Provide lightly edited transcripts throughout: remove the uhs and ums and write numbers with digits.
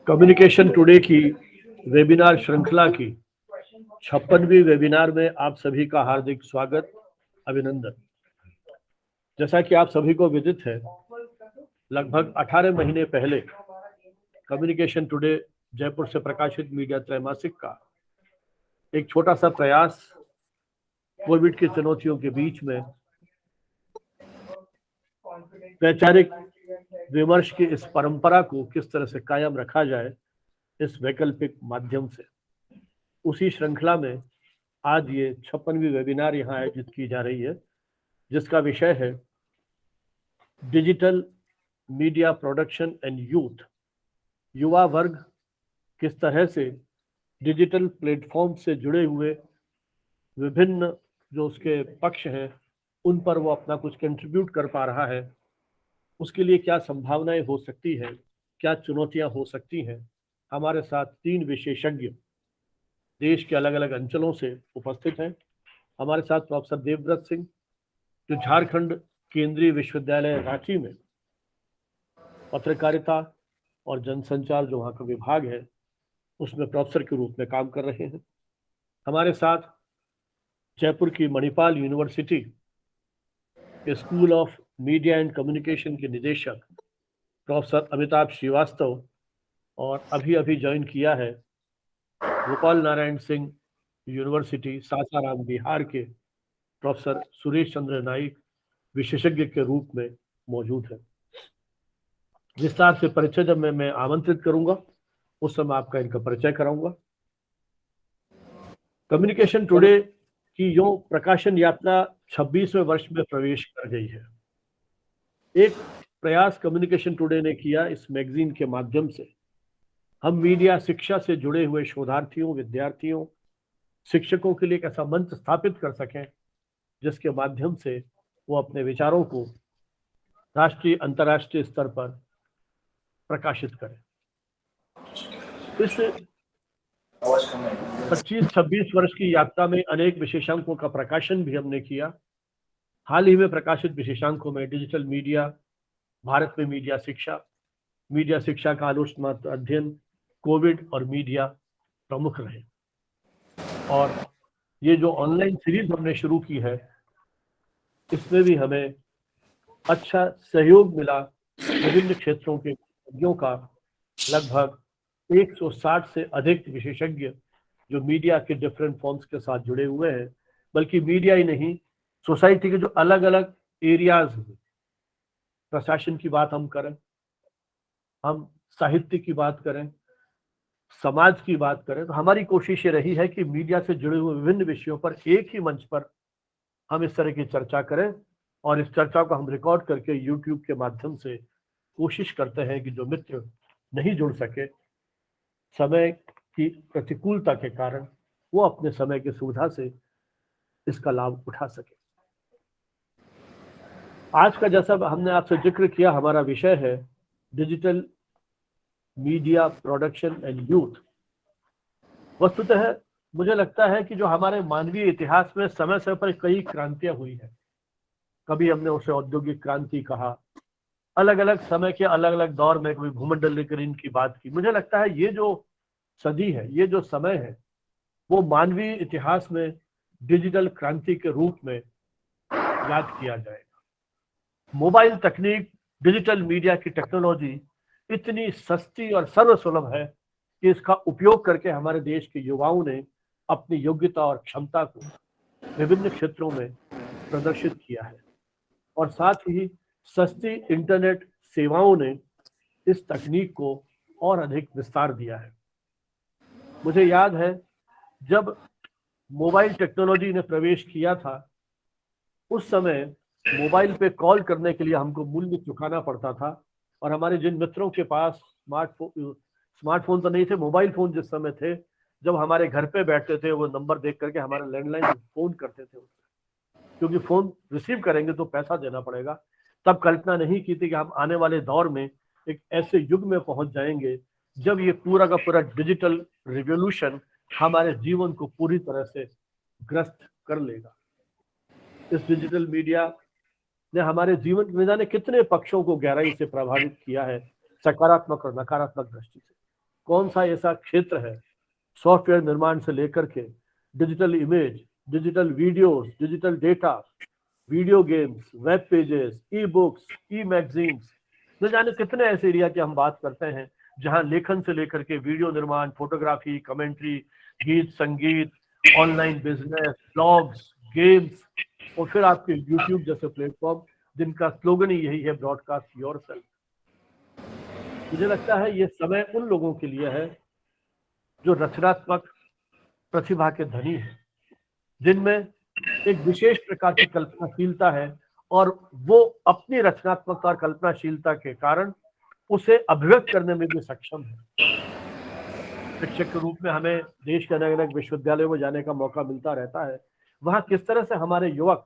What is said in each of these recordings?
Communication today की webinar श्रृंखला की 56वीं वेबिनार में आप सभी का हार्दिक स्वागत, अभिनंदन। जैसा कि आप सभी को विदित है, लगभग 18 महीने पहले कम्युनिकेशन टुडे जयपुर से प्रकाशित मीडिया त्रैमासिक का एक छोटा सा प्रयास कोविड की चुनौतियों के बीच में वैचारिक विमर्श की इस परंपरा को किस तरह से कायम रखा जाए इस वैकल्पिक माध्यम से, उसी श्रृंखला में आज ये 56वीं वेबिनार यहाँ आयोजित की जा रही है, जिसका विषय है digital media production and youth. युवा वर्ग किस तरह से डिजिटल प्लेटफॉर्म से जुड़े हुए विभिन्न जो उसके पक्ष हैं उन पर वो अपना कुछ कंट्रीब्यूट कर पा रहा है, उसके लिए क्या संभावनाएं हो सकती हैं, क्या चुनौतियां हो सकती हैं। हमारे साथ 3 विशेषज्ञ देश के अलग अलग अंचलों से उपस्थित हैं। हमारे साथ प्रोफेसर देवव्रत सिंह, जो झारखंड केंद्रीय विश्वविद्यालय रांची में पत्रकारिता और जनसंचार जो वहाँ का विभाग है उसमें प्रोफेसर के रूप में काम कर रहे हैं। हमारे साथ जयपुर की मणिपाल यूनिवर्सिटी के school of media and communication के निदेशक प्रोफेसर अमिताभ श्रीवास्तव, और अभी अभी ज्वाइन किया है गोपाल नारायण सिंह यूनिवर्सिटी सासाराम बिहार के प्रोफेसर सुरेश चंद्र नाइक विशेषज्ञ के रूप में मौजूद है। विस्तार से परिचय जब मैं आमंत्रित करूंगा उस समय आपका इनका परिचय कराऊंगा। कम्युनिकेशन टुडे की यो प्रकाशन यात्रा 26वें वर्ष में प्रवेश कर गई है। एक प्रयास कम्युनिकेशन टुडे ने किया, इस मैगजीन के माध्यम से हम मीडिया शिक्षा से जुड़े हुए शोधार्थियों, विद्यार्थियों, शिक्षकों के लिए एक ऐसा मंच स्थापित कर सकें जिसके माध्यम से वो अपने विचारों को राष्ट्रीय अंतर्राष्ट्रीय स्तर पर प्रकाशित करें। इस 25-26 वर्ष की यात्रा में अनेक विशेषांकों का प्रकाशन भी हमने किया। हाल ही में प्रकाशित विशेषांकों में डिजिटल मीडिया, भारत में मीडिया शिक्षा का आलोचनात्मक अध्ययन, कोविड और मीडिया प्रमुख रहे। और ये जो ऑनलाइन सीरीज हमने शुरू की है इसमें भी हमें अच्छा सहयोग मिला। विभिन्न क्षेत्रों के विशेषज्ञों का लगभग 160 से अधिक विशेषज्ञ जो मीडिया के डिफरेंट फॉर्म्स के साथ जुड़े हुए हैं, बल्कि मीडिया ही नहीं, सोसाइटी के जो अलग अलग एरियाज हैं, प्रशासन की बात हम करें, हम साहित्य की बात करें, समाज की बात करें, तो हमारी कोशिश ये रही है कि मीडिया से जुड़े हुए विभिन्न विषयों पर एक ही मंच पर हम इस तरह की चर्चा करें, और इस चर्चा को हम रिकॉर्ड करके यूट्यूब के माध्यम से कोशिश करते हैं कि जो मित्र नहीं जुड़ सके समय की प्रतिकूलता के कारण, वो अपने समय की सुविधा से इसका लाभ उठा सके। आज का जैसा हमने आपसे जिक्र किया, हमारा विषय है digital media production and youth. वस्तुतः मुझे लगता है कि जो हमारे मानवीय इतिहास में समय समय पर कई क्रांतियां हुई हैं, कभी हमने उसे औद्योगिक क्रांति कहा, अलग अलग समय के अलग अलग दौर में कभी भूमंडलीकरण की बात की। मुझे लगता है ये जो सदी है, ये जो समय है, वो मानवीय इतिहास में डिजिटल क्रांति के रूप में याद किया जाएगा। मोबाइल तकनीक, डिजिटल मीडिया की टेक्नोलॉजी इतनी सस्ती और सर्वसुलभ है कि इसका उपयोग करके हमारे देश के युवाओं ने अपनी योग्यता और क्षमता को विभिन्न क्षेत्रों में प्रदर्शित किया है, और साथ ही सस्ती इंटरनेट सेवाओं ने इस तकनीक को और अधिक विस्तार दिया है। मुझे याद है जब मोबाइल टेक्नोलॉजी ने प्रवेश किया था, उस समय मोबाइल पे कॉल करने के लिए हमको मूल्य चुकाना पड़ता था, और हमारे जिन मित्रों के पास स्मार्टफोन तो नहीं थे, मोबाइल फोन जिस समय थे, जब हमारे घर पे बैठते थे वो नंबर देख करके हमारा लैंडलाइन फोन करते थे उससे, क्योंकि फोन रिसीव करेंगे तो पैसा देना पड़ेगा। तब कल्पना नहीं की थी कि हम आने वाले दौर में एक ऐसे युग में पहुंच जाएंगे जब ये पूरा का पूरा डिजिटल रिवॉल्यूशन हमारे जीवन को पूरी तरह से ग्रस्त कर लेगा। इस डिजिटल मीडिया ने हमारे जीवन में जाने कितने पक्षों को गहराई से प्रभावित किया है, सकारात्मक और नकारात्मक दृष्टि से। कौन सा ऐसा क्षेत्र है सॉफ्टवेयर निर्माण से लेकर के digital image, digital videos, digital data, video games, web pages, e books, e magazines, न जाने कितने ऐसे एरिया की हम बात करते हैं जहां लेखन से लेकर के वीडियो निर्माण, फोटोग्राफी, कमेंट्री, गीत संगीत, ऑनलाइन बिजनेस, ब्लॉग्स, गेम्स और फिर आपके यूट्यूब जैसे प्लेटफॉर्म जिनका स्लोगन ही यही है, ब्रॉडकास्ट योरसेल्फ। मुझे लगता है ये समय उन लोगों के लिए है जो रचनात्मक प्रतिभा के धनी है, जिनमें एक विशेष प्रकार की कल्पनाशीलता है और वो अपनी रचनात्मकता और कल्पनाशीलता के कारण उसे अभिव्यक्त करने में भी सक्षम है। शिक्षक के रूप में हमें देश के अलग अलग विश्वविद्यालयों में जाने का मौका मिलता रहता है। वहां किस तरह से हमारे युवक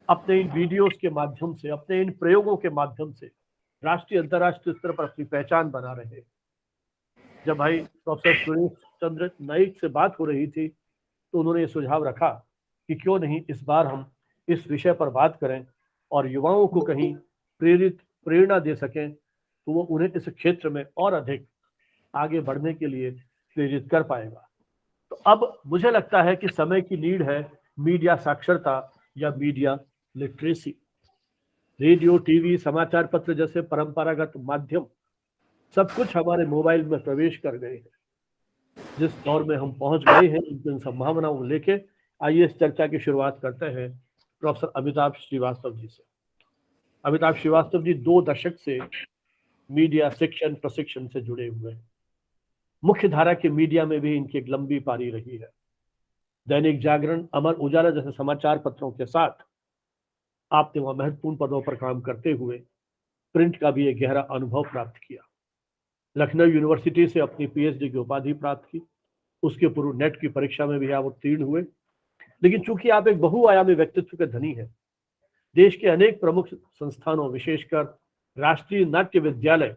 अपने इन वीडियोस के माध्यम से, अपने इन प्रयोगों के माध्यम से राष्ट्रीय अंतर्राष्ट्रीय स्तर पर अपनी पहचान बना रहे हैं। जब भाई प्रोफेसर सुरेश चंद्र नाइक से बात हो रही थी तो उन्होंने ये सुझाव रखा कि क्यों नहीं इस बार हम इस विषय पर बात करें और युवाओं को कहीं प्रेरणा दे सकें तो वो उन्हें इस क्षेत्र में और अधिक आगे बढ़ने के लिए प्रेरित कर पाएगा। तो अब मुझे लगता है कि समय की नीड है मीडिया साक्षरता या मीडिया लिटरेसी। रेडियो, टीवी, समाचार पत्र जैसे परंपरागत माध्यम सब कुछ हमारे मोबाइल में प्रवेश कर गए हैं। जिस दौर में हम पहुंच गए हैं इन संभावनाओं को लेके आइए इस चर्चा की शुरुआत करते हैं प्रोफेसर अमिताभ श्रीवास्तव जी से। अमिताभ श्रीवास्तव जी 2 दशक से मीडिया शिक्षण प्रशिक्षण से जुड़े हुए हैं। मुख्य धारा के मीडिया में भी इनकी एक लंबी पारी रही है। दैनिक जागरण, अमर उजाला जैसे समाचार पत्रों के साथ आपने वहां महत्वपूर्ण पदों पर काम करते हुए प्रिंट का भी एक गहरा अनुभव प्राप्त किया। लखनऊ यूनिवर्सिटी से अपनी पीएचडी की उपाधि प्राप्त की। उसके पूर्व नेट की परीक्षा में भी आप उत्तीर्ण हुए। लेकिन चूंकि आप एक बहुआयामी व्यक्तित्व के धनी हैं, देश के अनेक प्रमुख संस्थानों, विशेषकर राष्ट्रीय नाट्य विद्यालय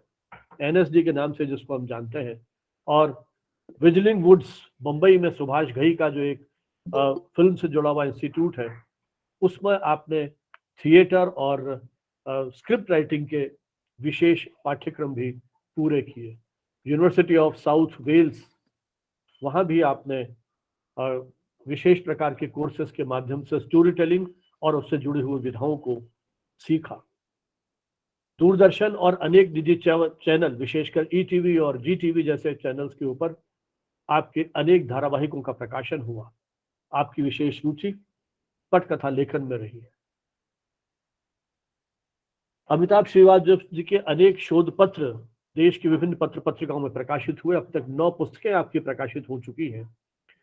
एनएसडी के नाम से जिसको हम जानते हैं, और विजिलिंग वुड्स मुंबई में सुभाष घई का जो एक फिल्म से जुड़ा हुआ इंस्टीट्यूट है, उसमें आपने थिएटर और स्क्रिप्ट राइटिंग के विशेष पाठ्यक्रम भी पूरे किए। यूनिवर्सिटी ऑफ साउथ वेल्स, वहाँ भी आपने विशेष प्रकार के कोर्सेज के माध्यम से स्टोरी टेलिंग और उससे जुड़े हुए विधाओं को सीखा। दूरदर्शन और अनेक निजी चैनल, विशेषकर ईटीवी और जीटीवी जैसे चैनल्स के ऊपर आपके अनेक धारावाहिकों का प्रकाशन हुआ। आपकी विशेष रुचि पटकथा लेखन में रही है। अमिताभ श्रीवास्तव जी के अनेक शोध पत्र देश की विभिन्न पत्र पत्रिकाओं में प्रकाशित हुए। अब तक 9 पुस्तकें आपकी प्रकाशित हो चुकी हैं,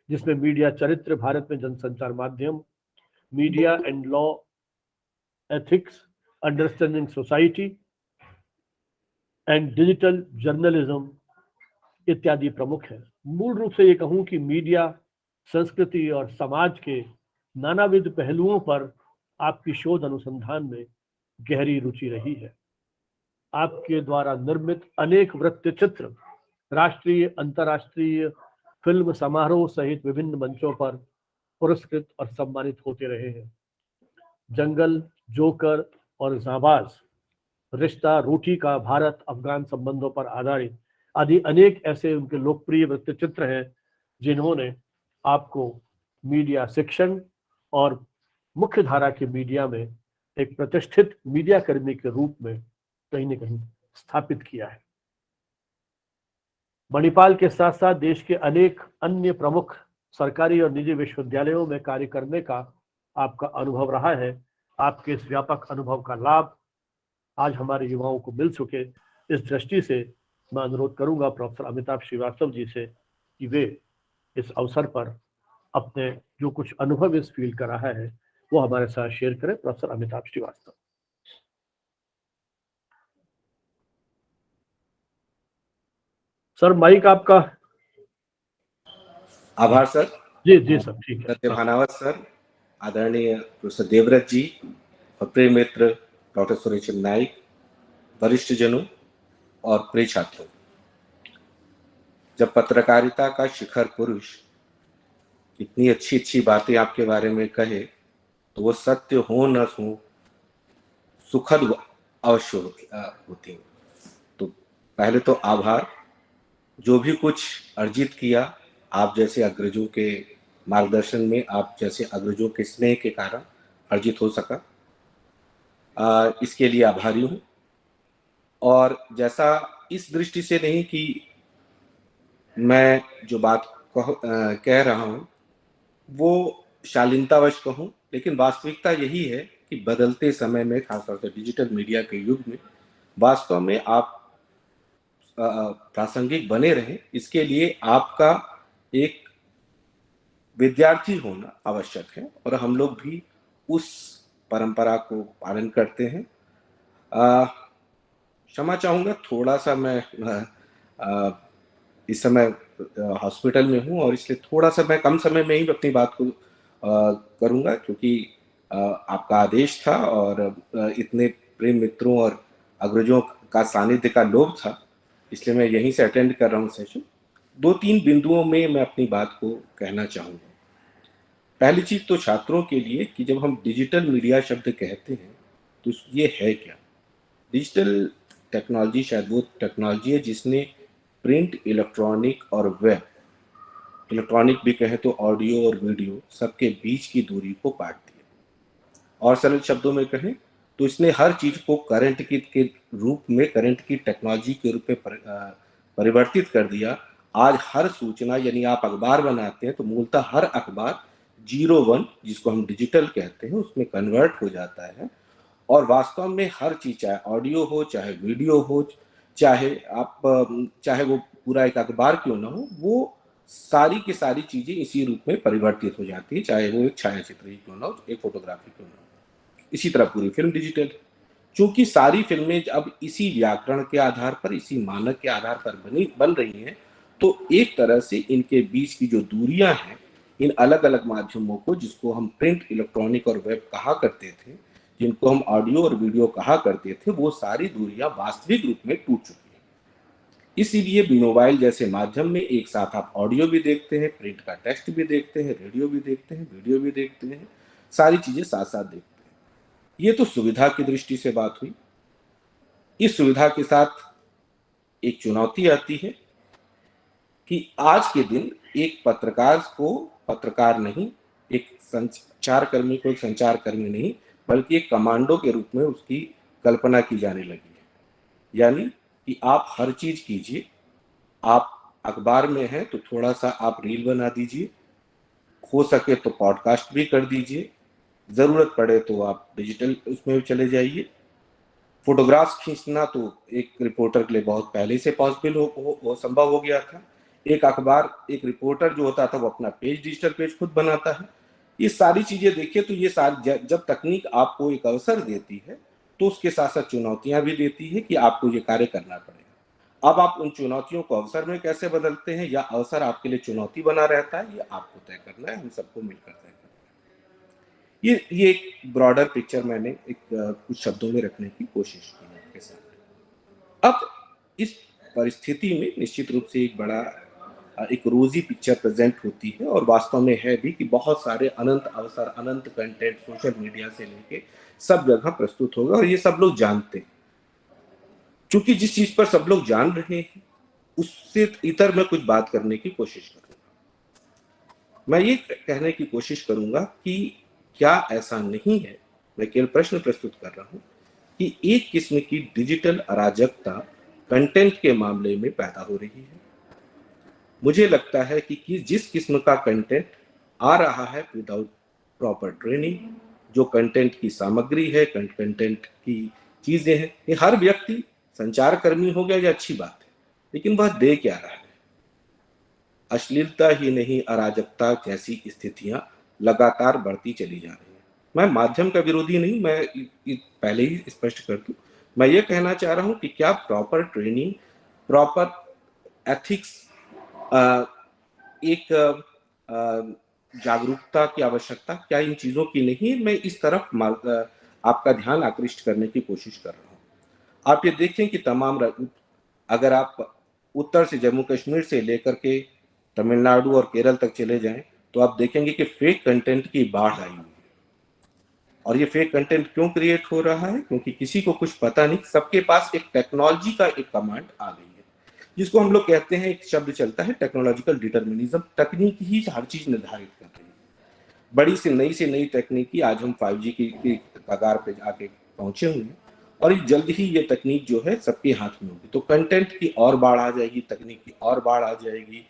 जिसमें मीडिया चरित्र, भारत में जनसंचार माध्यम, media and law ethics, understanding society and digital journalism इत्यादि प्रमुख है। मूल रूप से ये कहूं कि मीडिया, संस्कृति और समाज के नानाविध पहलुओं पर आपकी शोध अनुसंधान में गहरी रुचि रही है। आपके द्वारा निर्मित अनेक वृत्तचित्र राष्ट्रीय, अंतर्राष्ट्रीय फिल्म समारोह सहित विभिन्न मंचों पर पुरस्कृत और सम्मानित होते रहे हैं। जंगल, जोकर और जाबाज, रिश्ता, रोटी का भारत अफगान संबंधों पर आधारित आदि अनेक ऐसे उनके लोकप्रिय वृत्तचित्र हैं जिन्होंने आपको मीडिया शिक्षण और मुख्य धारा के मीडिया में एक प्रतिष्ठित मीडिया कर्मी के रूप में कहीं न कहीं स्थापित किया है। मणिपाल के साथ साथ देश के अनेक अन्य प्रमुख सरकारी और निजी विश्वविद्यालयों में कार्य करने का आपका अनुभव रहा है। आपके इस व्यापक अनुभव का लाभ आज हमारे युवाओं को मिल सके, इस दृष्टि से मैं अनुरोध करूंगा प्रोफेसर अमिताभ श्रीवास्तव जी से कि वे इस अवसर पर अपने जो कुछ अनुभव इस फील्ड का रहा है वो हमारे साथ शेयर करें। Professor Amitabh Srivastava. Sir, mike आपका। आभार सर। जी जी सर, ठीक है। सत्यभानावत सर, आदरणीय प्रोफेसर देवव्रत जी और प्रिय मित्र डॉक्टर सुरेश नाइक, वरिष्ठ जनों और प्रिय छात्रों, जब पत्रकारिता का शिखर पुरुष इतनी अच्छी अच्छी बातें आपके बारे में कहे तो वो सत्य हो न हो, सुखद अवश्य होती है। तो पहले तो आभार जो भी कुछ अर्जित किया, आप जैसे अग्रजों के मार्गदर्शन में, आप जैसे अग्रजों के स्नेह के कारण अर्जित हो सका। इसके लिए आभारी हूँ। और जैसा इस दृष्टि से नहीं कि मैं जो बात कह रहा हूँ वो शालीनतावश कहूँ, लेकिन वास्तविकता यही है कि बदलते समय में, खासतौर से डिजिटल मीडिया के युग में, वास्तव में आप प्रासंगिक बने रहें, इसके लिए आपका एक विद्यार्थी होना आवश्यक है, और हम लोग भी उस परंपरा को पालन करते हैं। क्षमा चाहूँगा, थोड़ा सा मैं इस समय हॉस्पिटल में हूँ, और इसलिए थोड़ा सा मैं कम समय में ही अपनी बात को करूँगा, क्योंकि आपका आदेश था और इतने प्रेम मित्रों और अग्रजों का सानिध्य का लोभ था, इसलिए मैं यहीं से अटेंड कर रहा हूँ सेशन। 2-3 बिंदुओं में मैं अपनी बात को कहना चाहूँगा। पहली चीज़ तो छात्रों के लिए कि जब हम डिजिटल मीडिया शब्द कहते हैं तो ये है क्या? डिजिटल टेक्नोलॉजी शायद वो टेक्नोलॉजी है जिसने प्रिंट, इलेक्ट्रॉनिक और वेब, इलेक्ट्रॉनिक भी कहें तो ऑडियो और वीडियो, सबके बीच की दूरी को काट दिया। और सरल शब्दों में कहें तो इसने हर चीज को करंट के रूप में, करंट की टेक्नोलॉजी के रूप में परिवर्तित कर दिया। आज हर सूचना, यानी आप अखबार बनाते हैं तो मूलतः हर अखबार 01, जिसको हम डिजिटल कहते हैं, उसमें कन्वर्ट हो जाता है। और वास्तव में हर चीज, चाहे ऑडियो हो, चाहे वीडियो हो, चाहे वो पूरा एक अखबार क्यों ना हो, वो सारी की सारी चीजें इसी रूप में परिवर्तित हो जाती है, चाहे वो एक छायाचित्र ही क्यों ना हो, एक फोटोग्राफी क्यों ना हो। इसी तरह पूरी फिल्म डिजिटल है। चूंकि सारी फिल्में अब इसी व्याकरण के आधार पर, इसी मानक के आधार पर बन रही हैं, तो एक तरह से इनके बीच की जो दूरियां हैं, इन अलग अलग माध्यमों को, जिसको हम प्रिंट, इलेक्ट्रॉनिक और वेब कहा करते थे, जिनको हम ऑडियो और वीडियो कहा करते थे, वो सारी दूरियां वास्तविक रूप में टूट चुकी हैं। इसीलिए मोबाइल जैसे माध्यम में एक साथ आप ऑडियो भी देखते हैं, प्रिंट का टेक्स्ट भी देखते हैं, रेडियो भी देखते हैं, वीडियो भी देखते हैं, सारी चीजें साथ साथ देखते हैं। ये तो सुविधा की दृष्टि से बात हुई। इस सुविधा के साथ एक चुनौती आती है कि आज के दिन एक पत्रकार को पत्रकार नहीं, एक संचारकर्मी को एक संचारकर्मी नहीं, बल्कि एक कमांडो के रूप में उसकी कल्पना की जाने लगी है। यानी कि आप हर चीज कीजिए, आप अखबार में हैं तो थोड़ा सा आप रील बना दीजिए, हो सके तो पॉडकास्ट भी कर दीजिए, जरूरत पड़े तो आप डिजिटल उसमें चले जाइए। फोटोग्राफ्स खींचना तो एक रिपोर्टर के लिए बहुत पहले से पॉसिबल हो संभव हो गया था। एक अखबार, एक रिपोर्टर जो होता था वो अपना पेज, डिजिटल पेज खुद बनाता है। ये सारी चीजें देखिए तो ये सारी, जब तकनीक आपको एक अवसर देती है तो उसके साथ साथ चुनौतियां भी देती है कि आपको ये कार्य करना पड़ेगा। अब आप उन चुनौतियों को अवसर में कैसे बदलते हैं, या अवसर आपके लिए चुनौती बना रहता है, ये आपको तय करना है, हम सबको मिलकर तय करना है। ये एक ब्रॉडर पिक्चर मैंने एक कुछ शब्दों में रखने की कोशिश की है आपके साथ। अब इस परिस्थिति में निश्चित रूप से एक बड़ा एक रोजी पिक्चर प्रेजेंट होती है, और वास्तव में है भी कि बहुत सारे अनंत अवसर, अनंत कंटेंट सोशल मीडिया से लेके सब जगह प्रस्तुत होगा, और ये सब लोग जानते हैं। चूंकि जिस चीज पर सब लोग जान रहे हैं उससे इतर मैं कुछ बात करने की कोशिश करूंगा। मैं ये कहने की कोशिश करूंगा कि क्या ऐसा नहीं है, मैं केवल प्रश्न प्रस्तुत कर रहा हूं, कि एक किस्म की डिजिटल अराजकता कंटेंट के मामले में पैदा हो रही है। मुझे लगता है कि जिस किस्म का कंटेंट आ रहा है विदाउट प्रॉपर ट्रेनिंग, जो कंटेंट की सामग्री है, कंटेंट की चीजें हैं, ये हर व्यक्ति संचारकर्मी हो गया, ये अच्छी बात है, लेकिन वह दे क्या रहा है? अश्लीलता ही नहीं, अराजकता जैसी स्थितियां लगातार बढ़ती चली जा रही है। मैं माध्यम का विरोधी नहीं, मैं पहले ही स्पष्ट कर दूं, मैं ये कहना चाह रहा हूं कि क्या प्रॉपर ट्रेनिंग, प्रॉपर एथिक्स, एक जागरूकता की आवश्यकता क्या इन चीजों की नहीं है? मैं इस तरफ आपका ध्यान आकृष्ट करने की कोशिश कर रहा हूं। आप ये देखें कि अगर आप उत्तर से, जम्मू कश्मीर से लेकर के तमिलनाडु और केरल तक चले जाएं, तो आप देखेंगे कि फेक कंटेंट की बाढ़ आई हुई है। और ये फेक कंटेंट क्यों क्रिएट हो रहा है? क्योंकि किसी को कुछ पता नहीं, सबके पास एक टेक्नोलॉजी का एक कमांड आ गई है। जिसको हम लोग कहते हैं, एक शब्द चलता है टेक्नोलॉजिकल डिटर्मिनिज्म, तकनीक ही हर चीज निर्धारित कर रही है। बड़ी से नई तकनीकी आज हम 5G की कगार पे आके पहुंचे हुए हैं और जल्द ही ये तकनीक जो है सबके हाथ में होगी। तो कंटेंट की और बाढ़ आ जाएगी, तकनीक की और बाढ़ आ जाएगी,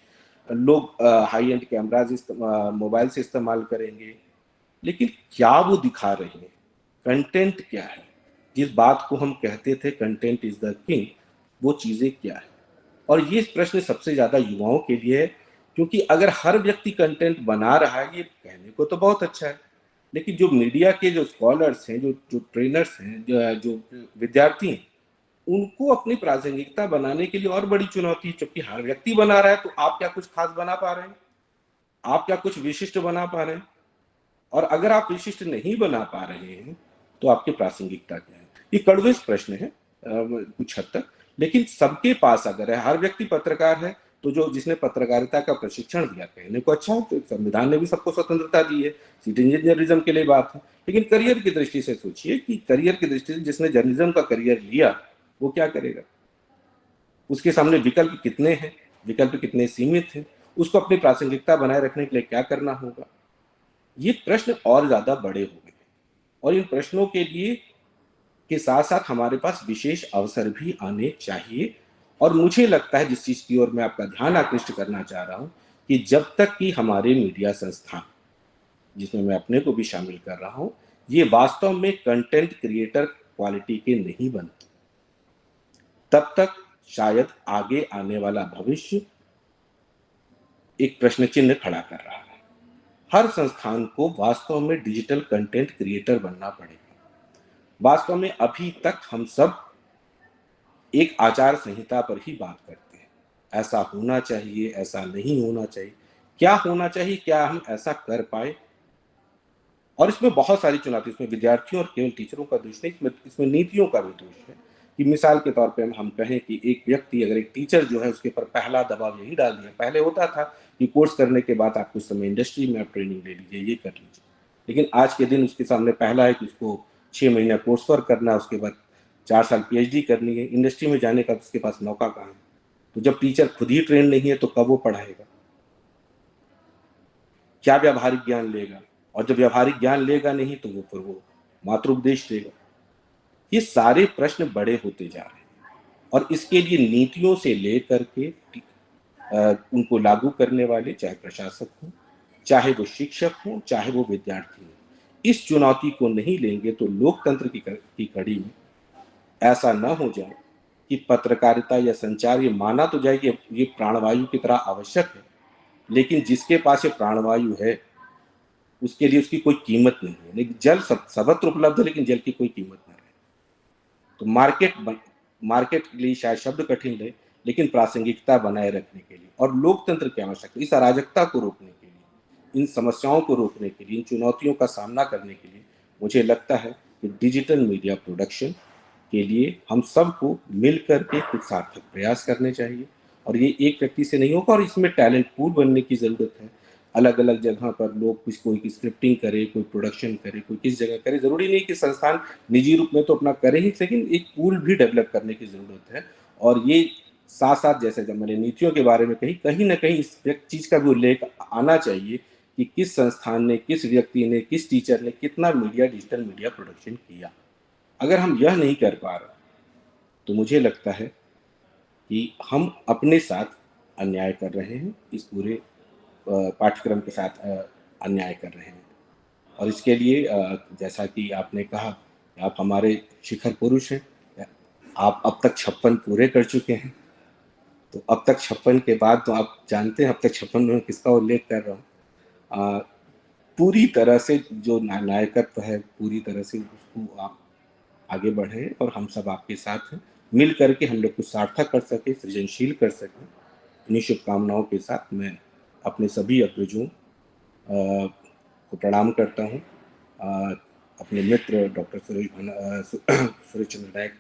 लोग हाई एंड कैमराज मोबाइल से इस्तेमाल करेंगे, लेकिन क्या वो दिखा रहे हैं, कंटेंट क्या है? जिस बात को हम कहते थे कंटेंट इज द किंग, वो चीजें क्या है? और ये प्रश्न सबसे ज्यादा युवाओं के लिए है, क्योंकि अगर हर व्यक्ति कंटेंट बना रहा है, ये कहने को तो बहुत अच्छा है, लेकिन जो मीडिया के जो स्कॉलर्स हैं, जो जो ट्रेनर्स हैं, जो विद्यार्थी हैं, उनको अपनी प्रासंगिकता बनाने के लिए और बड़ी चुनौती है। क्योंकि हर व्यक्ति बना रहा है, तो आप क्या कुछ खास बना पा रहे हैं? आप क्या कुछ विशिष्ट बना पा रहे हैं? और अगर आप विशिष्ट नहीं बना पा रहे हैं, तो आपकी प्रासंगिकता क्या है? ये कड़वे प्रश्न है कुछ हद तक, लेकिन सबके पास अगर है, हर व्यक्ति पत्रकार है, तो जो जिसने पत्रकारिता का प्रशिक्षण दिया, कहने को अच्छा है, तो संविधान ने भी सबको स्वतंत्रता दी है, सिटीजन जर्नलिज्म के लिए बात है। लेकिन करियर की दृष्टि से सोचिए कि करियर की दृष्टि से जिसने जर्नलिज्म का करियर लिया, वो क्या करेगा? उसके सामने विकल्प कितने हैं, विकल्प कितने सीमित हैं, उसको अपनी प्रासंगिकता बनाए रखने के लिए क्या करना होगा? ये प्रश्न और ज्यादा बड़े हो गए और इन प्रश्नों के लिए के साथ साथ हमारे पास विशेष अवसर भी आने चाहिए। और मुझे लगता है, जिस चीज की ओर मैं आपका ध्यान आकृष्ट करना चाह रहा हूं, कि जब तक कि हमारे मीडिया संस्थान, जिसमें मैं अपने को भी शामिल कर रहा हूं, ये वास्तव में कंटेंट क्रिएटर क्वालिटी के नहीं बनते, तब तक शायद आगे आने वाला भविष्य एक प्रश्न चिन्ह खड़ा कर रहा है। हर संस्थान को वास्तव में डिजिटल कंटेंट क्रिएटर बनना पड़ेगा। वास्तव में अभी तक हम सब एक आचार संहिता पर ही बात करते हैं, ऐसा होना चाहिए, ऐसा नहीं होना चाहिए, क्या होना चाहिए, क्या हम ऐसा कर पाए? और इसमें बहुत सारी चुनौती, इसमें विद्यार्थियों और केवल टीचरों का दोष नहीं, इसमें नीतियों का भी दोष है। कि मिसाल के तौर पे हम कहें कि एक व्यक्ति, अगर एक टीचर जो है, उसके ऊपर पहला दबाव यही डाल दिया, पहले होता था कि कोर्स करने के बाद आप कुछ समय इंडस्ट्री में आप ट्रेनिंग ले लीजिए, ये कर लीजिए, लेकिन आज के दिन उसके सामने पहला है कि उसको 6 महीना कोर्स वर्क करना है, उसके बाद 4 साल PhD करनी है, इंडस्ट्री में जाने का उसके पास मौका कहाँ है? तो जब टीचर खुद ही ट्रेन नहीं है, तो कब वो पढ़ाएगा? क्या व्यावहारिक ज्ञान लेगा? और जब व्यावहारिक ज्ञान लेगा नहीं, तो वो फिर वो मात्र उपदेश देगा। ये सारे प्रश्न बड़े होते जा रहे हैं और इसके लिए नीतियों से लेकर के उनको लागू करने वाले, चाहे प्रशासक हों, चाहे वो शिक्षक हों, चाहे वो विद्यार्थी हों, इस चुनौती को नहीं लेंगे तो लोकतंत्र की कड़ी में ऐसा न हो जाए कि पत्रकारिता या संचार ये माना तो जाए कि ये प्राणवायु की तरह आवश्यक है, लेकिन जिसके पास ये प्राणवायु है, उसके लिए उसकी कोई कीमत नहीं है। लेकिन जल सर्वत्र उपलब्ध है, लेकिन जल की कोई कीमत नहीं है। तो मार्केट के लिए शायद शब्द कठिन है, लेकिन प्रासंगिकता बनाए रखने के लिए और लोकतंत्र की आवश्यकता, इस अराजकता को रोकने के लिए, इन समस्याओं को रोकने के लिए, इन चुनौतियों का सामना करने के लिए, मुझे लगता है कि डिजिटल मीडिया प्रोडक्शन के लिए हम सबको मिल करके कुछ सार्थक प्रयास करने चाहिए। और ये एक व्यक्ति से नहीं होगा, और इसमें टैलेंट पूल बनने की ज़रूरत है। अलग अलग जगह पर लोग कुछ, कोई की स्क्रिप्टिंग करे, कोई प्रोडक्शन करे, कोई किस जगह करे, ज़रूरी नहीं कि संस्थान निजी रूप में तो अपना करे ही, लेकिन एक पूल भी डेवलप करने की ज़रूरत है। और ये साथ साथ, जैसे जब मैंने नीतियों के बारे में कही, कहीं ना कहीं इस चीज़ का भी उल्लेख आना चाहिए कि किस संस्थान ने, किस व्यक्ति ने, किस टीचर ने कितना डिजिटल मीडिया प्रोडक्शन किया। अगर हम यह नहीं कर पा रहे, तो मुझे लगता है कि हम अपने साथ अन्याय कर रहे हैं, इस पूरे पाठ्यक्रम के साथ अन्याय कर रहे हैं। और इसके लिए जैसा कि आपने कहा, आप हमारे शिखर पुरुष हैं, आप अब तक 56 पूरे कर चुके हैं, तो अब तक 56 के बाद तो आप जानते हैं अब तक 56 में किसका उल्लेख कर रहा हूँ। पूरी तरह से जो नायकत्व है, पूरी तरह से उसको आप आगे बढ़े और हम सब आपके साथ हैं। मिल करके हम लोग कुछ सार्थक कर सके, सृजनशील कर सकें। इन्हीं शुभकामनाओं के साथ मैं अपने सभी अग्रजों को प्रणाम करता हूँ। अपने मित्र डॉक्टर सुरेश चंद्र नायक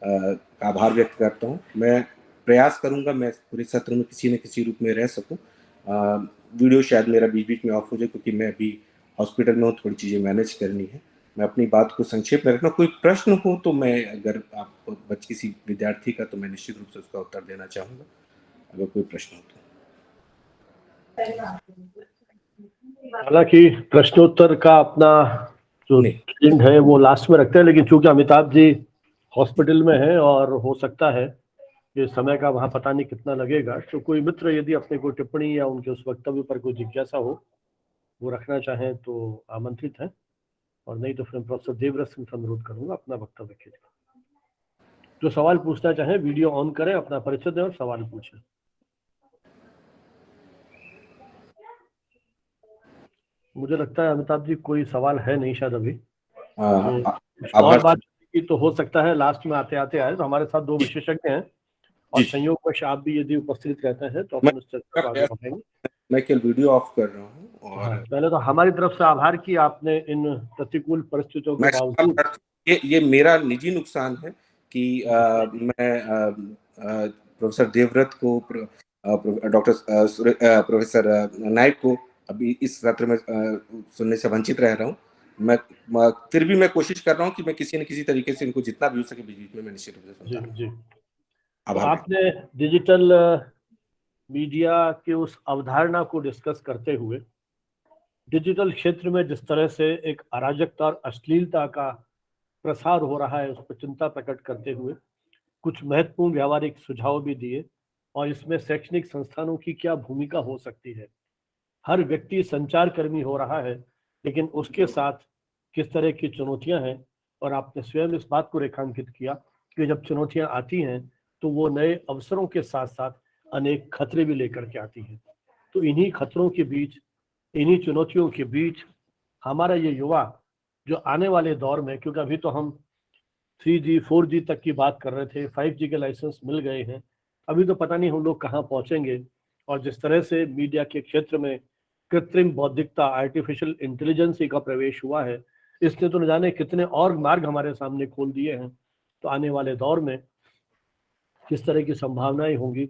का आभार व्यक्त करता हूँ। मैं प्रयास करूँगा मैं पूरे सत्र में किसी न किसी रूप में रह सकूँ। वीडियो शायद मेरा बीच बीच में ऑफ हो जाए, क्योंकि मैं अभी हॉस्पिटल में हूँ, थोड़ी चीज़ें मैनेज करनी है। मैं अपनी बात को संक्षेप में रखना। कोई प्रश्न हो तो मैं, अगर आप किसी विद्यार्थी का, तो मैं निश्चित रूप से उसका उत्तर देना चाहूँगा। अगर कोई प्रश्न हो तो। हालांकि प्रश्नोत्तर का अपना जो नहीं, ट्रेंड है वो लास्ट में रखते हैं, लेकिन चूंकि अमिताभ जी हॉस्पिटल में हैं और हो सकता है कि समय का वहां पता नहीं कितना लगेगा, तो कोई मित्र यदि अपने कोई टिप्पणी या उनके उस वक्तव्य पर कोई जिज्ञासा हो वो रखना चाहें तो आमंत्रित है, और नहीं तो फिर प्रोफेसर देवव्रत सिंह से अनुरोध करूंगा अपना वक्तव्य खींचना। जो सवाल पूछना चाहे वीडियो ऑन करें, अपना परिचय दें और सवाल पूछें। मुझे लगता है अमिताभ जी कोई सवाल है नहीं शायद अभी, तो कुछ और आभार। बात की तो हो सकता है लास्ट में आते आते आए। तो हमारे साथ दो विशेषज्ञ हैं और जी, संयोगवश आप भी यदि उपस्थित रहते हैं तो अपन उस चर्चा को आगे बढ़ाएंगे। मैं केवल वीडियो ऑफ कर रहा हूँ हाँ, और पहले तो हमारी तरफ से आभार कि आपने इन प्रतिकूल परिस्थितियों के मैं बावजूद, ये मेरा निजी नुकसान है कि मैं प्रोफेसर देवव्रत को प्रोफेसर नाइक को अभी इस सत्र में सुनने से वंचित रह रहा हूँ। फिर भी मैं कोशिश कर रहा हूँ कि मैं किसी न किसी तरीके से इनको जितना भी हो सके बीच में मैं निश्चित रूप से सुनता जी रहूँ। जी, तो आभार। आपने डिजिटल मीडिया के उस अवधारणा को डिस्कस करते हुए डिजिटल क्षेत्र में जिस तरह से एक अराजकता और अश्लीलता का प्रसार हो रहा है उस पर चिंता प्रकट करते हुए कुछ महत्वपूर्ण व्यावहारिक सुझाव भी दिए, और इसमें शैक्षणिक संस्थानों की क्या भूमिका हो सकती है। हर व्यक्ति संचार कर्मी हो रहा है, लेकिन उसके साथ किस तरह की चुनौतियां हैं, और आपने स्वयं इस बात को रेखांकित किया कि जब चुनौतियां आती हैं तो वो नए अवसरों के साथ साथ अनेक खतरे भी लेकर के आती हैं। तो इन्हीं खतरों के बीच, इन्हीं चुनौतियों के बीच हमारा ये युवा जो आने वाले दौर में, क्योंकि अभी तो हम 3G 4G तक की बात कर रहे थे, 5G के लाइसेंस मिल गए हैं, अभी तो पता नहीं हम लोग कहाँ पहुंचेंगे। और जिस तरह से मीडिया के क्षेत्र में कृत्रिम बौद्धिकता, आर्टिफिशियल इंटेलिजेंस का प्रवेश हुआ है, इसने तो न जाने कितने और मार्ग हमारे सामने खोल दिए हैं। तो आने वाले दौर में किस तरह की संभावनाएं होंगी,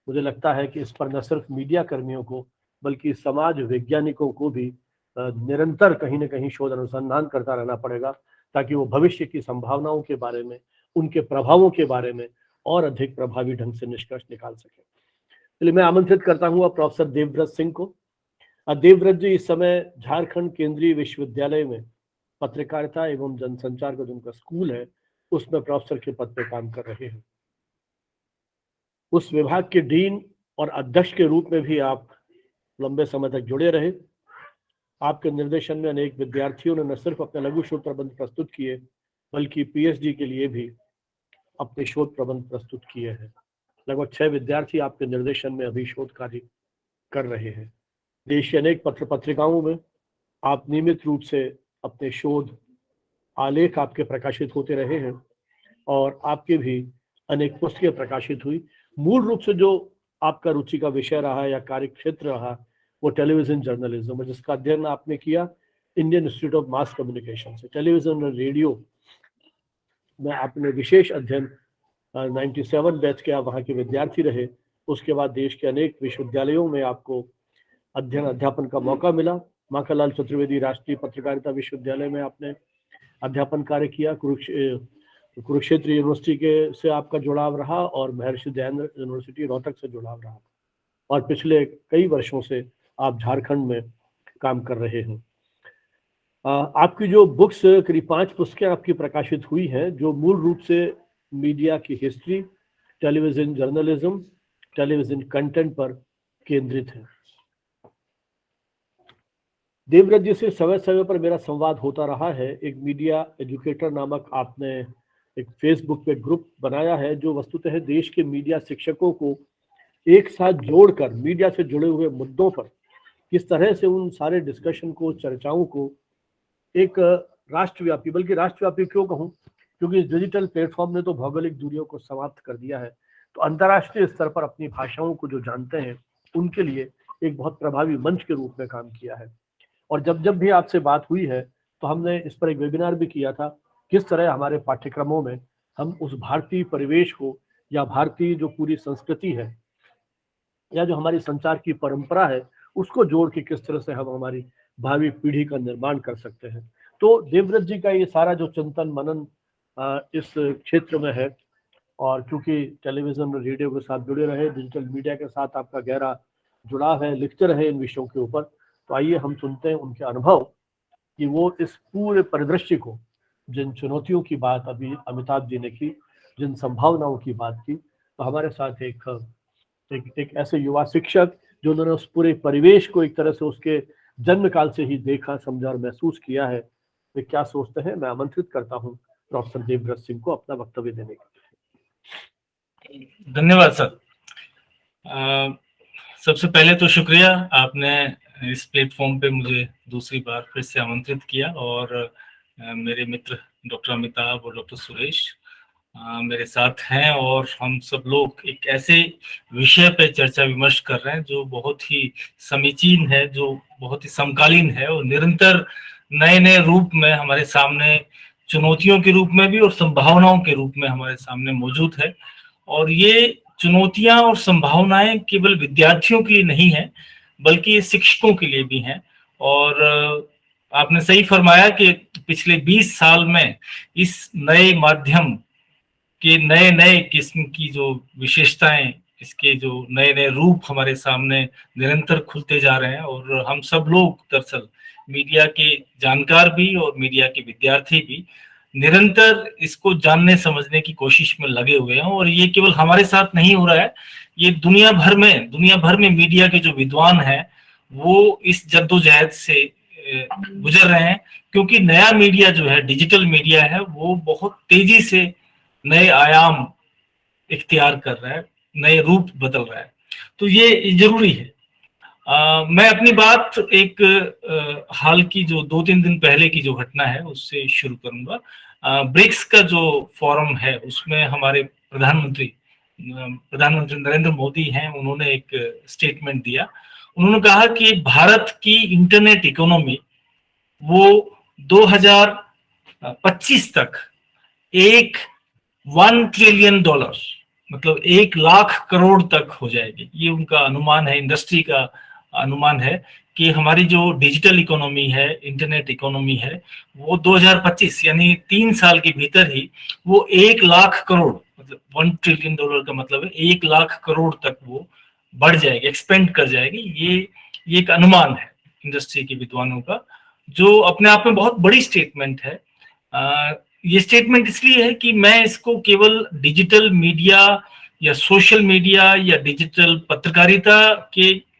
मुझे लगता है कि इस पर न सिर्फ मीडिया कर्मियों को बल्कि समाज वैज्ञानिकों को भी निरंतर कहीं ना कहीं शोध अनुसंधान करता रहना पड़ेगा, ताकि वो भविष्य की संभावनाओं के बारे में, उनके प्रभावों के बारे में और अधिक प्रभावी ढंग से निष्कर्ष निकाल सके। इसलिए मैं आमंत्रित करता हूँ प्रोफेसर देवव्रत सिंह को। देवव्रत जी इस समय झारखंड केंद्रीय विश्वविद्यालय में पत्रकारिता एवं जनसंचार का जो उनका स्कूल है उसमें प्रोफेसर के पद पर काम कर रहे हैं। उस विभाग के डीन और अध्यक्ष के रूप में भी आप लंबे समय तक जुड़े रहे। आपके निर्देशन में अनेक विद्यार्थियों ने न सिर्फ अपने लघु शोध प्रबंध प्रस्तुत किए बल्कि पीएचडी के लिए भी अपने शोध प्रबंध प्रस्तुत किए हैं। लगभग 6 विद्यार्थी आपके निर्देशन में अभी शोध कार्य कर रहे हैं। देश के अनेक पत्र पत्रिकाओं में आप नियमित रूप से अपने शोध आलेख आपके प्रकाशित होते रहे हैं, और आपके भी अनेक पुस्तकें प्रकाशित हुई। मूल रूप से जो आपका रुचि का विषय रहा या कार्य क्षेत्र रहा वो टेलीविजन जर्नलिज्म है, जिसका अध्ययन आपने किया Indian institute of mass communication से। टेलीविजन और रेडियो में आपने विशेष अध्ययन 97 बैच के आप वहाँ के विद्यार्थी रहे। उसके बाद देश के अनेक विश्वविद्यालयों में आपको अध्ययन अध्यापन का मौका मिला। माखनलाल चतुर्वेदी राष्ट्रीय पत्रकारिता विश्वविद्यालय में आपने अध्यापन कार्य किया। कुरुक्षेत्र यूनिवर्सिटी के से आपका जुड़ाव रहा और महर्षि दयानंद यूनिवर्सिटी रोहतक से जुड़ाव रहा, और पिछले कई वर्षों से आप झारखंड में काम कर रहे हैं। आपकी जो बुक्स, करीब 5 पुस्तकें आपकी प्रकाशित हुई हैं जो मूल रूप से मीडिया की history, television journalism, television content पर केंद्रित है। देवव्रत जी से समय समय पर मेरा संवाद होता रहा है। एक मीडिया एजुकेटर नामक आपने एक फेसबुक पे ग्रुप बनाया है जो वस्तुतः देश के मीडिया शिक्षकों को एक साथ जोड़कर मीडिया से जुड़े हुए मुद्दों पर किस तरह से उन सारे डिस्कशन को, चर्चाओं को एक राष्ट्रव्यापी, बल्कि राष्ट्रव्यापी क्यों कहूँ, क्योंकि इस डिजिटल प्लेटफॉर्म ने तो भौगोलिक दूरियों को समाप्त कर दिया है, तो अंतर्राष्ट्रीय स्तर पर अपनी भाषाओं को जो जानते हैं उनके लिए एक बहुत प्रभावी मंच के रूप में काम किया है। और जब जब भी आपसे बात हुई है तो हमने इस पर एक वेबिनार भी किया था, किस तरह हमारे पाठ्यक्रमों में हम उस भारतीय परिवेश को या भारतीय जो पूरी संस्कृति है या जो हमारी संचार की परंपरा है उसको जोड़ के किस तरह से हम हमारी भावी पीढ़ी का निर्माण कर सकते हैं। तो देवव्रत जी का ये सारा जो चिंतन मनन इस क्षेत्र में है, और क्योंकि टेलीविज़न और रेडियो के साथ जुड़े रहे, डिजिटल मीडिया के साथ आपका गहरा जुड़ाव है, लिखते रहे इन विषयों के ऊपर, तो आइए हम सुनते हैं उनके अनुभव कि वो इस पूरे परिदृश्य को, जिन चुनौतियों की बात अभी अमिताभ जी ने की, जिन संभावनाओं की बात की, तो हमारे साथ एक ऐसे युवा शिक्षक जो उन्होंने उस पूरे परिवेश को एक तरह से उसके जन्म काल से ही देखा, समझा और महसूस किया है, वे क्या सोचते हैं। मैं आमंत्रित करता हूँ प्रोफेसर देवव्रत सिंह को अपना वक्तव्य देने के लिए। धन्यवाद सर। सबसे पहले तो शुक्रिया, आपने इस प्लेटफॉर्म पे मुझे दूसरी बार फिर से आमंत्रित किया, और मेरे मित्र डॉक्टर अमिताभ और डॉक्टर सुरेश मेरे साथ हैं, और हम सब लोग एक ऐसे विषय पे चर्चा विमर्श कर रहे हैं जो बहुत ही समीचीन है, जो बहुत ही समकालीन है, और निरंतर नए नए रूप में हमारे सामने, चुनौतियों के रूप में भी और संभावनाओं के रूप में हमारे सामने मौजूद है। और ये चुनौतियां और संभावनाएं केवल विद्यार्थियों के लिए नहीं है, बल्कि ये शिक्षकों के लिए भी हैं। और आपने सही फरमाया कि पिछले 20 साल में इस नए माध्यम के नए नए किस्म की जो विशेषताएं, इसके जो नए नए रूप हमारे सामने निरंतर खुलते जा रहे हैं, और हम सब लोग दरअसल मीडिया के जानकार भी और मीडिया के विद्यार्थी भी निरंतर इसको जानने समझने की कोशिश में लगे हुए हैं। और ये केवल हमारे साथ नहीं हो रहा है, ये दुनिया भर में मीडिया के जो विद्वान हैं वो इस जद्दोजहद से गुजर रहे हैं, क्योंकि नया मीडिया जो है, डिजिटल मीडिया है, वो बहुत तेजी से नए आयाम इख्तियार कर रहा है, नए रूप बदल रहा है। तो ये जरूरी है। मैं अपनी बात एक हाल की जो 2-3 दिन पहले की जो घटना है उससे शुरू करूंगा। ब्रिक्स का जो फोरम है उसमें हमारे प्रधानमंत्री नरेंद्र मोदी हैं, उन्होंने एक स्टेटमेंट दिया। उन्होंने कहा कि भारत की इंटरनेट इकोनॉमी वो 2025 तक 1 ट्रिलियन डॉलर, मतलब 1 लाख करोड़ तक हो जाएगी। ये उनका अनुमान है, इंडस्ट्री का अनुमान है कि हमारी जो डिजिटल इकोनॉमी है, इंटरनेट इकोनॉमी है, वो 2025 यानी 3 साल के भीतर ही वो 1 लाख करोड़, मतलब 1 ट्रिलियन डॉलर का मतलब है 1 लाख करोड़ तक वो बढ़ जाएगी, एक्सपेंड कर जाएगी। ये एक अनुमान है इंडस्ट्री के विद्वानों का, जो अपने आप में बहुत बड़ी स्टेटमेंट है। ये स्टेटमेंट इसलिए है कि मैं इसको केवल डिजिटल मीडिया या सोशल मीडिया या डिजिटल पत्रकारिता के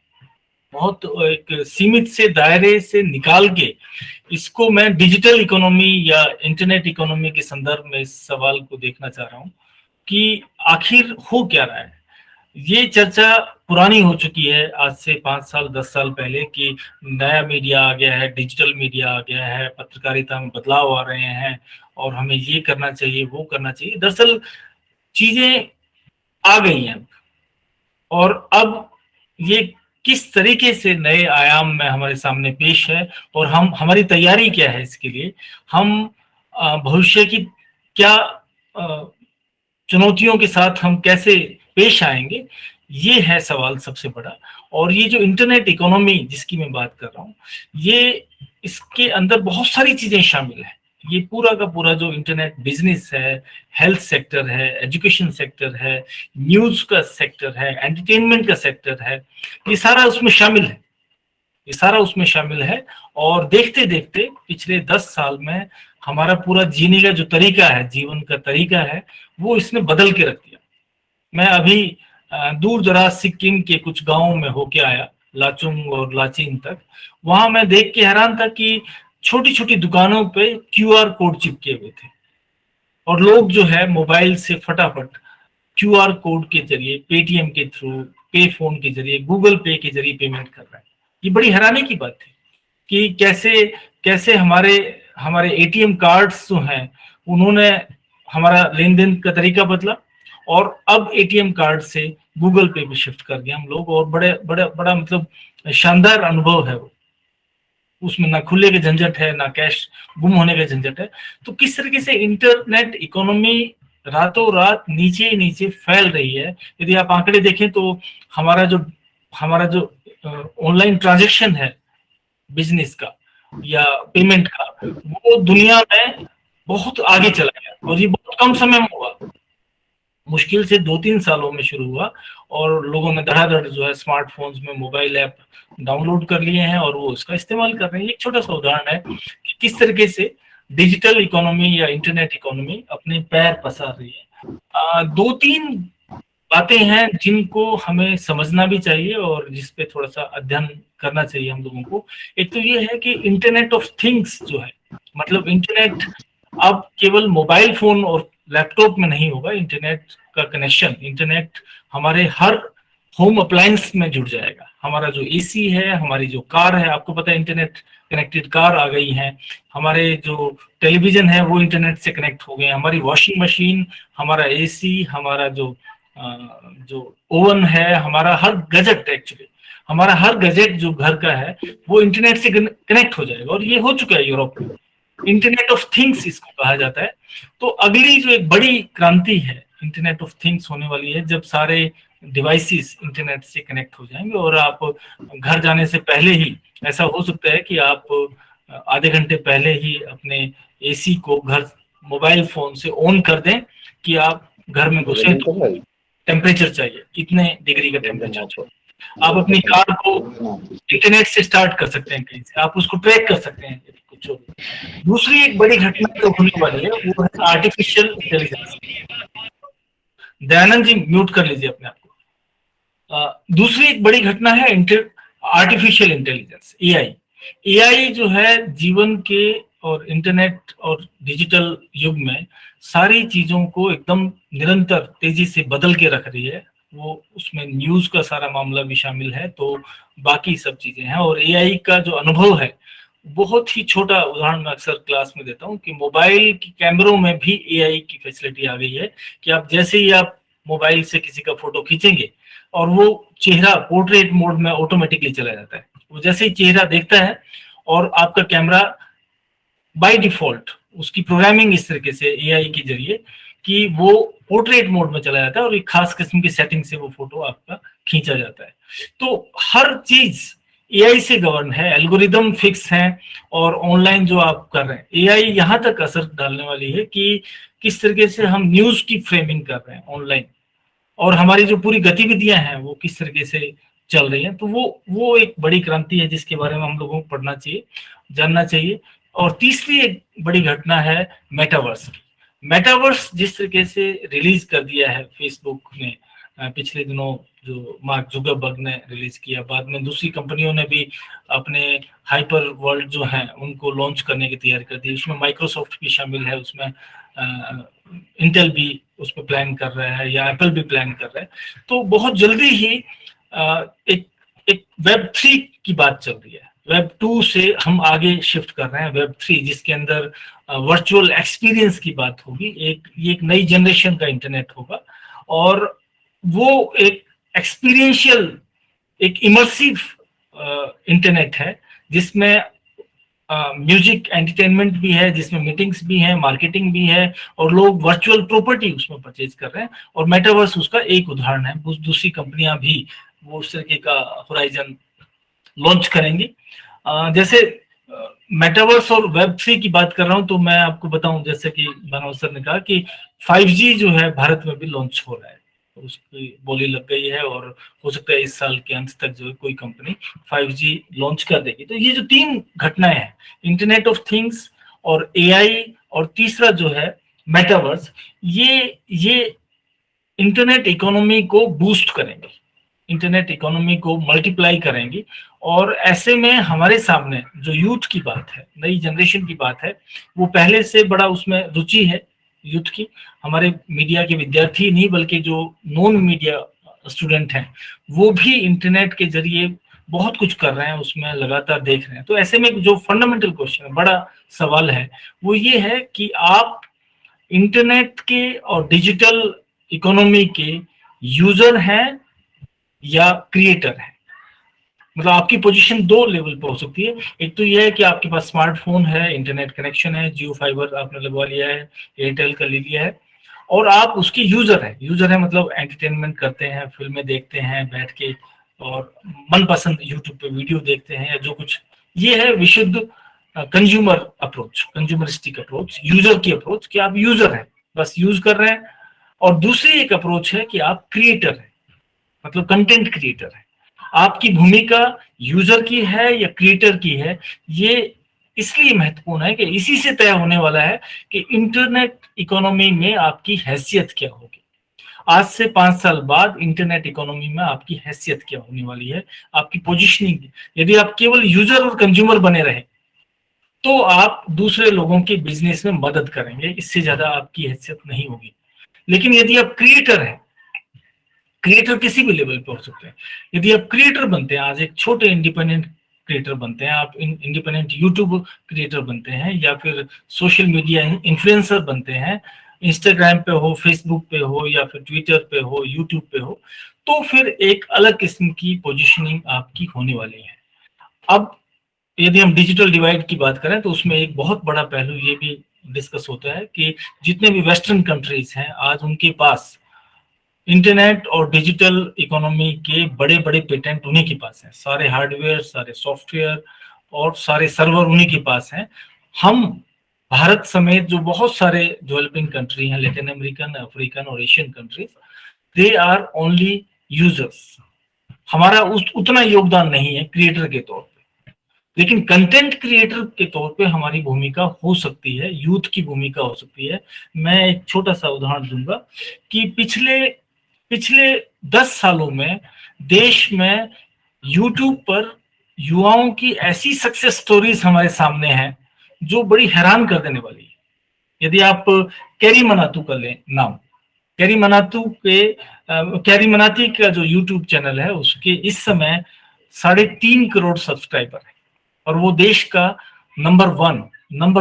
बहुत एक सीमित से दायरे से निकाल के इसको मैं डिजिटल इकोनॉमी या इंटरनेट इकोनॉमी के संदर्भ में इस सवाल को देखना चाह रहा हूँ कि आखिर हो क्या रहा है। ये चर्चा पुरानी हो चुकी है आज से 5 साल 10 साल पहले, कि नया मीडिया आ गया है, डिजिटल मीडिया आ गया है, पत्रकारिता में बदलाव आ रहे हैं और हमें ये करना चाहिए, वो करना चाहिए। दरअसल चीजें आ गई हैं, और अब ये किस तरीके से नए आयाम में हमारे सामने पेश है और हमारी तैयारी क्या है इसके लिए, हम भविष्य की क्या चुनौतियों के साथ हम कैसे पेश आएंगे, ये है सवाल सबसे बड़ा। और ये जो इंटरनेट इकोनॉमी जिसकी मैं बात कर रहा हूँ, ये इसके अंदर बहुत सारी चीजें शामिल है। ये पूरा का पूरा जो इंटरनेट बिजनेस है, हेल्थ सेक्टर है, एजुकेशन सेक्टर है, न्यूज का सेक्टर है, एंटरटेनमेंट का सेक्टर है, ये सारा उसमें शामिल है, ये सारा उसमें शामिल है। और देखते देखते पिछले 10 साल में हमारा पूरा जीने का जो तरीका है, जीवन का तरीका है, वो इसने बदल के रख दिया। मैं अभी दूर दराज सिक्किम के कुछ गांवों में होके आया, लाचुंग और लाचीन तक। वहां मैं देख के हैरान था कि छोटी छोटी दुकानों पे QR कोड चिपके हुए थे, और लोग जो है मोबाइल से फटाफट QR कोड के जरिए, पेटीएम के थ्रू, पे फोन के जरिए, गूगल पे के जरिए पेमेंट कर रहा है। ये बड़ी हैरानी की बात थी कि कैसे कैसे हमारे ATM कार्ड्स जो हैं उन्होंने हमारा लेन देन का तरीका बदला, और अब ATM कार्ड से गूगल पे पे शिफ्ट कर दिया हम लोग। और बड़ा मतलब शानदार अनुभव है वो, उसमें ना खुले के झंझट है, ना कैश गुम होने का झंझट है। तो किस तरीके से इंटरनेट इकोनॉमी रातों रात नीचे नीचे फैल रही है। यदि आप आंकड़े देखें तो हमारा जो ऑनलाइन ट्रांजैक्शन है बिजनेस का या पेमेंट का, वो दुनिया में बहुत आगे चला गया, और ये बहुत कम समय में हुआ। मुश्किल से 2-3 सालों में शुरू हुआ और लोगों ने धड़ाधड़ जो है स्मार्टफोन्स में मोबाइल ऐप डाउनलोड कर लिए हैं और वो उसका इस्तेमाल कर रहे हैं। एक छोटा सा उदाहरण है कि किस तरीके से डिजिटल इकोनॉमी या इंटरनेट इकोनॉमी अपने पैर पसार रही है। 2-3 बातें हैं जिनको हमें समझना भी चाहिए और जिस पे थोड़ा सा अध्ययन करना चाहिए हम लोगों को। एक तो ये है कि इंटरनेट ऑफ थिंग्स जो है, मतलब इंटरनेट अब केवल मोबाइल फोन और लैपटॉप में नहीं होगा। इंटरनेट का कनेक्शन, इंटरनेट हमारे हर होम अप्लायंस में जुड़ जाएगा। हमारा जो एसी है, हमारी जो कार है, आपको पता है इंटरनेट कनेक्टेड कार आ गई है। हमारे जो टेलीविजन है वो इंटरनेट से कनेक्ट हो गए। हमारी वॉशिंग मशीन, हमारा एसी, हमारा जो ओवन है, हमारा हर गैजेट, एक्चुअली हमारा हर गैजेट जो घर का है वो इंटरनेट से कनेक्ट हो जाएगा। और ये हो चुका है यूरोप में, इंटरनेट ऑफ थिंग्स इसको कहा जाता है। तो अगली जो एक बड़ी क्रांति है इंटरनेट ऑफ थिंग्स होने वाली है, जब सारे डिवाइसेस इंटरनेट से कनेक्ट हो जाएंगे और आप घर जाने से पहले ही, ऐसा हो सकता है कि आप आधे घंटे पहले ही अपने एसी को घर मोबाइल फोन से ऑन कर दें कि आप घर में घुसे तो टेम्परेचर चाहिए, कितने डिग्री का टेम्परेचर चाहिए। आप अपनी कार को इंटरनेट से स्टार्ट कर सकते हैं, कहीं से आप उसको ट्रैक कर सकते हैं कुछ। दूसरी एक बड़ी घटना जो होने वाली है वो है artificial intelligence. Dayanand ji mute कर लीजिए अपने आप को। दूसरी एक बड़ी घटना है आर्टिफिशियल इंटेलिजेंस, एआई। एआई जो है जीवन के और इंटरनेट और डिजिटल युग में सारी चीजों को एकदम निरंतर तेजी से बदल के रख रही है। वो उसमें न्यूज का सारा मामला भी शामिल है, तो बाकी सब चीजें हैं। और एआई का जो अनुभव है, बहुत ही छोटा उदाहरण मैं अक्सर क्लास में देता हूँ कि मोबाइल की कैमरों में भी एआई की फैसिलिटी आ गई है कि आप जैसे ही आप मोबाइल से किसी का फोटो खींचेंगे और वो चेहरा पोर्ट्रेट मोड में ऑटोमेटिकली चला जाता है। वो जैसे ही चेहरा देखता है और आपका कैमरा बाय डिफॉल्ट, उसकी प्रोग्रामिंग इस तरीके से एआई के जरिए कि वो पोर्ट्रेट मोड में चला जाता है और एक खास किस्म की सेटिंग से वो फोटो आपका खींचा जाता है। तो हर चीज एआई से गवर्न है, एल्गोरिदम फिक्स है। और ऑनलाइन जो आप कर रहे हैं, एआई यहाँ तक असर डालने वाली है कि किस तरीके से हम न्यूज की फ्रेमिंग कर रहे हैं ऑनलाइन, और हमारी जो पूरी गतिविधियां हैं वो किस तरीके से चल रही हैं। तो वो एक बड़ी क्रांति है जिसके बारे में हम लोगों को पढ़ना चाहिए, जानना चाहिए। और तीसरी एक बड़ी घटना है मेटावर्स की। मेटावर्स जिस तरीके से रिलीज कर दिया है फेसबुक ने पिछले दिनों, जो मार्क जुकरबर्ग ने रिलीज किया, बाद में दूसरी कंपनियों ने भी अपने हाइपर वर्ल्ड जो हैं उनको लॉन्च करने की तैयारी कर दी। उसमें माइक्रोसॉफ्ट भी शामिल है, उसमें इंटेल भी उस पर प्लान कर रहा है या एप्पल भी प्लान कर रहा है। तो बहुत जल्दी ही एक वेब 3 की बात चल रही है। वेब 2 से हम आगे शिफ्ट कर रहे हैं वेब 3, जिसके अंदर वर्चुअल एक्सपीरियंस की बात होगी। एक नई जनरेशन का इंटरनेट होगा और वो एक एक्सपीरियंशियल, एक इमर्सिव इंटरनेट है जिसमें म्यूजिक एंटरटेनमेंट भी है, जिसमें मीटिंग्स भी हैं, मार्केटिंग भी है, और लोग वर्चुअल प्रॉपर्टी उसमें परचेज कर रहे हैं। और मेटावर्स उसका एक उदाहरण है। दूसरी कंपनियां भी वो उस तरीके का होराइजन लॉन्च करेंगी। जैसे मेटावर्स और वेब 3 की बात कर रहा हूं तो मैं आपको बताऊं, जैसे कि मनोज सर ने कहा कि 5G जो है भारत में भी लॉन्च हो रहा है, तो उसकी बोली लग गई है और हो सकता है इस साल के अंत तक जो है कोई कंपनी 5G लॉन्च कर देगी। तो ये जो 3 घटनाएं हैं, इंटरनेट ऑफ थिंग्स और एआई और तीसरा जो है मेटावर्स, ये इंटरनेट इकोनॉमी को बूस्ट करेंगे, इंटरनेट इकोनॉमी को मल्टीप्लाई करेंगी। और ऐसे में हमारे सामने जो यूथ की बात है, नई जनरेशन की बात है, वो पहले से बड़ा उसमें रुचि है यूथ की। हमारे मीडिया के विद्यार्थी नहीं बल्कि जो नॉन मीडिया स्टूडेंट हैं वो भी इंटरनेट के जरिए बहुत कुछ कर रहे हैं, उसमें लगातार देख रहे हैं। तो ऐसे में जो फंडामेंटल क्वेश्चन है, बड़ा सवाल है, वो ये है कि आप इंटरनेट के और डिजिटल इकोनॉमी के यूजर हैं या क्रिएटर है। मतलब आपकी पोजीशन 2 लेवल पे हो सकती है। एक तो यह है कि आपके पास स्मार्टफोन है, इंटरनेट कनेक्शन है, जियो फाइबर आपने लगवा लिया है, एयरटेल का ले लिया है, और आप उसके यूजर है। यूजर है मतलब एंटरटेनमेंट करते हैं, फिल्में देखते हैं बैठ के, और मनपसंद यूट्यूब पे वीडियो देखते हैं या जो कुछ। ये है विशुद्ध कंज्यूमर अप्रोच, कंज्यूमरिस्टिक अप्रोच, यूजर की अप्रोच, कि आप यूजर हैं, बस यूज कर रहे हैं, और दूसरी एक अप्रोच है कि आप क्रिएटर हैं, मतलब कंटेंट क्रिएटर है। आपकी भूमिका यूजर की है या क्रिएटर की है, ये इसलिए महत्वपूर्ण है कि इसी से तय होने वाला है कि इंटरनेट इकोनॉमी में आपकी हैसियत क्या होगी। आज से 5 साल बाद इंटरनेट इकोनॉमी में आपकी हैसियत क्या होने वाली है, आपकी पोजीशनिंग। यदि आप केवल यूजर और कंज्यूमर बने रहे तो आप दूसरे लोगों के बिजनेस में मदद करेंगे, इससे ज्यादा आपकी हैसियत नहीं होगी। लेकिन यदि आप क्रिएटर हैं, क्रिएटर किसी भी लेवल पे हो सकते हैं, यदि आप क्रिएटर बनते हैं, आज एक छोटे इंडिपेंडेंट क्रिएटर बनते हैं, आप इंडिपेंडेंट यूट्यूब क्रिएटर बनते हैं या फिर सोशल मीडिया इन्फ्लुएंसर बनते हैं, इंस्टाग्राम पे हो, फेसबुक पे हो या फिर ट्विटर पे हो, यूट्यूब पे हो, तो फिर एक अलग किस्म की पोजीशनिंग आपकी होने वाली है। अब यदि हम डिजिटल डिवाइड की बात करें तो उसमें एक बहुत बड़ा पहलू ये भी डिस्कस होता है कि जितने भी वेस्टर्न कंट्रीज हैं आज उनके पास इंटरनेट और डिजिटल इकोनॉमी के बड़े बड़े पेटेंट उन्हीं के पास हैं, सारे हार्डवेयर, सारे सॉफ्टवेयर और सारे सर्वर उन्हीं के पास हैं। हम भारत समेत जो बहुत सारे डेवलपिंग कंट्री हैं, लैटिन अमेरिकन, अफ्रीकन और Asian countries, they are only users. हमारा उतना योगदान नहीं है क्रिएटर के तौर पे, लेकिन कंटेंट क्रिएटर के तौर पे हमारी भूमिका हो सकती है, यूथ की भूमिका हो सकती है। मैं एक छोटा सा उदाहरण दूंगा कि पिछले 10 सालों में देश में यूट्यूब पर युवाओं की ऐसी सक्सेस स्टोरीज हमारे सामने हैं जो बड़ी हैरान कर देने वाली है। यदि आप कैरी मनातू का लें नाम, कैरी मनाती का जो यूट्यूब चैनल है उसके इस समय 3.5 करोड़ सब्सक्राइबर है और वो देश का नंबर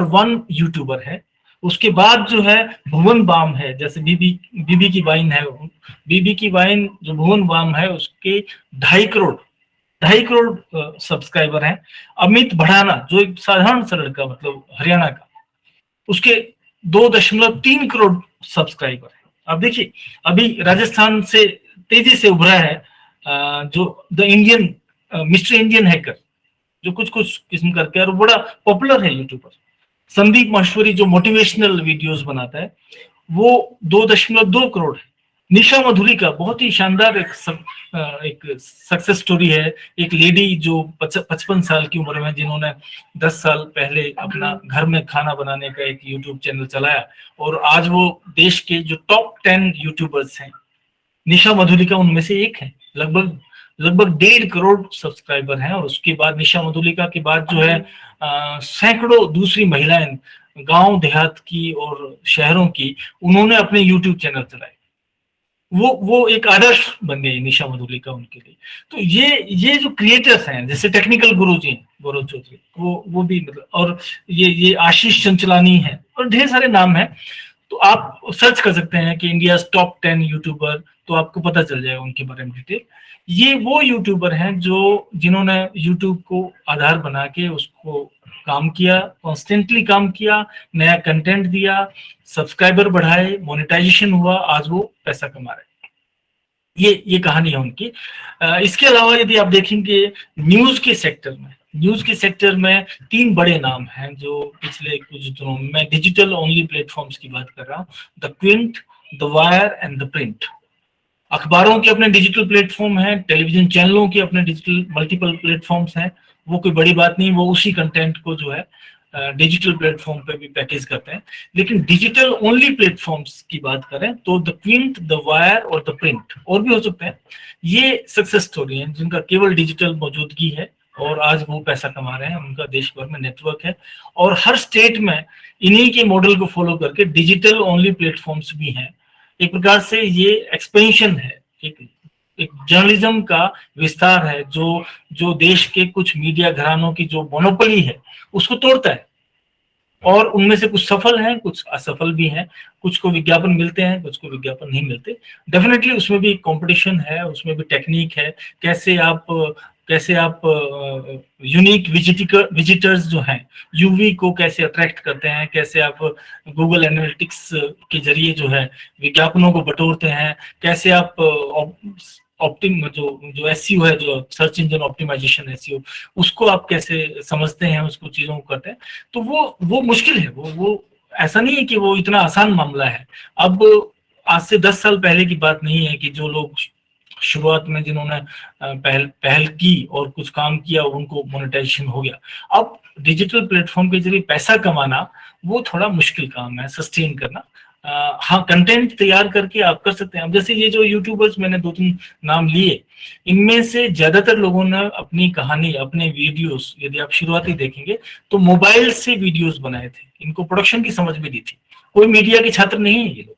वन यूट्यूबर है। उसके बाद जो है भुवन बाम है, जैसे बीबी की वाइन है, बीबी की वाइन जो भुवन बाम है उसके 2.5 करोड़ सब्सक्राइबर हैं। अमित भड़ाना जो एक साधारण सा लड़का, मतलब हरियाणा का, उसके 2.3 करोड़ सब्सक्राइबर है। अब देखिए, अभी राजस्थान से तेजी से उभरा है जो the Indian mister Indian hacker, जो कुछ किस्म करके, और बड़ा पॉपुलर है यूट्यूबर। संदीप माहेश्वरी जो मोटिवेशनल वीडियोस बनाता है वो 2.2 करोड़ है। निशा मधुरी का बहुत ही शानदार एक सक्सेस स्टोरी है, एक लेडी जो 55 साल की उम्र में, जिन्होंने 10 साल पहले अपना घर में खाना बनाने का एक यूट्यूब चैनल चलाया और आज वो देश के जो टॉप 10 यूट्यूबर्स हैं, निशा मधुलिका उनमें से एक है। लगभग 1.5 करोड़ सब्सक्राइबर हैं। और उसके बाद निशा मधुलिका के बाद जो है सैकड़ों दूसरी महिलाएं गांव देहात की और शहरों की, उन्होंने अपने यूट्यूब चैनल चलाए। वो एक आदर्श बन गई निशा मधुलिका उनके लिए। तो ये जो क्रिएटर्स हैं, जैसे टेक्निकल गुरु जी गौरव चौधरी, वो भी मतलब, और ये आशीष चंचलानी है और ढेर सारे नाम हैं। तो आप सर्च कर सकते हैं कि इंडिया टॉप 10 यूट्यूबर, तो आपको पता चल जाएगा उनके बारे में डिटेल। ये वो यूट्यूबर हैं जिन्होंने यूट्यूब को आधार बना के उसको काम किया, कॉन्स्टेंटली काम किया, नया कंटेंट दिया, सब्सक्राइबर बढ़ाए, मोनेटाइजेशन हुआ, आज वो पैसा कमा रहे हैं। ये कहानी है उनकी। इसके अलावा यदि आप देखेंगे न्यूज के सेक्टर में 3 बड़े नाम हैं जो पिछले कुछ दिनों में, मैं डिजिटल ओनली प्लेटफॉर्म्स की बात कर रहा हूँ, the Quint, the wire and the print. अखबारों के अपने डिजिटल प्लेटफॉर्म हैं, टेलीविजन चैनलों के अपने डिजिटल मल्टीपल प्लेटफॉर्म्स हैं। वो कोई बड़ी बात नहीं, वो उसी कंटेंट को जो है डिजिटल प्लेटफॉर्म पे भी पैकेज करते हैं। लेकिन डिजिटल ओनली प्लेटफॉर्म्स की बात करें तो द क्विंट, द वायर और द प्रिंट, और भी हो सकते हैं, ये सक्सेस स्टोरी हैं जिनका केवल डिजिटल मौजूदगी है और आज वो पैसा कमा रहे हैं। उनका देश भर में नेटवर्क है और हर स्टेट में इन्हीं के मॉडल को फॉलो करके डिजिटल ओनली प्लेटफॉर्म्स भी हैं। एक प्रकार से ये एक्सपेंशन है, एक जर्नलिज्म का विस्तार है जो देश के कुछ मीडिया घरानों की जो मोनोपोली है उसको तोड़ता है। और उनमें से कुछ सफल हैं, कुछ असफल भी हैं, कुछ को विज्ञापन मिलते हैं, कुछ को विज्ञापन नहीं मिलते। डेफिनेटली उसमें भी कंपटीशन है, उसमें भी टेक्निक है, कैसे आप यूनिक विजिटर्स जो हैं, यूवी को कैसे अट्रैक्ट करते हैं, कैसे आप गूगल एनालिटिक्स के जरिए जो है विज्ञापनों को बटोरते हैं, कैसे आप जो एसईओ है, जो सर्च इंजन ऑप्टिमाइजेशन एसईओ, उसको आप कैसे समझते हैं, उसको चीजों को करते हैं। तो वो मुश्किल है, वो ऐसा नहीं है कि वो इतना आसान मामला है। अब आज से 10 साल पहले की बात नहीं है कि जो लोग शुरुआत में जिन्होंने पहल की और कुछ काम किया उनको मोनेटाइजेशन हो गया। अब डिजिटल प्लेटफॉर्म के जरिए पैसा कमाना वो थोड़ा मुश्किल काम है, सस्टेन करना। हाँ, कंटेंट तैयार करके आप कर सकते हैं। अब जैसे ये जो यूट्यूबर्स मैंने 2-3 नाम लिए, इनमें से ज्यादातर लोगों ने अपनी कहानी, अपने वीडियोस, यदि आप शुरुआती देखेंगे तो मोबाइल से वीडियोस बनाए थे। इनको प्रोडक्शन की समझ भी नहीं थी, कोई मीडिया के छात्र नहीं है ये लोग।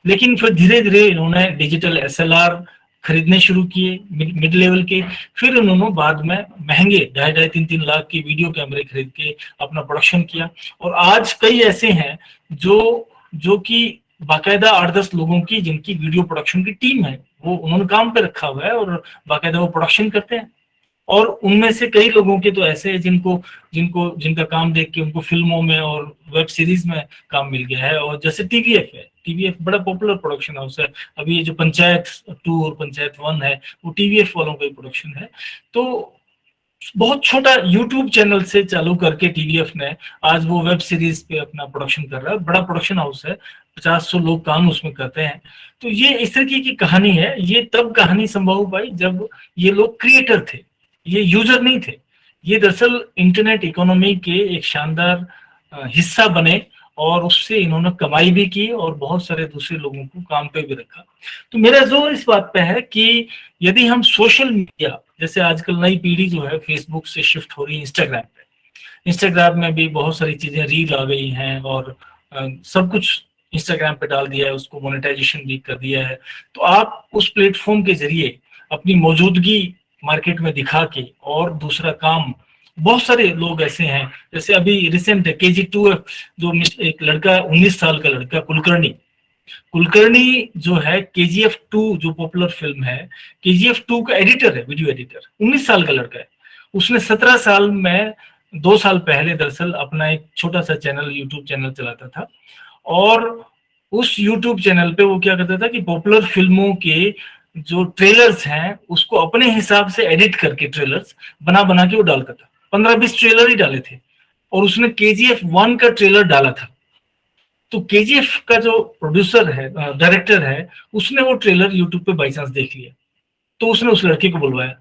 लेकिन फिर धीरे धीरे इन्होंने डिजिटल SLR खरीदने शुरू किए, मिड लेवल के। फिर उन्होंने बाद में महंगे 2.5-3 लाख के वीडियो कैमरे खरीद के अपना प्रोडक्शन किया। और आज कई ऐसे हैं जो कि बाकायदा 8-10 लोगों की, जिनकी वीडियो प्रोडक्शन की टीम है, वो उन्होंने काम पे रखा हुआ है और बाकायदा वो प्रोडक्शन करते हैं। और उनमें से कई लोगों के तो ऐसे हैं जिनका काम देख के उनको फिल्मों में और वेब सीरीज में काम मिल गया है। और जैसे TVF है, TVF बड़ा पॉपुलर प्रोडक्शन हाउस है। अभी ये जो पंचायत 2 और पंचायत 1 है वो TVF वालों का ही प्रोडक्शन है। तो बहुत छोटा यूट्यूब चैनल से चालू करके TVF ने आज वो वेब सीरीज पे अपना प्रोडक्शन कर रहा है। बड़ा प्रोडक्शन हाउस है, 50-100 लोग काम उसमें करते हैं। तो ये इस तरीके की कहानी है। ये तब कहानी संभव हो पाई जब ये लोग क्रिएटर थे, ये यूजर नहीं थे। ये दरअसल इंटरनेट इकोनॉमी के एक शानदार हिस्सा बने और उससे इन्होंने कमाई भी की और बहुत सारे दूसरे लोगों को काम पे भी रखा। तो मेरा जोर इस बात पे है कि यदि हम सोशल मीडिया, जैसे आजकल नई पीढ़ी जो है फेसबुक से शिफ्ट हो रही है इंस्टाग्राम पे, इंस्टाग्राम में भी बहुत सारी चीजें रील आ गई हैं और सब कुछ इंस्टाग्राम पे डाल दिया है, उसको मोनेटाइजेशन भी कर दिया है। तो आप उस प्लेटफॉर्म के जरिए अपनी मौजूदगी मार्केट में दिखा के और दूसरा काम, बहुत सारे लोग ऐसे हैं, जैसे अभी रिसेंट है KG2, जो एक लड़का 19 साल का लड़का कुलकर्णी जो है, KGF2 जो पॉपुलर फिल्म है, KGF2 का एडिटर है, वीडियो एडिटर, 19 साल का लड़का है। उसने 17 साल में 2 साल पहले दरअसल अपना एक छोटा सा चैनल, यूट्यूब चैनल चलाता था। और उस यूट्यूब चैनल पे वो क्या करता था कि पॉपुलर फिल्मों के जो ट्रेलर्स हैं उसको अपने हिसाब से एडिट करके ट्रेलर्स बना बना के वो डालता था। 15-20 ट्रेलर ही डाले थे और उसने KGF1 का ट्रेलर डाला था। तो KGF का जो प्रोड्यूसर है, डायरेक्टर है, उसने वो ट्रेलर यूट्यूब पे बाई चांस देख लिया। तो उसने उस लड़के को बुलवाया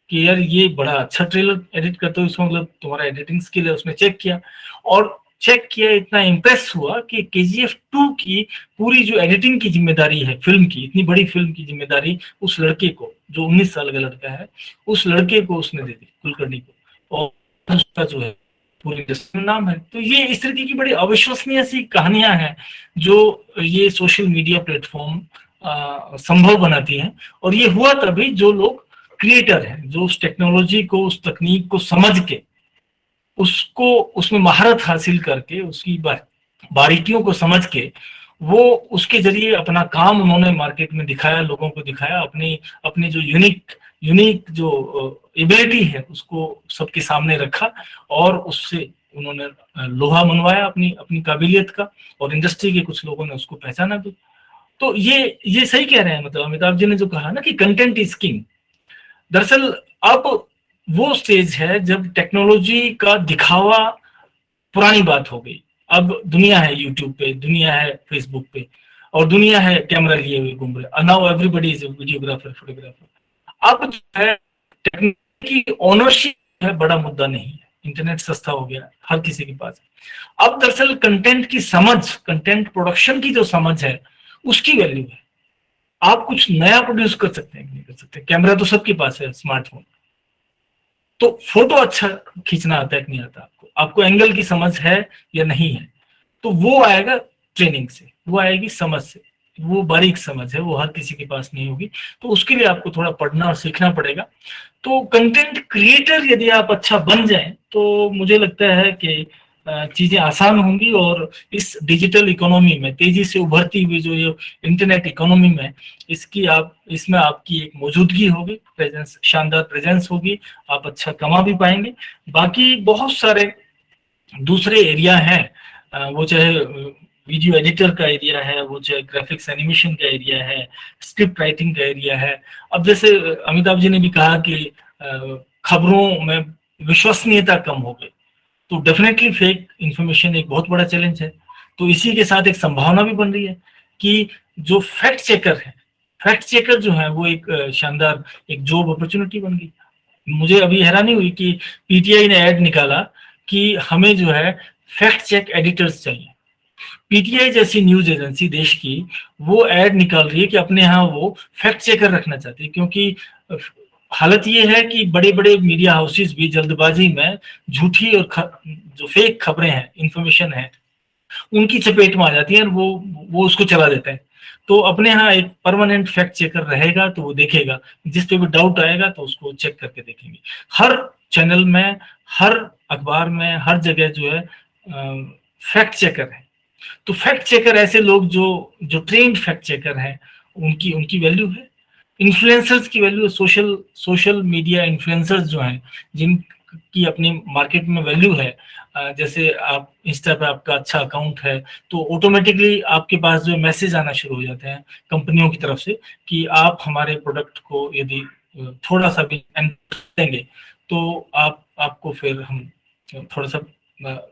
कि यार ये बड़ा अच्छा ट्रेलर एडिट करते हो, इसका मतलब तुम्हारा एडिटिंग स्किल है। उसने चेक किया और इतना इम्प्रेस हुआ कि KGF2 की पूरी जो एडिटिंग की जिम्मेदारी है फिल्म की, इतनी बड़ी फिल्म की जिम्मेदारी उस लड़के को, जो 19 साल का लड़का है, उस लड़के को उसने दे दी, कुलकर्णी को। और उसका जो है पूरी इंडस्ट्री में नाम है। तो ये इस तरीके की बड़ी अविश्वसनीय सी कहानियां हैं जो ये सोशल मीडिया प्लेटफॉर्म संभव बनाती हैं। और ये हुआ तभी जो लोग क्रिएटर हैं, जो उस टेक्नोलॉजी को, उस तकनीक को समझ के, उसको उसमें महारत हासिल करके, उसकी बारीकियों को समझ के, वो उसके जरिए अपना काम उन्होंने मार्केट में दिखाया, लोगों को दिखाया, अपनी जो यूनिक जो एबिलिटी है उसको सबके सामने रखा और उससे उन्होंने लोहा मनवाया अपनी काबिलियत का। और इंडस्ट्री के कुछ लोगों ने उसको पहचाना भी। तो ये सही कह रहे हैं, मतलब अमिताभ जी ने जो कहा ना कि कंटेंट इज किंग। दरअसल अब वो स्टेज है जब टेक्नोलॉजी का दिखावा पुरानी बात हो गई। अब दुनिया है यूट्यूब पे, दुनिया है फेसबुक पे, और दुनिया है कैमरा लिए हुए घूम रहे। Now everybody is a videographer, photographer. अब जो है टेक्नोलॉजी की ओनरशिप है, बड़ा मुद्दा नहीं है। इंटरनेट सस्ता हो गया, हर किसी के पास। अब दरअसल कंटेंट की समझ, कंटेंट प्रोडक्शन की जो समझ है, उसकी वैल्यू है। आप कुछ नया प्रोड्यूस कर सकते हैं, नहीं कर सकते। कैमरा तो सबके पास है, स्मार्टफोन। तो फोटो अच्छा खींचना आता है कि नहीं आता आपको एंगल की समझ है या नहीं है, तो वो आएगा ट्रेनिंग से, वो आएगी समझ से। वो बारीक समझ है, वो हर किसी के पास नहीं होगी। तो उसके लिए आपको थोड़ा पढ़ना और सीखना पड़ेगा। तो कंटेंट क्रिएटर यदि आप अच्छा बन जाएं तो मुझे लगता है कि चीजें आसान होंगी। और इस डिजिटल इकोनॉमी में, तेजी से उभरती हुई जो ये इंटरनेट इकोनॉमी में, इसमें आपकी एक मौजूदगी होगी, प्रेजेंस, शानदार प्रेजेंस होगी, आप अच्छा कमा भी पाएंगे। बाकी बहुत सारे दूसरे एरिया हैं, वो चाहे वीडियो एडिटर का एरिया है, वो चाहे ग्राफिक्स एनिमेशन का एरिया है, स्क्रिप्ट राइटिंग का एरिया है। अब जैसे अमिताभ जी ने भी कहा कि खबरों में विश्वसनीयता कम हो गई, तो डेफिनेटली फेक इंफॉर्मेशन एक बहुत बड़ा चैलेंज है। तो इसी के साथ एक संभावना भी बन रही है कि जो फैक्ट चेकर है, फैक्ट चेकर जो है वो एक शानदार एक जॉब अपॉर्चुनिटी बन गई। मुझे अभी हैरानी हुई कि पीटीआई ने ऐड निकाला कि हमें जो है फैक्ट चेक एडिटर्स चाहिए। पीटीआई जैसी न्यूज एजेंसी देश की वो ऐड निकाल रही है कि अपने यहाँ वो फैक्ट चेकर रखना चाहती है, क्योंकि हालत ये है कि बड़े बड़े मीडिया हाउसेस भी जल्दबाजी में झूठी और जो फेक खबरें हैं, इंफॉर्मेशन है, उनकी चपेट में आ जाती है और वो उसको चला देता है। तो अपने यहाँ एक परमानेंट फैक्ट चेकर रहेगा तो वो देखेगा, जिस पे भी डाउट आएगा तो उसको चेक करके देखेंगे। हर चैनल में, हर अखबार में, हर जगह जो है फैक्ट चेकर है। तो फैक्ट चेकर ऐसे लोग जो ट्रेन्ड फैक्ट चेकर हैं, उनकी उनकी वैल्यू है। इन्फ्लुएंसर्स की वैल्यू है, सोशल मीडिया इन्फ्लुएंसर्स जो हैं, जिनकी अपनी मार्केट में वैल्यू है। जैसे आप इंस्टा पे आपका अच्छा अकाउंट है तो ऑटोमेटिकली आपके पास जो मैसेज आना शुरू हो जाते हैं कंपनियों की तरफ से कि आप हमारे प्रोडक्ट को यदि थोड़ा सा भी देंगे तो आपको फिर हम थोड़ा सा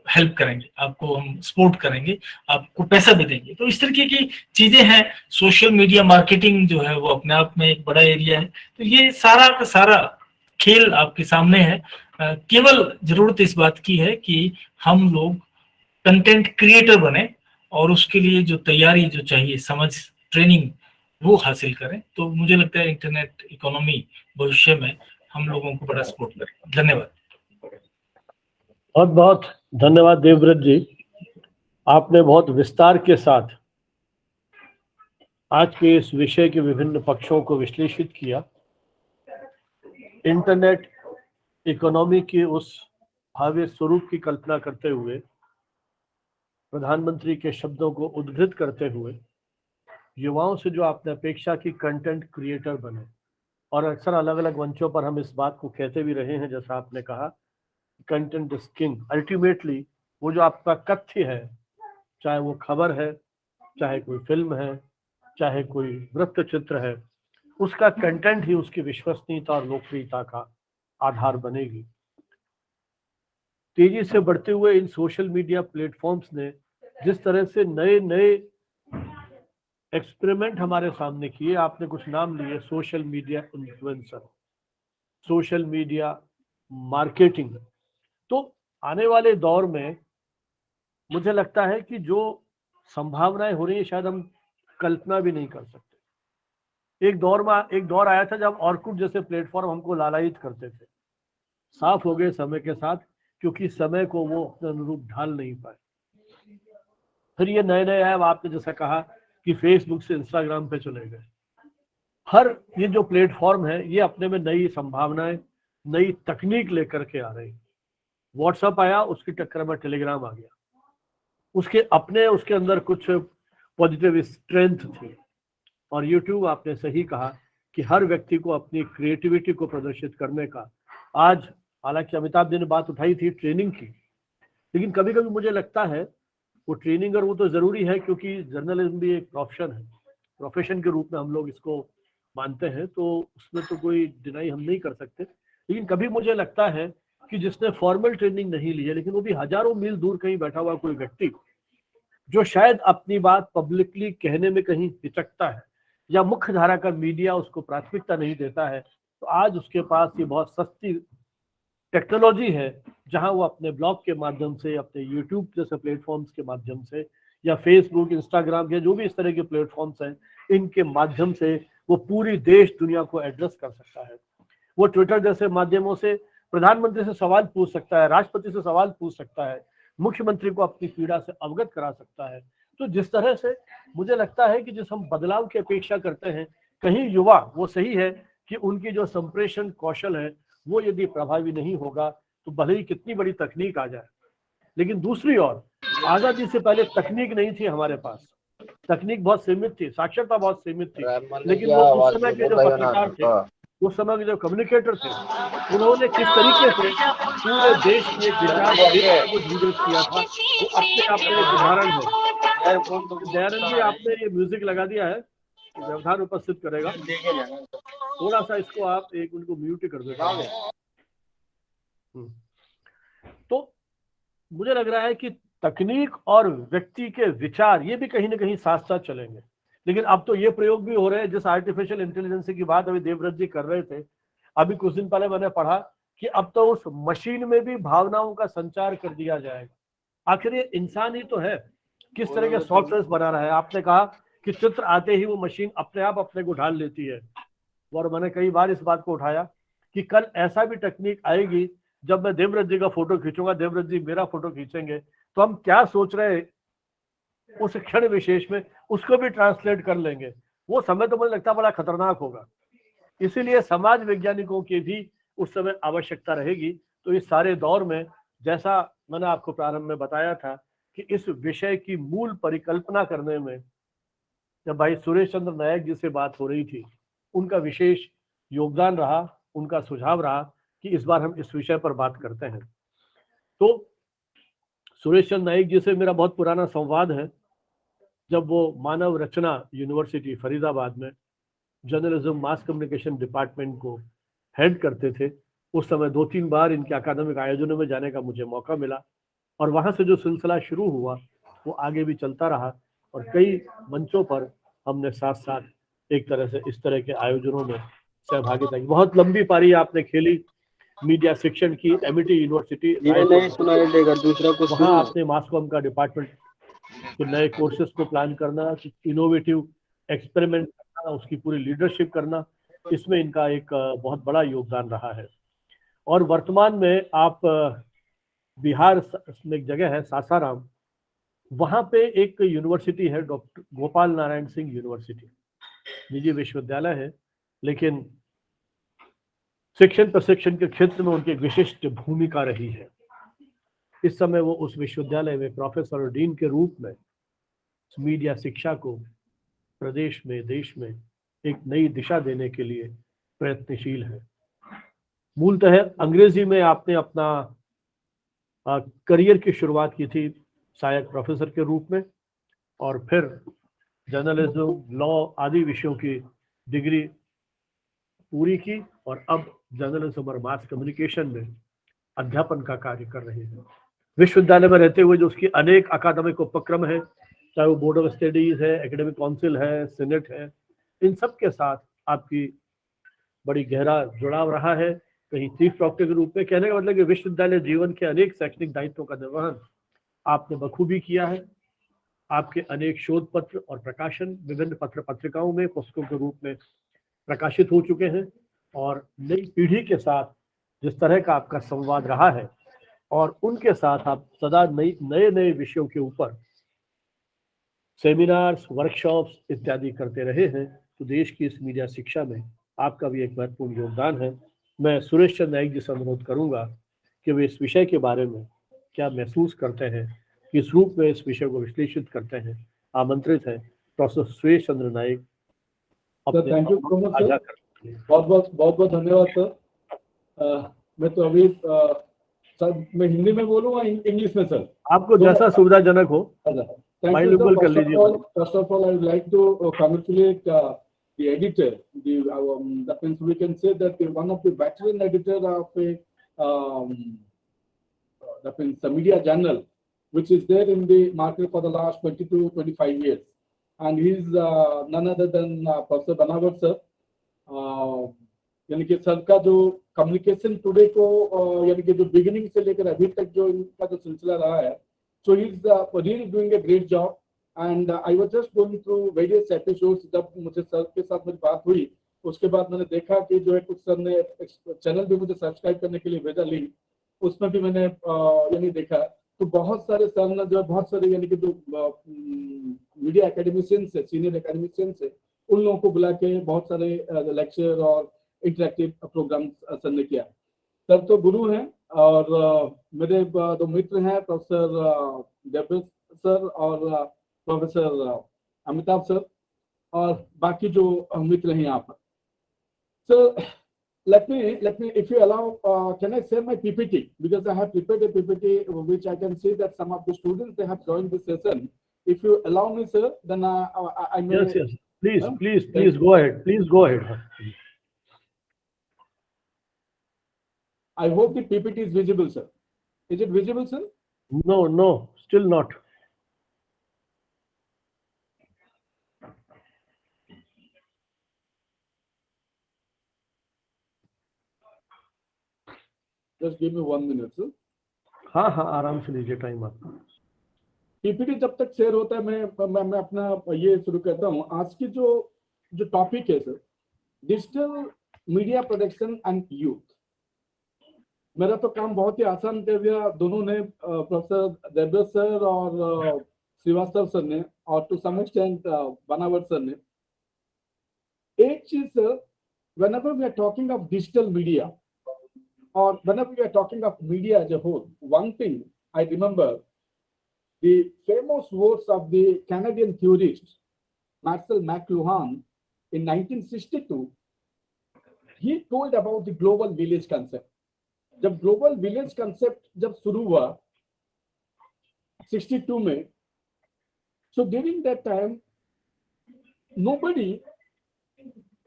हेल्प करेंगे, आपको हम सपोर्ट करेंगे, आपको पैसा भी देंगे। तो इस तरीके की चीजें हैं। सोशल मीडिया मार्केटिंग जो है वो अपने आप में एक बड़ा एरिया है। तो ये सारा का सारा खेल आपके सामने है। केवल जरूरत इस बात की है कि हम लोग कंटेंट क्रिएटर बने और उसके लिए जो तैयारी जो चाहिए, समझ, ट्रेनिंग, वो हासिल करें। तो मुझे लगता है इंटरनेट इकोनॉमी भविष्य में हम लोगों को बड़ा सपोर्ट करेगा। धन्यवाद। बहुत बहुत धन्यवाद देवव्रत जी, आपने बहुत विस्तार के साथ आज के इस विषय के विभिन्न पक्षों को विश्लेषित किया। इंटरनेट इकोनॉमी के उस भावी स्वरूप की कल्पना करते हुए, प्रधानमंत्री के शब्दों को उद्धृत करते हुए, युवाओं से जो आपने अपेक्षा की कंटेंट क्रिएटर बने, और अक्सर अलग अलग मंचों पर हम इस बात को कहते भी रहे हैं, जैसा आपने कहा कंटेंट इज किंग। अल्टीमेटली वो जो आपका कथ्य है, चाहे वो खबर है, चाहे कोई फिल्म है, चाहे कोई वृत्त चित्र है, उसका कंटेंट ही उसकी विश्वसनीयता और लोकप्रियता का आधार बनेगी। तेजी से बढ़ते हुए इन सोशल मीडिया प्लेटफॉर्म्स ने जिस तरह से नए नए एक्सपेरिमेंट हमारे सामने किए, आपने कुछ नाम लिए, social media influencer, social media marketing, तो आने वाले दौर में मुझे लगता है कि जो संभावनाएं हो रही है शायद हम कल्पना भी नहीं कर सकते। एक दौर आया था जब ऑर्कुट जैसे प्लेटफॉर्म हमको लालायित करते थे, साफ हो गए समय के साथ, क्योंकि समय को वो अपने अनुरूप ढाल नहीं पाए। फिर ये नए नए ऐप, आपने जैसा कहा कि फेसबुक से इंस्टाग्राम पे चले गए। हर ये जो प्लेटफॉर्म है ये अपने में नई संभावनाएं, नई तकनीक लेकर के आ रही। व्हाट्सएप आया, उसकी टक्कर में टेलीग्राम आ गया, उसके अंदर कुछ पॉजिटिव स्ट्रेंथ थी। और यूट्यूब, आपने सही कहा कि हर व्यक्ति को अपनी क्रिएटिविटी को प्रदर्शित करने का, आज हालांकि अमिताभ जी ने बात उठाई थी ट्रेनिंग की, लेकिन कभी कभी मुझे लगता है वो ट्रेनिंग और वो तो जरूरी है, क्योंकि जर्नलिज्म भी एक प्रोफेशन है, प्रोफेशन के रूप में हम लोग इसको मानते हैं, तो उसमें तो कोई डिनाई हम नहीं कर सकते। लेकिन कभी मुझे लगता है कि जिसने फॉर्मल ट्रेनिंग नहीं ली है, लेकिन वो भी हजारों मील दूर कहीं बैठा हुआ कोई व्यक्ति, जो शायद अपनी बात पब्लिकली कहने में कहीं हिचकता है, या मुख्य धारा का मीडिया उसको प्राथमिकता नहीं देता है, तो आज उसके पास ये बहुत सस्ती टेक्नोलॉजी है, जहां वो अपने ब्लॉग के माध्यम से, अपने यूट्यूब जैसे प्लेटफॉर्म्स के माध्यम से, या फेसबुक, इंस्टाग्राम या जो भी इस तरह के प्लेटफॉर्म्स हैं, इनके माध्यम से वो पूरी देश दुनिया को एड्रेस कर सकता है। वो ट्विटर जैसे माध्यमों से प्रधानमंत्री से सवाल पूछ सकता है, राष्ट्रपति से सवाल पूछ सकता है, मुख्यमंत्री को अपनी पीड़ा से अवगत करा सकता है। तो जिस तरह से मुझे लगता है कि जिस हम बदलाव की अपेक्षा करते हैं, कहीं युवा, वो सही है कि उनकी जो संप्रेषण कौशल है वो यदि प्रभावी नहीं होगा तो भले ही कितनी बड़ी तकनीक आ जाए, लेकिन दूसरी ओर आजादी से पहले तकनीक नहीं थी हमारे पास, तकनीक बहुत सीमित थी, साक्षरता बहुत सीमित थी, लेकिन वो उस समय के जो पत्रकार थे, उस समय के जो कम्युनिकेटर थे, उन्होंने किस तरीके से पूरे देश में विचार को जागृत किया था, वो अपने आप में एक उदाहरण है। दयानंद जी, आपने ये म्यूजिक लगा दिया है, व्यवधान उपस्थित करेगा, थोड़ा सा इसको आप एक उनको म्यूट कर देता है। तो मुझे लग रहा है कि तकनीक और व्यक्ति के विचार ये भी कहीं ना कहीं साथ साथ चलेंगे। लेकिन अब तो ये प्रयोग भी हो रहे हैं, जिस आर्टिफिशियल इंटेलिजेंस की बात अभी देवव्रत जी कर रहे थे, अभी कुछ दिन पहले मैंने पढ़ा कि अब तो उस मशीन में भी भावनाओं का संचार कर दिया जाएगा। आखिर ये इंसान ही तो है, किस तरह के सॉफ्टवेयर बना रहा है। आपने कहा कि चित्र आते ही वो मशीन अपने आप अपने को ढाल लेती है, और मैंने कई बार इस बात को उठाया कि कल ऐसा भी टेक्निक आएगी जब मैं देवव्रत जी का फोटो खींचूंगा, देवव्रत जी मेरा फोटो खींचेंगे, तो हम क्या सोच रहे हैं उस क्षण विशेष में उसको भी ट्रांसलेट कर लेंगे। वो समय तो मुझे लगता है बड़ा खतरनाक होगा। इसीलिए समाज वैज्ञानिकों की भी उस समय आवश्यकता रहेगी। तो इस सारे दौर में, जैसा मैंने आपको प्रारंभ में बताया था, कि इस विषय की मूल परिकल्पना करने में जब भाई सुरेश चंद्र नायक जी से बात हो रही थी, उनका विशेष योगदान रहा, उनका सुझाव रहा कि इस बार हम इस विषय पर बात करते हैं। तो सुरेश चंद्र नायक जी से मेरा बहुत पुराना संवाद है। जब वो मानव रचना यूनिवर्सिटी फरीदाबाद में जर्नलिज्म मास कम्युनिकेशन डिपार्टमेंट को हेड करते थे, उस समय 2-3 बार इनके अकादमिक आयोजनों में जाने का मुझे मौका मिला, और वहां से जो सिलसिला शुरू हुआ वो आगे भी चलता रहा, और कई मंचों पर हमने साथ साथ एक तरह से इस तरह के आयोजनों में सहभागिता की। बहुत लंबी पारी आपने खेली मीडिया शिक्षण की, एमिटी यूनिवर्सिटी वहाँ आपने मास कॉम का डिपार्टमेंट के नए कोर्सेज को प्लान करना, इनोवेटिव एक्सपेरिमेंट करना, उसकी पूरी लीडरशिप करना, इसमें इनका एक बहुत बड़ा योगदान रहा है। और वर्तमान में आप बिहार में एक जगह है सासाराम, वहाँ पे एक यूनिवर्सिटी है, डॉक्टर गोपाल नारायण सिंह यूनिवर्सिटी, निजी विश्वविद्यालय है, लेकिन शिक्षण प्रशिक्षण के क्षेत्र में उनकी विशिष्ट भूमिका रही है। इस समय वो उस विश्वविद्यालय में प्रोफेसर और डीन के रूप में मीडिया शिक्षा को प्रदेश में, देश में एक नई दिशा देने के लिए प्रयत्नशील है। मूलतः अंग्रेजी में आपने अपना करियर की शुरुआत की थी सहायक प्रोफेसर के रूप में, और फिर जर्नलिज्म, लॉ आदि विषयों की डिग्री पूरी की, और अब जर्नलिज्म और मास कम्युनिकेशन में अध्यापन का कार्य कर रहे हैं। विश्वविद्यालय में रहते हुए जो उसकी अनेक अकादमिक उपक्रम है, चाहे वो बोर्ड ऑफ स्टडीज है, एकेडमिक काउंसिल है, सीनेट है, इन सब के साथ आपकी बड़ी गहरा जुड़ाव रहा है। कहीं चीफ डॉक्टर के रूप में, कहने का मतलब कि विश्वविद्यालय जीवन के अनेक शैक्षणिक दायित्वों का निर्वहन आपने बखूबी किया है। आपके अनेक शोध पत्र और प्रकाशन विभिन्न पत्र पत्रिकाओं में पुस्तकों के रूप में प्रकाशित हो चुके हैं, और नई पीढ़ी के साथ जिस तरह का आपका संवाद रहा है, और उनके साथ आप सदा नए नए विषयों के ऊपर सेमिनार्स, वर्कशॉप्स इत्यादि करते रहे हैं, तो देश की इस मीडिया शिक्षा में आपका भी एक महत्वपूर्ण योगदान है। मैं सुरेश चंद्र नायक जी से अनुरोध करूंगा कि वे इस विषय के बारे में क्या महसूस करते हैं, किस रूप में इस विषय को विश्लेषित करते हैं। आमंत्रित है professor Suresh Chandra Nayak. Thank you so much sir, बहुत बहुत धन्यवाद सर। मैं तो अभी सर मैं हिंदी में बोलूँगा इंग्लिश में सर, आपको जैसा सुविधाजनक हो। बाइलिंगुअल कर लीजिए। First of all I would like to congratulate the editor, that means we can say that one of the veteran editor of a that means the media journal which is there in the market for the last 20 to 25 years, and he is none other than Professor Banawat sir। यानी कि sir का जो communication today को यानी कि जो beginning से लेकर अभी तक जो इनका जो सिलसिला रहा है, so he is really doing a great job। And I was just going through various episodes। जब मुझे सर के साथ मेरी बात हुई, उसके बाद मैंने देखा कि जो है कुछ सर ने चैनल भी मुझे सब्सक्राइब करने के लिए भेजा लिंक, उसमें भी मैंने यानी देखा, तो बहुत सारे सर ने जो बहुत सारे यानी कि जो मीडिया एकेडमिशियंस है, सीनियर एकेडमिशियंस है, उन लोगों को बुला के बहुत सारे लेक्चर और इंटरेक्टिव प्रोग्राम सर ने किया। सर तो गुरु हैं, और मेरे दो मित्र हैं, प्रोफेसर देवव्रत सर और प्रोफेसर अमिताभ सर, और बाकी जो मित्र हैं यहाँ पर। So let me if you allow, can I share my PPT, because I have prepared a PPT which I can see that some of the students they have joined this session. If you allow me sir, then I may. Yes, please go ahead, I hope the PPT is visible sir. Is it visible sir? No, still not. Just give me 1 minute, sir. हाँ हाँ, आराम से लीजिए time आपका। PPT जब तक share होता है मैं अपना ये शुरू करता हूँ। आज की जो टॉपिक है sir, digital media production and youth. मेरा तो काम बहुत ही आसान कर दिया दोनों ने, प्रोफेसर देवदत्त सर और श्रीवास्तव सर ने, और टू सम एक्सटेंट बनावट सर ने। एक चीज sir, whenever we are talking of digital media or whenever we are talking of media as a whole, one thing I remember the famous words of the Canadian theorist Marcel McLuhan in 1962. He told about the global village concept. जब global village concept जब शुरू हुआ 62 में, so during that time nobody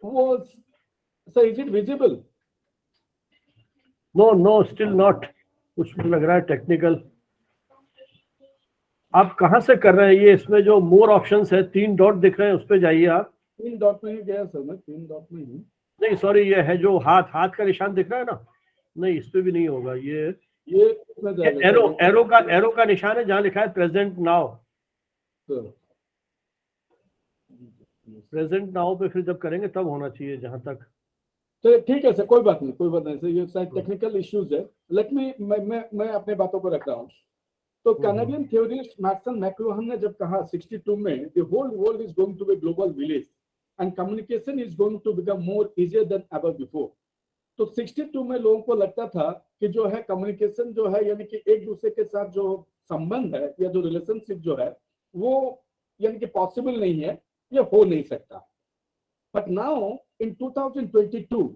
was, so is it visible? Know still not. उसमें लग रहा है technical. आप कहाँ से कर रहे हैं ये? इसमें जो मोर ऑप्शंस है, 3 डॉट दिख रहे हैं, उस पे जाइए आप। 3 डॉट में ही गया सर, मैं 3 डॉट में ही। नहीं सॉरी, ये है जो हाथ का निशान दिख रहा है ना, नहीं इस पे भी नहीं होगा। ये एरो का निशान है जहाँ लिखा है प्रेजेंट नाउ। प्रेजेंट नाउ पे फिर जब करेंगे तब होना चाहिए जहां तक। तो ठीक है सर, कोई बात नहीं सर, ये शायद टेक्निकल इश्यूज है। लेट मी मैं अपने बातों को रख रहा हूँ। तो कैनेडियन थ्योरिस्ट मार्सल मैक्लूहन ने जब कहा 62 में, the whole world is going to be global village and communication is going to become more easier than ever before. तो 62 में लोगों को लगता था कि जो है कम्युनिकेशन जो है, यानी कि एक दूसरे के साथ जो संबंध है या जो रिलेशनशिप जो है वो यानी कि पॉसिबल नहीं है, ये हो नहीं सकता। But now in 2022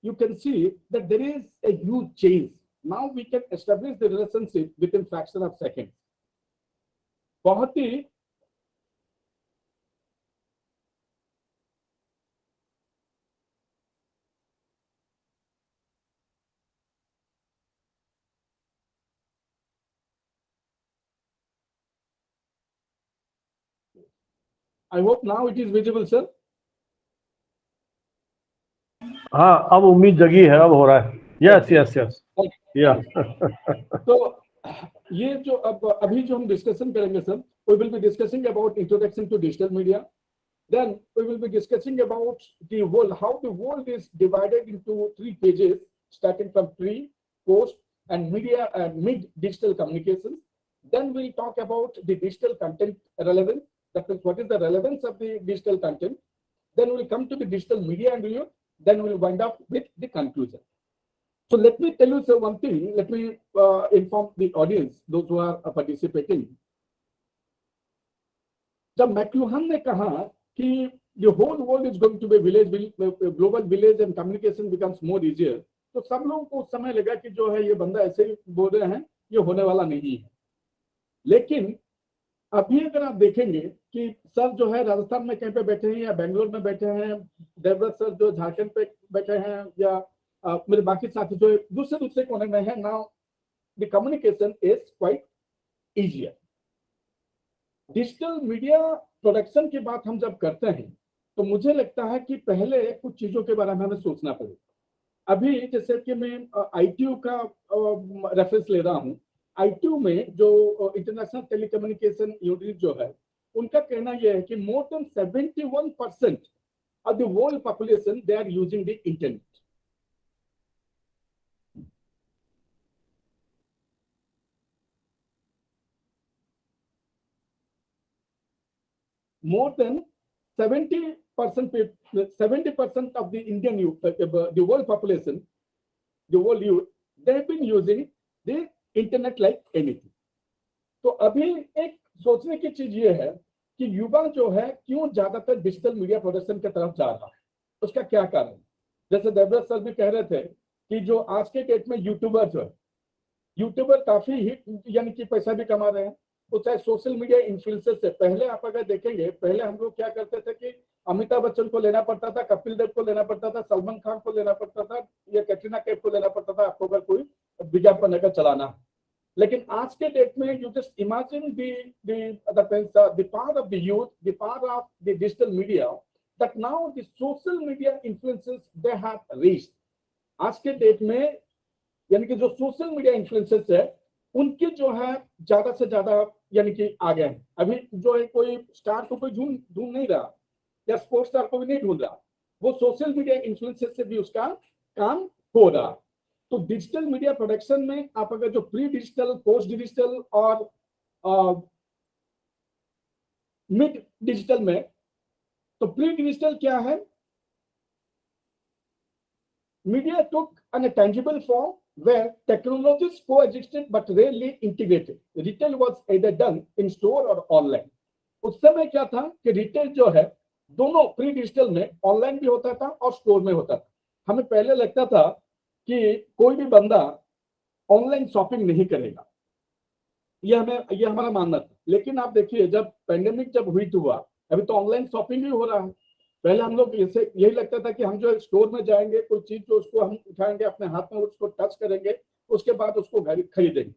you can see that there is a huge change. Now we can establish the relationship within fraction of seconds. बहुत ही I hope now it is visible, sir. हाँ, अब उम्मीद जगी है, अब हो रहा है। यस या। तो ये जो अभी जो हम डिस्कशन करेंगे sir, we will be discussing about introduction to digital media. Then we will be discussing about the world, how the world is divided into 3 pages, starting from pre, post, and media and mid digital communications. Then we'll talk about the digital content relevance. That is, what is the relevance of the digital content. Then we'll come to the digital media and youth. Then we'll wind up with the conclusion. So let me tell you sir one thing. Let me inform the audience, those who are participating. जब McLuhan ने कहा कि the whole world is going to be village, global village and communication becomes more easier, तो सब लोगों को उस समय लगा कि जो है ये बंदा ऐसे ही बोल रहे हैं, ये होने वाला नहीं है। लेकिन अभी अगर आप देखेंगे कि सर जो है राजस्थान में कहीं पे बैठे हैं या बेंगलोर में बैठे हैं, देवव्रत सर जो झारखंड पे बैठे हैं, या मेरे बाकी साथी जो दूसरे कोने में है, now the communication is quite easier. Digital media production की बात हम जब करते हैं तो मुझे लगता है कि पहले कुछ चीजों के बारे में हमें सोचना पड़ेगा। अभी जैसे कि मैं ITU का रेफरेंस ले रहा हूँ। ITU में जो इंटरनेशनल टेलीकम्युनिकेशन यूनिट जो है, उनका कहना यह है कि more than 71% of the world population they are using the internet. More than 70% of the Indian youth, the world population, the world youth, they have been using the internet like anything. तो अभी एक सोचने की चीज ये है कि युवा जो है क्यों ज्यादातर डिजिटल मीडिया प्रोडक्शन की तरफ जा रहा है, उसका क्या कारण। जैसे देवव्रत सर भी कह रहे थे कि जो आज के डेट में यूट्यूबर जो है, यूट्यूबर काफी हिट यानी कि पैसा भी कमा रहे हैं, वो चाहे सोशल मीडिया इन्फ्लुएंसर से। पहले आप अगर देखेंगे, पहले हम लोग क्या करते थे कि अमिताभ बच्चन को लेना पड़ता था, कपिल देव को लेना पड़ता था, सलमान खान को लेना पड़ता था, या कैटरीना कैफ को लेना पड़ता था आपको अगर कोई विज्ञापन अगर चलाना। लेकिन आज के डेट में you just imagine the power of the youth, the power of the digital media, that now the social media influencers they have reached. आज के डेट में यानी कि जो सोशल मीडिया इन्फ्लुएंसर्स है उनके जो है ज्यादा से ज्यादा यानी कि आ गए हैं। अभी जो है कोई स्टार को कोई ढूंढ नहीं रहा या स्पोर्ट्स स्टार को भी नहीं ढूंढ रहा, वो सोशल मीडिया इन्फ्लुएंसर से भी उसका काम हो रहा। तो डिजिटल मीडिया प्रोडक्शन में आप अगर जो प्री डिजिटल, पोस्ट डिजिटल और मिड डिजिटल में, तो प्री डिजिटल क्या है? Media took an tangible form where technologies coexisted but rarely integrated. Retail was either done in store or online. उस समय क्या था कि रिटेल जो है दोनों प्री डिजिटल में ऑनलाइन भी होता था और स्टोर में होता था। हमें पहले लगता था कि कोई भी बंदा ऑनलाइन शॉपिंग नहीं करेगा, ये हमारा मानना था। लेकिन आप देखिए जब पेंडेमिक जब हुआ, अभी तो ऑनलाइन शॉपिंग भी हो रहा है। पहले हम लोग यही लगता था कि हम जो स्टोर में जाएंगे, कोई चीज जो उसको हम उठाएंगे अपने हाथ में, उसको टच करेंगे, उसके बाद उसको खरीदेंगे।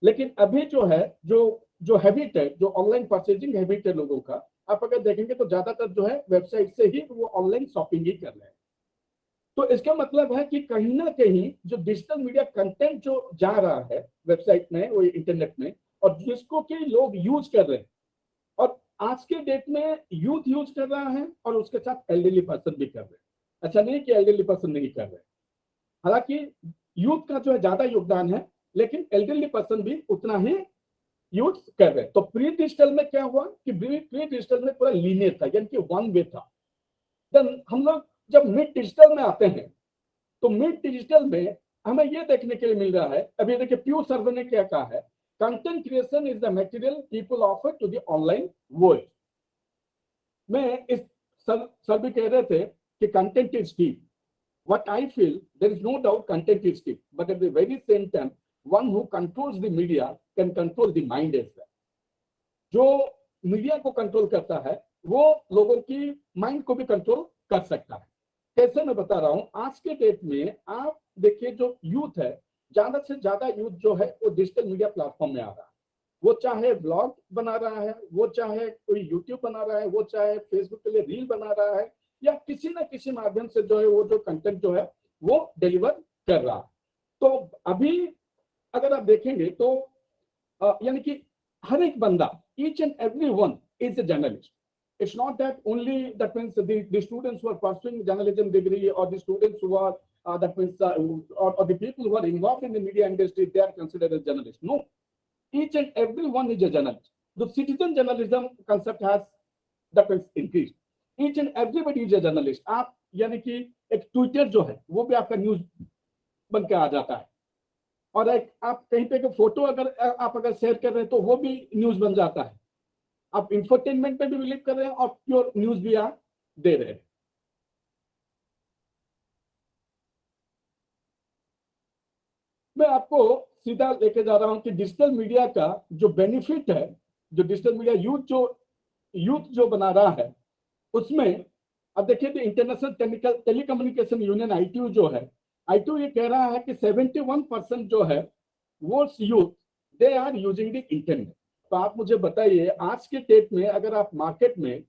लेकिन अभी जो है जो हैबिट है, जो ऑनलाइन परचेजिंग हैबिट है लोगों का, आप अगर देखेंगे तो ज्यादातर जो है वेबसाइट से ही वो ऑनलाइन शॉपिंग ही कर रहे हैं। तो इसका मतलब है कि कहीं ना कहीं जो डिजिटल मीडिया कंटेंट जो जा रहा है वेबसाइट में, वो इंटरनेट में, और जिसको कि लोग यूज कर रहे हैं, और आज के डेट में यूथ यूज कर रहा है और उसके साथ एल्डरली पर्सन भी कर रहे हैं। अच्छा नहीं कि एल्डरली पर्सन नहीं कर रहे, हालांकि यूथ का जो है ज्यादा योगदान है, लेकिन एल्डरली पर्सन भी उतना ही यूज कर रहे हैं। तो प्री डिजिटल में क्या हुआ कि प्री डिजिटल में पूरा लीनियर था, यानी कि वन वे था। देन हम लोग जब मिड डिजिटल में आते हैं, तो मिड डिजिटल में हमें यह देखने के लिए मिल रहा है, अभी देखिए प्यू सर्वे ने क्या कहा है, content creation is the material people offer to the online world. में इस सर्वे कह रहे थे कि content is key. What I feel, there is no doubt content is king, but at the very same time, one who controls the media can control the mind as well. जो media को control करता है वो लोगों की mind को भी control कर सकता है। कैसे मैं बता रहा हूं, आज के डेट में आप देखिए जो यूथ है, ज्यादा से ज्यादा यूथ जो है वो डिजिटल मीडिया प्लेटफॉर्म में आ रहा है। वो चाहे ब्लॉग बना रहा है, वो चाहे कोई यूट्यूब बना रहा है, वो चाहे फेसबुक के लिए रील बना रहा है, या किसी ना किसी माध्यम से जो है वो जो कंटेंट जो है वो डिलीवर कर रहा है। तो अभी अगर आप देखेंगे तो यानी कि हर एक बंदा, each and every one is a journalist. It's not that only that means the students who are pursuing journalism degree, or the students who are that means or the people who are involved in the media industry, they are considered as journalists. No, each and every one is a journalist. The citizen journalism concept has that means increased. Each and everybody is a journalist. आप यानी कि एक Twitter जो है वो भी आपका news बन के आ जाता है, और एक आप कहीं पे फोटो अगर आप शेयर कर रहे हैं तो वो भी न्यूज बन जाता है। आप इंफरटेनमेंट में भी बिलीव कर रहे हैं और प्योर न्यूज भी आप दे रहे हैं। मैं आपको सीधा लेके जा रहा हूं कि डिजिटल मीडिया का जो बेनिफिट है, जो डिजिटल मीडिया यूथ जो बना रहा है, उसमें अब देखिए तो इंटरनेशनल टेलीकम्युनिकेशन यूनियन ITU जो है, ITU ये कह रहा है कि 71% जो है वो youth they are using the internet. तो आप मुझे बताइए आज के डेट में अगर आप मार्केट में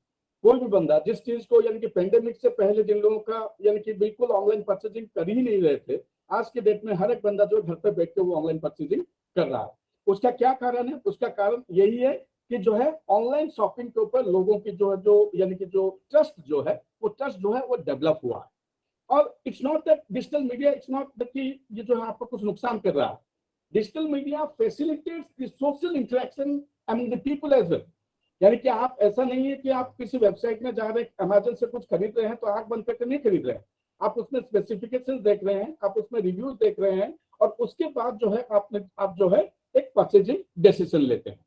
कोई भी बंदा जिस चीज को यानी कि पेंडेमिक से पहले जिन लोगों का यानी कि बिल्कुल ऑनलाइन परचेजिंग कर ही नहीं रहे थे, आज के डेट में हर एक बंदा जो घर पे बैठ के वो ऑनलाइन परचेजिंग कर रहा है। उसका क्या कारण है? उसका कारण यही है कि जो है ऑनलाइन शॉपिंग के ऊपर लोगों की जो है जो यानी कि जो ट्रस्ट जो है वो डेवलप हुआ है। और it's not that digital media, it's not that कि ये जो है आपको कुछ नुकसान कर रहा है। Digital media facilitates the social interaction among the people as well. यानी कि आप ऐसा नहीं है कि आप किसी वेबसाइट में जा रहे हैं, अमेजन से कुछ खरीद रहे हैं तो आंख बंद करके नहीं खरीद रहे हैं। आप उसमें स्पेसिफिकेशंस देख रहे हैं, आप उसमें रिव्यूज देख रहे हैं, और उसके बाद जो है आप जो है एक परचेजिंग डिसीजन लेते हैं।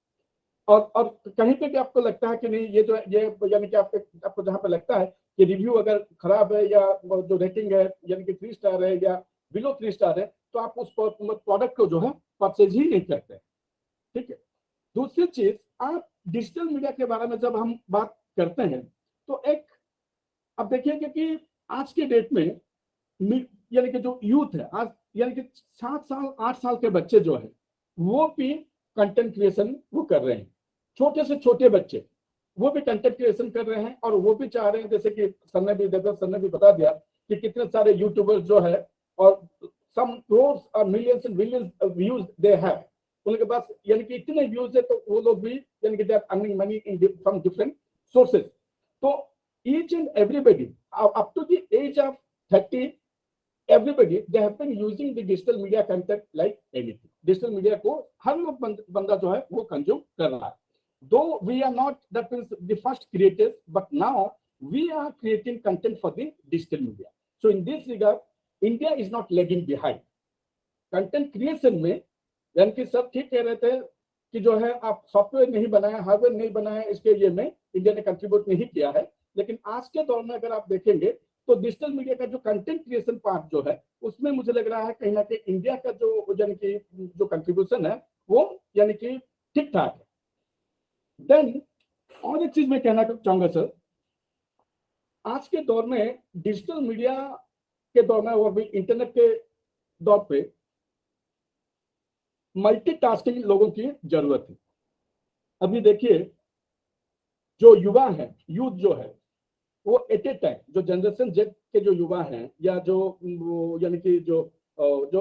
और कहीं पे भी आपको लगता है कि नहीं ये जो ये यानी कि आपको जहाँ पे लगता है कि रिव्यू अगर खराब है या जो रेटिंग है यानी कि 3 स्टार है या बिलो 3 स्टार है, तो आप उस प्रोडक्ट को जो है परचेज ही नहीं करते। ठीक है। दूसरी चीज, आप डिजिटल मीडिया के बारे में जब हम बात करते हैं तो एक अब देखिए कि आज के डेट में यानी कि जो यूथ है आज यानी कि 7 साल 8 साल के बच्चे जो है वो भी कंटेंट क्रिएशन वो कर रहे हैं। छोटे से छोटे बच्चे वो भी कंटेंट क्रिएशन कर रहे हैं, और वो भी चाह रहे हैं, जैसे कि सर ने भी बता दिया कि कितने सारे यूट्यूबर्स जो है और some crores or millions and billions of views they have. उनके पास यानी कि इतने व्यूज है तो वो लोग भी यानी कि they are earning money from different sources. तो each and everybody up to the age of 30, everybody they have been using the digital media content like anything. Digital media को हर लोग बंदा जो है वो कंज्यूम कर रहा है. Though we are not that means the first creators, but now we are creating content for the digital media. So in this regard, India is not lagging behind. Content creation में यानी कि सब ठीक कह रहे थे कि जो है आप सॉफ्टवेयर नहीं बनाया, हार्डवेयर नहीं बनाया, इसके ये में इंडिया ने कंट्रीब्यूट नहीं किया है. लेकिन आज के दौर में अगर आप देखेंगे तो डिजिटल मीडिया का जो कंटेंट क्रिएशन पार्ट जो है उसमें मुझे लग रहा है कहीं ना कहीं इंडिया का जो यानी कि जो कंट्रीब्यूशन है वो यानी कि ठीक ठाक है. देन और एक चीज मैं कहना चाहूंगा सर, आज के दौर में डिजिटल मीडिया के दौर में और भी इंटरनेट के दौर पे मल्टीटास्किंग लोगों की जरूरत है. अभी देखिए जो युवा है, यूथ जो है वो एट ए टाइम, जो जनरेशन जेड के जो युवा हैं या जो यानी कि जो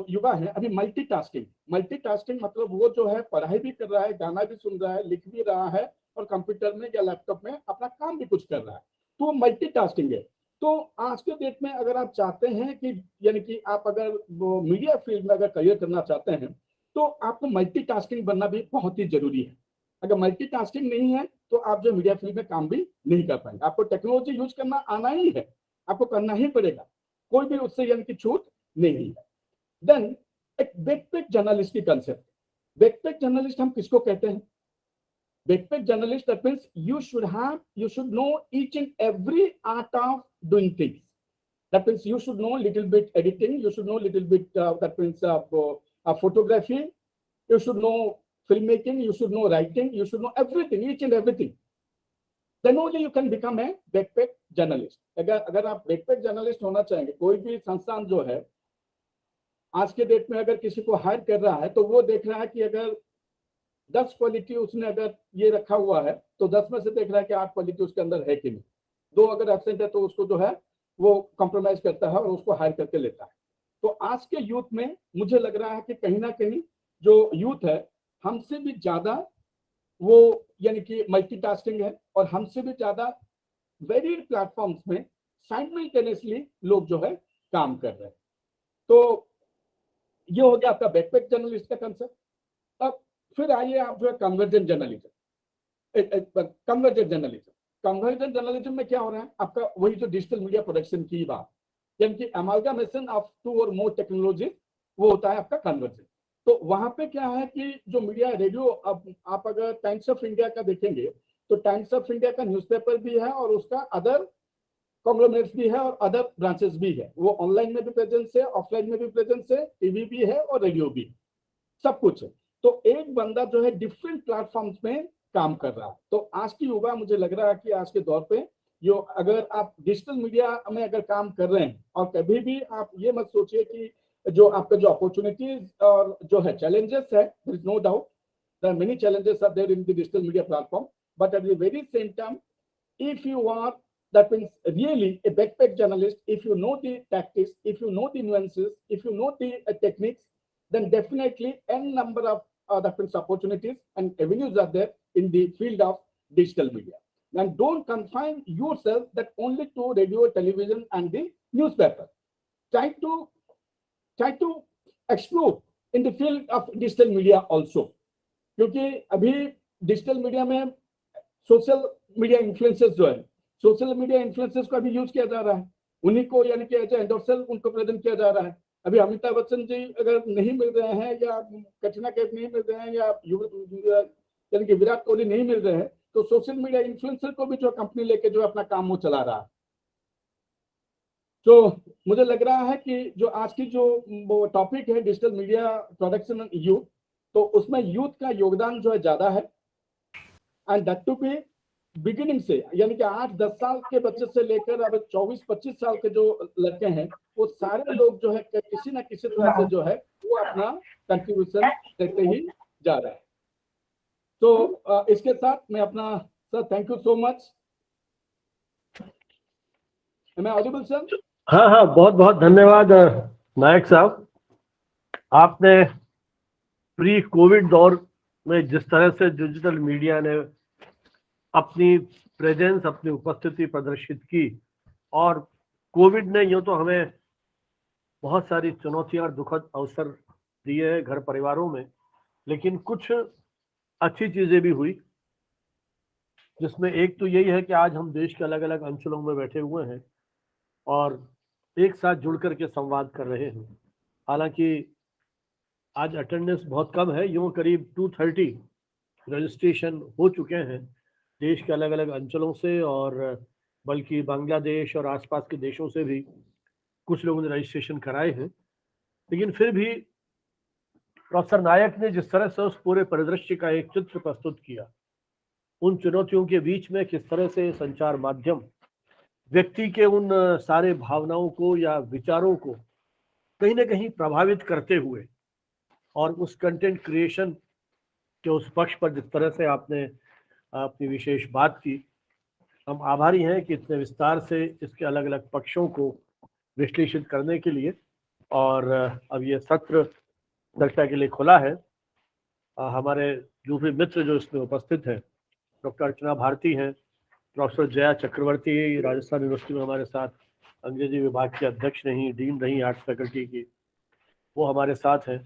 युवा है अभी मल्टीटास्किंग मतलब वो जो है पढ़ाई भी कर रहा है, गाना भी सुन रहा है, लिख भी रहा है और कंप्यूटर में या लैपटॉप में अपना काम भी कुछ कर रहा है. तो मल्टीटास्किंग है. तो आज के डेट में अगर आप चाहते हैं कि यानी कि आप अगर मीडिया फील्ड में अगर करियर करना चाहते हैं तो आपको मल्टीटास्किंग बनना भी बहुत ही जरूरी है. अगर मल्टीटास्किंग नहीं है तो आप जो मीडिया फील्ड में काम भी नहीं कर पाएंगे. आपको टेक्नोलॉजी यूज करना आना ही है, आपको करना ही पड़ेगा, कोई भी उससे यानी कि छूट नहीं है. देन एक बैकपैक जर्नलिस्ट की कंसेप्ट. बैकपैक जर्नलिस्ट हम किसको कहते हैं? Backpack journalist, that means you should know each and every art of doing things. That means you should know little bit editing, you should know little bit that means photography, you should know filmmaking, you should know writing, you should know everything, each and everything. Then only you can become a backpack journalist. अगर आप backpack journalist होना चाहेंगे, कोई भी संस्थान जो है आज के डेट में अगर किसी को हायर कर रहा है तो वो देख रहा है कि अगर 10 क्वालिटी उसने अगर ये रखा हुआ है तो 10 में से देख रहा है कि 8 क्वालिटी उसके अंदर है कि नहीं. 2 अगर एब्सेंट है तो उसको जो है वो कॉम्प्रोमाइज करता है और उसको हायर करके लेता है. तो आज के यूथ में मुझे लग रहा है कि कहीं ना कहीं जो यूथ है हमसे भी ज्यादा वो यानी कि मल्टीटास्किंग है और हमसे भी ज्यादा वेरियड प्लेटफॉर्म्स में साइमल्टेनियसली लोग जो है काम कर रहे हैं. तो ये हो गया आपका बैकपैक जर्नलिस्ट का कंसेप्ट. अब फिर आइए आप जो है कन्वर्जेंट जर्नलिज्म में क्या हो रहा है आपका वही जो डिजिटल मीडिया प्रोडक्शन की बात यानी कि अमालगमेशन ऑफ 2 और मोर टेक्नोलॉजी वो होता है आपका कन्वर्जेंट. तो वहां पे क्या है कि जो मीडिया रेडियो अब आप अगर टाइम्स ऑफ इंडिया का देखेंगे तो टाइम्स ऑफ इंडिया का न्यूज़पेपर भी है और उसका अदर कॉन्ग्लोमरेट्स भी है और अदर ब्रांचेस भी है. वो ऑनलाइन में भी प्रेजेंस है, ऑफलाइन में भी प्रेजेंस है, टीवी भी है और रेडियो भी, सब कुछ है. तो एक बंदा जो है डिफरेंट प्लेटफॉर्म्स में काम कर रहा है. तो आज की युवा मुझे लग रहा है कि आज के दौर पे जो अगर आप डिजिटल मीडिया में अगर काम कर रहे हैं और कभी भी आप ये मत सोचिए कि जो आपका जो अपॉर्चुनिटीज और जो है चैलेंजेस है, there is no doubt there are many challenges are there in the digital media platform, but at the very same time if you are that means really a backpack journalist, if you know the tactics, if you know the nuances, if you know the techniques, then definitely n number of that means opportunities and avenues are there in the field of digital media. And don't confine yourself that only to radio, television and the newspaper. Try to explore in the field of digital media also, क्योंकि अभी digital media में social media influencers जो है, social media influencers को अभी use किया जा रहा है, उन्हीं को यानी कि एज एंडोर्सर उनको प्रेजेंट किया जा रहा है. अभी अमिताभ बच्चन जी अगर नहीं मिल रहे हैं या कटरीना कैफ नहीं मिल रहे हैं या यानी कि विराट कोहली नहीं मिल रहे हैं तो सोशल मीडिया इन्फ्लुएंसर को भी जो कंपनी लेके जो अपना काम वो चला रहा है. तो मुझे लग रहा है कि जो आज की जो टॉपिक है digital media production and youth, तो उसमें यूथ का योगदान जो है ज्यादा है. And that to be beginning से यानी कि 8-10 साल के बच्चे से लेकर अब 24-25 साल के जो लड़के हैं वो सारे लोग जो है किसी ना किसी तरह से जो है वो अपना कंट्रीब्यूशन देते ही जा रहे हैं. तो इसके साथ मैं अपना sir thank you so much. Am I audible sir? हाँ, बहुत बहुत धन्यवाद नायक साहब. आपने प्री कोविड दौर में जिस तरह से डिजिटल मीडिया ने अपनी प्रेजेंस, अपनी उपस्थिति प्रदर्शित की, और कोविड ने यूं तो हमें बहुत सारी चुनौतियां और दुखद अवसर दिए हैं घर परिवारों में, लेकिन कुछ अच्छी चीजें भी हुई, जिसमें एक तो यही है कि आज हम देश के अलग अलग अंचलों में बैठे हुए हैं और एक साथ जुड़ करके संवाद कर रहे हैं। हालांकि आज अटेंडेंस बहुत कम है, यूं करीब 230 रजिस्ट्रेशन हो चुके हैं देश के अलग अलग अंचलों से, और बल्कि बांग्लादेश और आसपास के देशों से भी कुछ लोगों ने रजिस्ट्रेशन कराए हैं। लेकिन फिर भी प्रोफेसर नायक ने जिस तरह से उस पूरे परिदृश्य का एक चित्र प्रस्तुत किया, उन चुनौतियों के बीच में किस तरह से संचार माध्यम व्यक्ति के उन सारे भावनाओं को या विचारों को कहीं ना कहीं प्रभावित करते हुए, और उस कंटेंट क्रिएशन के उस पक्ष पर जिस तरह से आपने अपनी विशेष बात की, हम आभारी हैं कि इतने विस्तार से इसके अलग अलग पक्षों को विश्लेषित करने के लिए। और अब ये सत्र चर्चा के लिए खुला है। हमारे जो भी मित्र जो इसमें उपस्थित हैं, डॉक्टर अर्चना भारती हैं, प्रोफेसर जया चक्रवर्ती राजस्थान यूनिवर्सिटी में हमारे साथ अंग्रेजी विभाग के अध्यक्ष रही, डीन रही आर्ट्स फैकल्टी की, वो हमारे साथ हैं।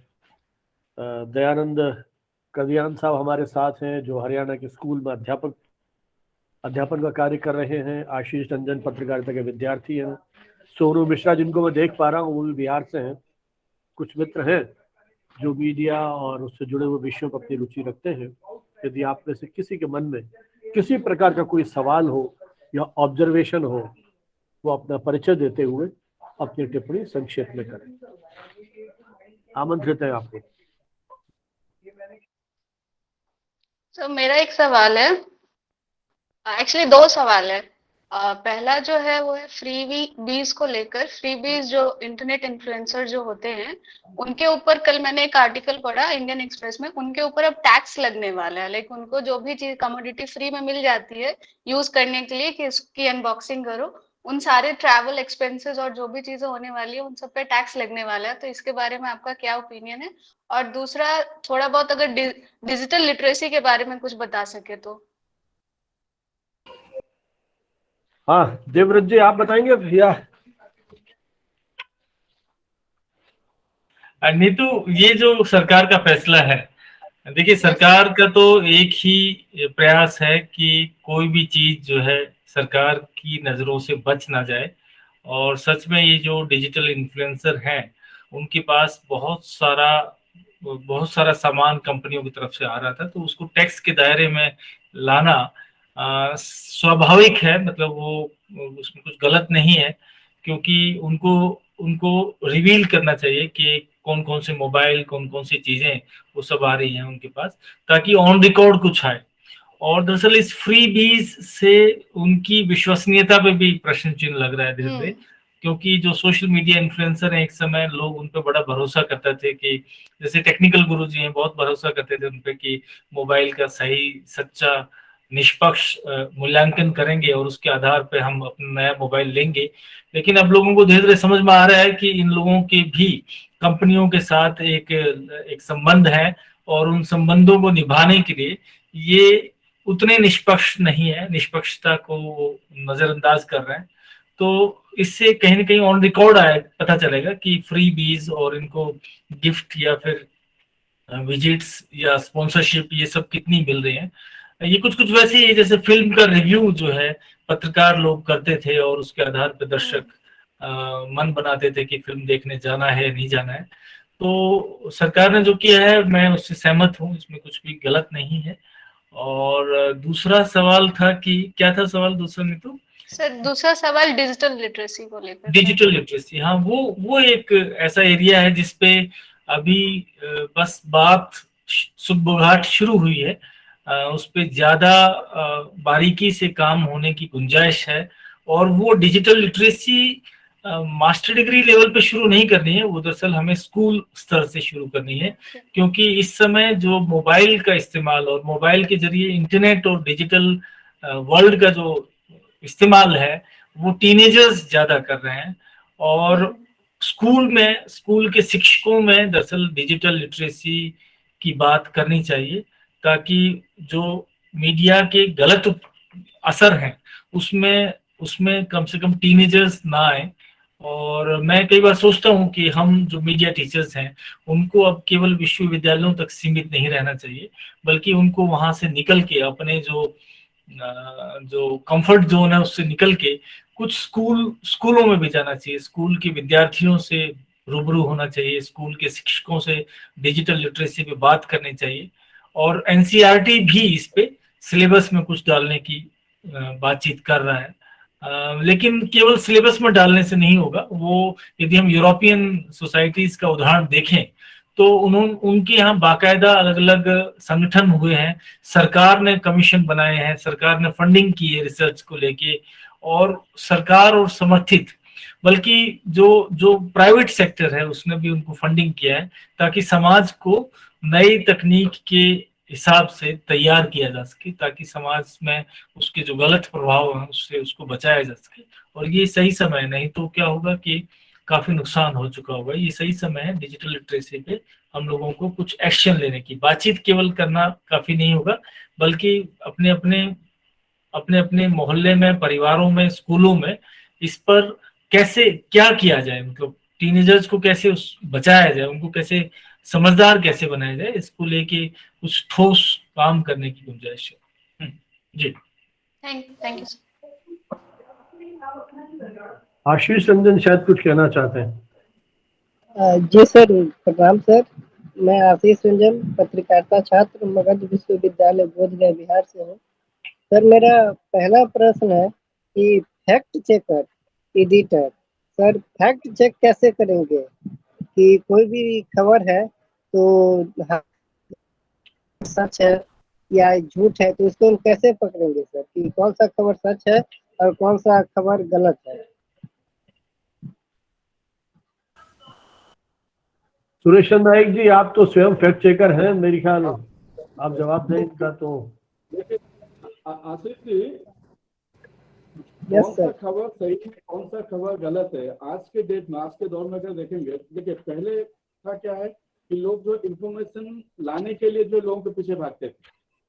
दयानंद कदियान साहब हमारे साथ हैं, जो हरियाणा के स्कूल में अध्यापन का कार्य कर रहे हैं। आशीष रंजन पत्रकारिता के विद्यार्थी हैं। सोनू मिश्रा, जिनको मैं देख पा रहा हूँ, वो भी बिहार से हैं। कुछ मित्र हैं जो मीडिया और उससे जुड़े हुए विषयों पर अपनी रुचि रखते हैं। यदि आप में से किसी के मन में किसी प्रकार का कोई सवाल हो या ऑब्जर्वेशन हो, वो अपना परिचय देते हुए अपनी टिप्पणी संक्षेप में करें। आमंत्रित है आपको। तो मेरा एक सवाल है, एक्चुअली दो सवाल है। पहला जो है वो है फ्री बीज को लेकर। फ्री बीज जो इंटरनेट इन्फ्लुएंसर जो होते हैं, उनके ऊपर कल मैंने एक आर्टिकल पढ़ा इंडियन एक्सप्रेस में, उनके ऊपर अब टैक्स लगने वाला है। लाइक उनको जो भी चीज कमोडिटी फ्री में मिल जाती है यूज करने के लिए कि इसकी अनबॉक्सिंग करो, उन सारे ट्रैवल एक्सपेंसेस और जो भी चीजें होने वाली है उन सब पे टैक्स लगने वाला है। तो इसके बारे में आपका क्या ओपिनियन है? और दूसरा, थोड़ा बहुत अगर डिजिटल लिटरेसी के बारे में कुछ बता सके तो। हाँ, देवव्रत जी आप बताएंगे भैया? नीतू, ये जो सरकार का फैसला है, देखिए सरकार का तो एक ही प्रयास है कि कोई भी चीज जो है सरकार की नजरों से बच ना जाए। और सच में ये जो डिजिटल इन्फ्लुएंसर हैं, उनके पास बहुत सारा सामान कंपनियों की तरफ से आ रहा था, तो उसको टैक्स के दायरे में लाना स्वाभाविक है। मतलब वो उसमें कुछ गलत नहीं है, क्योंकि उनको रिवील करना चाहिए कि कौन कौन से मोबाइल, कौन कौन सी चीजें वो सब आ रही हैं उनके पास, ताकि ऑन रिकॉर्ड कुछ आए। और दरअसल इस फ्री बीज से उनकी विश्वसनीयता पे भी प्रश्न चिन्ह लग रहा है धीरे धीरे, क्योंकि जो सोशल मीडिया इन्फ्लुएंसर हैं, एक समय लोग उन पे बड़ा भरोसा करते थे कि जैसे टेक्निकल गुरुजी हैं, बहुत भरोसा करते थे उन पे कि मोबाइल का सही सच्चा निष्पक्ष मूल्यांकन करेंगे और उसके आधार पे हम अपना नया मोबाइल लेंगे। लेकिन अब लोगों को धीरे धीरे समझ में आ रहा है कि इन लोगों के भी कंपनियों के साथ एक संबंध है, और उन संबंधों को निभाने के लिए ये उतने निष्पक्ष नहीं है, निष्पक्षता को नजरअंदाज कर रहे हैं। तो इससे कहीं ना कहीं ऑन रिकॉर्ड पता चलेगा कि फ्री बीज और इनको गिफ्ट या फिर विजिट्स या स्पॉन्सरशिप ये सब कितनी मिल रही है। ये कुछ वैसे ही जैसे फिल्म का रिव्यू जो है पत्रकार लोग करते थे, और उसके आधार पर दर्शक मन बनाते थे कि फिल्म देखने जाना है नहीं जाना है। तो सरकार ने जो किया है मैं उससे सहमत हूँ, इसमें कुछ भी गलत नहीं है। और दूसरा सवाल था कि क्या था सवाल दूसरा? नहीं तो सर, दूसरा सवाल डिजिटल लिटरेसी को लेकर। डिजिटल लिटरेसी, हाँ, वो एक ऐसा एरिया है जिसपे अभी बस बात सुगबुगाहट शुरू हुई है। उस पे ज्यादा बारीकी से काम होने की गुंजाइश है। और वो digital literacy master degree level पे शुरू नहीं करनी है, वो दरअसल हमें स्कूल स्तर से शुरू करनी है। क्योंकि इस समय जो मोबाइल का इस्तेमाल और मोबाइल के जरिए इंटरनेट और डिजिटल वर्ल्ड का जो इस्तेमाल है वो टीनेजर्स ज्यादा कर रहे हैं। और स्कूल के शिक्षकों में दरअसल डिजिटल लिटरेसी की बात करनी चाहिए, ताकि जो मीडिया के गलत असर हैं उसमें उसमें कम से कम टीनेजर्स ना आए। और मैं कई बार सोचता हूँ कि हम जो मीडिया टीचर्स हैं उनको अब केवल विश्वविद्यालयों तक सीमित नहीं रहना चाहिए, बल्कि उनको वहां से निकल के अपने जो कंफर्ट जोन है उससे निकल के कुछ स्कूलों में भी जाना चाहिए, स्कूल के विद्यार्थियों से रूबरू होना चाहिए, स्कूल के शिक्षकों से डिजिटल लिटरेसी पे बात करनी चाहिए। और एनसीईआरटी भी इस पे सिलेबस में कुछ डालने की बातचीत कर रहा है। लेकिन केवल सिलेबस में डालने से नहीं होगा। वो यदि हम यूरोपियन सोसाइटीज का उदाहरण देखें तो उनके यहाँ बाकायदा अलग अलग संगठन हुए हैं, सरकार ने कमीशन बनाए हैं, सरकार ने फंडिंग की है रिसर्च को लेके, और सरकार और समर्थित बल्कि जो जो प्राइवेट सेक्टर है उसने भी उनको फंडिंग किया है, ताकि समाज को नई तकनीक के हिसाब से तैयार किया जा सके, ताकि समाज में उसके जो गलत प्रभाव है उससे उसको बचाया जा सके। और ये सही समय है, नहीं तो क्या होगा कि काफी नुकसान हो चुका होगा। ये सही समय है डिजिटल लिटरेसी पे हम लोगों को कुछ एक्शन लेने की। बातचीत केवल करना काफी नहीं होगा, बल्कि अपने अपने मोहल्ले में, परिवारों में, स्कूलों में इस पर कैसे क्या किया जाए, मतलब टीनेजर्स को कैसे बचाया जाए, उनको कैसे समझदार कैसे बनाया जाए, इसको लेके कुछ ठोस काम करने की गुंजाइश है। जी थैंक यू। आशीष रंजन शायद कुछ कहना चाहते हैं। जी सर, प्रणाम सर। मैं आशीष रंजन, पत्रकारिता छात्र, मगध विश्वविद्यालय बोधगया बिहार से हूँ। सर मेरा पहला प्रश्न है कि fact checker editor, sir fact check कैसे करेंगे कि कोई भी खबर है तो सच है या झूठ है, तो इसको हम कैसे पकड़ेंगे सर कि कौन सा खबर सच है और कौन सा खबर गलत है? सुरेश चंद्र नाइक जी, आप तो स्वयं फैक्ट चेकर हैं, मेरे ख्याल आप जवाब दें इनका। तो आशीष जी, यस कौन सा सर। खबर सही है, कौन सा खबर गलत है, आज के डेट में, आज के दौर में अगर देखेंगे, देखिए पहले था क्या है कि लोग जो इन्फॉर्मेशन लाने के लिए जो लोगों के पीछे भागते थे,